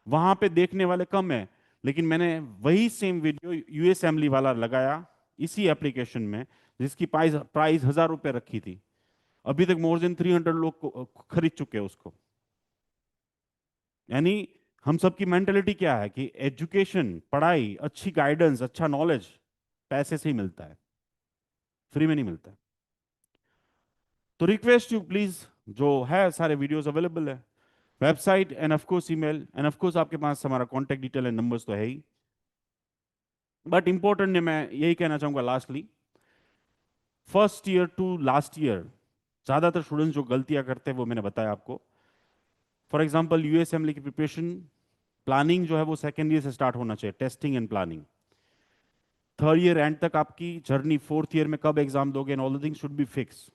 वहां पे देखने वाले कम है, लेकिन मैंने वही सेम वीडियो यूएस असेंबली वाला लगाया इसी एप्लीकेशन में, जिसकी प्राइस प्राइस 1,000 रुपए रखी थी। अभी तक मोर देन 300 लोग खरीद चुके हैं उसको। यानी हम सबकी मेंटेलिटी क्या है कि एजुकेशन, पढ़ाई, अच्छी गाइडेंस, अच्छा नॉलेज पैसे से ही मिलता है, फ्री में नहीं मिलता है। तो रिक्वेस्ट यू प्लीज, जो है सारे वीडियोस अवेलेबल है, website end of course email, end of course आपके पास हमारा कॉन्टैक्ट डिटेल एंड नंबर्स तो है ही। बट इंपॉर्टेंट है, मैं यही कहना चाहूंगा lastly, first year to last year ज्यादातर स्टूडेंट्स जो गलतियां करते हैं वो मैंने बताया आपको। फॉर एग्जाम्पल यूएसएमएल की प्रिपरेशन, प्लानिंग जो है वो सेकेंड ईयर से स्टार्ट होना चाहिए, testing and planning. Third year and तक आपकी जर्नी, फोर्थ ईयर में कब एग्जाम दोगे and all the things should be fix.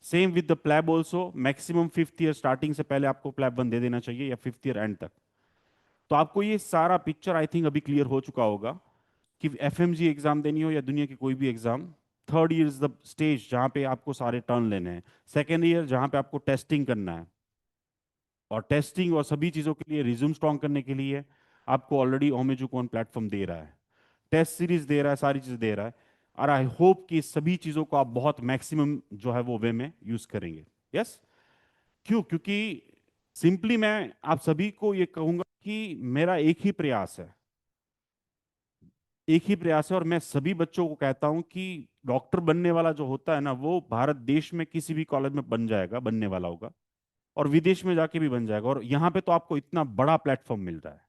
Same with the PLAB also, maximum fifth year starting से पहले आपको प्लैब 1 दे देना चाहिए, या फिफ्थ ईयर एंड तक। तो आपको ये सारा पिक्चर आई थिंक अभी क्लियर हो चुका होगा कि एफएमजी एग्जाम देनी हो या दुनिया की कोई भी exam, third year is the stage जहां पे आपको सारे टर्न लेने हैं, सेकेंड ईयर जहां पे आपको टेस्टिंग करना है, और टेस्टिंग और सभी चीजों के लिए, रिज्यूम स्ट्रॉन्ग करने के लिए आपको ऑलरेडी ओमेजुकॉन प्लेटफॉर्म दे रहा है, टेस्ट सीरीज दे रहा है, सारी चीज दे रहा है। और आई होप कि सभी चीजों को आप बहुत मैक्सिमम जो है वो वे में यूज करेंगे। यस, क्यों? क्योंकि सिंपली मैं आप सभी को ये कहूंगा कि मेरा एक ही प्रयास है, एक ही प्रयास है, और मैं सभी बच्चों को कहता हूं कि डॉक्टर बनने वाला जो होता है ना, वो भारत देश में किसी भी कॉलेज में बन जाएगा, बनने वाला होगा, और विदेश में जाके भी बन जाएगा। और यहाँ पे तो आपको इतना बड़ा प्लेटफॉर्म मिल रहा है,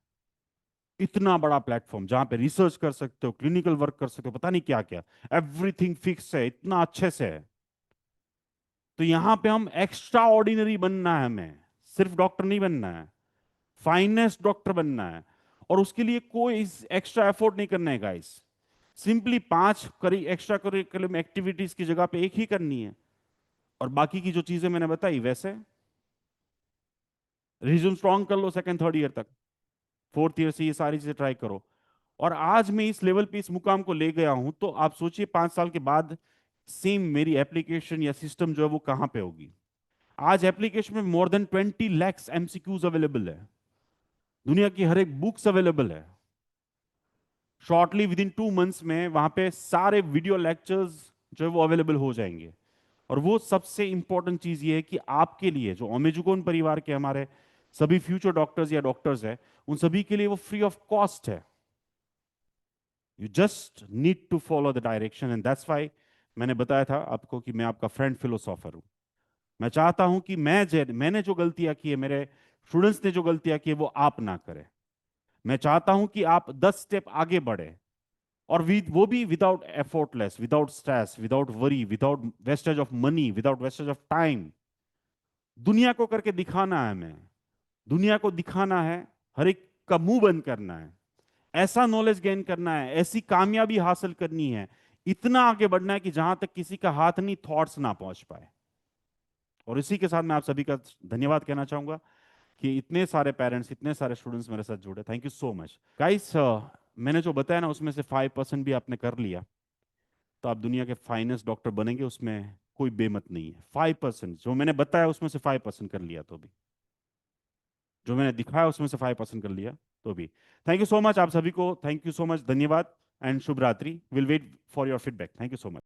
इतना बड़ा प्लेटफॉर्म जहां पे रिसर्च कर सकते हो, क्लिनिकल वर्क कर सकते हो, पता नहीं क्या क्या, एवरीथिंग फिक्स है, इतना अच्छे से है। तो यहाँ पे हम एक्स्ट्रा ऑर्डिनरी बनना है, हमें सिर्फ डॉक्टर नहीं बनना है, फाइनेस्ट डॉक्टर बनना है। और उसके लिए कोई एक्स्ट्रा एफोर्ट नहीं करना है गाइस, सिंपली 5 करी एक्स्ट्रा करिकुलम एक्टिविटीज की जगह पे एक ही करनी है, और बाकी की जो चीजें मैंने बताई वैसे रिज्यूम स्ट्रॉन्ग कर लो सेकंड थर्ड ईयर तक, फोर्थ ईयर से ये सारी चीजें ट्राई करो। और आज मैं इस लेवल पे, इस मुकाम को ले गया हूं, तो आप सोचिए 5 साल के बाद सेम मेरी एप्लीकेशन या सिस्टम जो है वो कहां पे होगी। आज एप्लीकेशन में more than 20 lakhs MCQs available है, दुनिया की हर एक बुक्स अवेलेबल है। शॉर्टली विद इन 2 मंथ्स में वहां पे सारे वीडियो लेक्चर्स जो है वो अवेलेबल हो जाएंगे। और वो सबसे इंपॉर्टेंट चीज ये है कि आपके लिए, जो ओमेजुकोन परिवार के हमारे सभी फ्यूचर डॉक्टर्स या डॉक्टर्स है, उन सभी के लिए वो फ्री ऑफ कॉस्ट है। You just need to follow the direction, and that's why मैंने बताया था आपको कि मैं आपका फ्रेंड फिलोसोफर हूं। मैं चाहता हूं कि मैंने जो गलतियां की है, मेरे स्टूडेंट्स ने जो गलतियां की है, वो आप ना करें। मैं चाहता हूं कि आप 10 स्टेप आगे बढ़े, और वो भी without effortless, without stress, without worry, without wastage of money, without wastage of time. दुनिया को करके दिखाना है हमें, दुनिया को दिखाना है, हर एक का मुंह बंद करना है, ऐसा नॉलेज गेन करना है, ऐसी कामयाबी हासिल करनी है, इतना आगे बढ़ना है कि जहां तक किसी का हाथ नहीं, थॉट्स ना पहुंच पाए। और इसी के साथ मैं आप सभी का धन्यवाद कहना चाहूंगा कि इतने सारे पेरेंट्स, इतने सारे स्टूडेंट्स मेरे साथ जुड़े। Thank you so much guys. मैंने जो बताया ना उसमें से 5% भी आपने कर लिया तो आप दुनिया के फाइनेस्ट डॉक्टर बनेंगे, उसमें कोई बेमत नहीं है। 5% जो मैंने बताया उसमें से 5% कर लिया तो भी, जो मैंने दिखाया उसमें से 5% कर लिया तो भी। थैंक यू सो मच आप सभी को, थैंक यू सो मच, धन्यवाद एंड शुभ रात्रि। Will wait for your feedback. Thank you so much.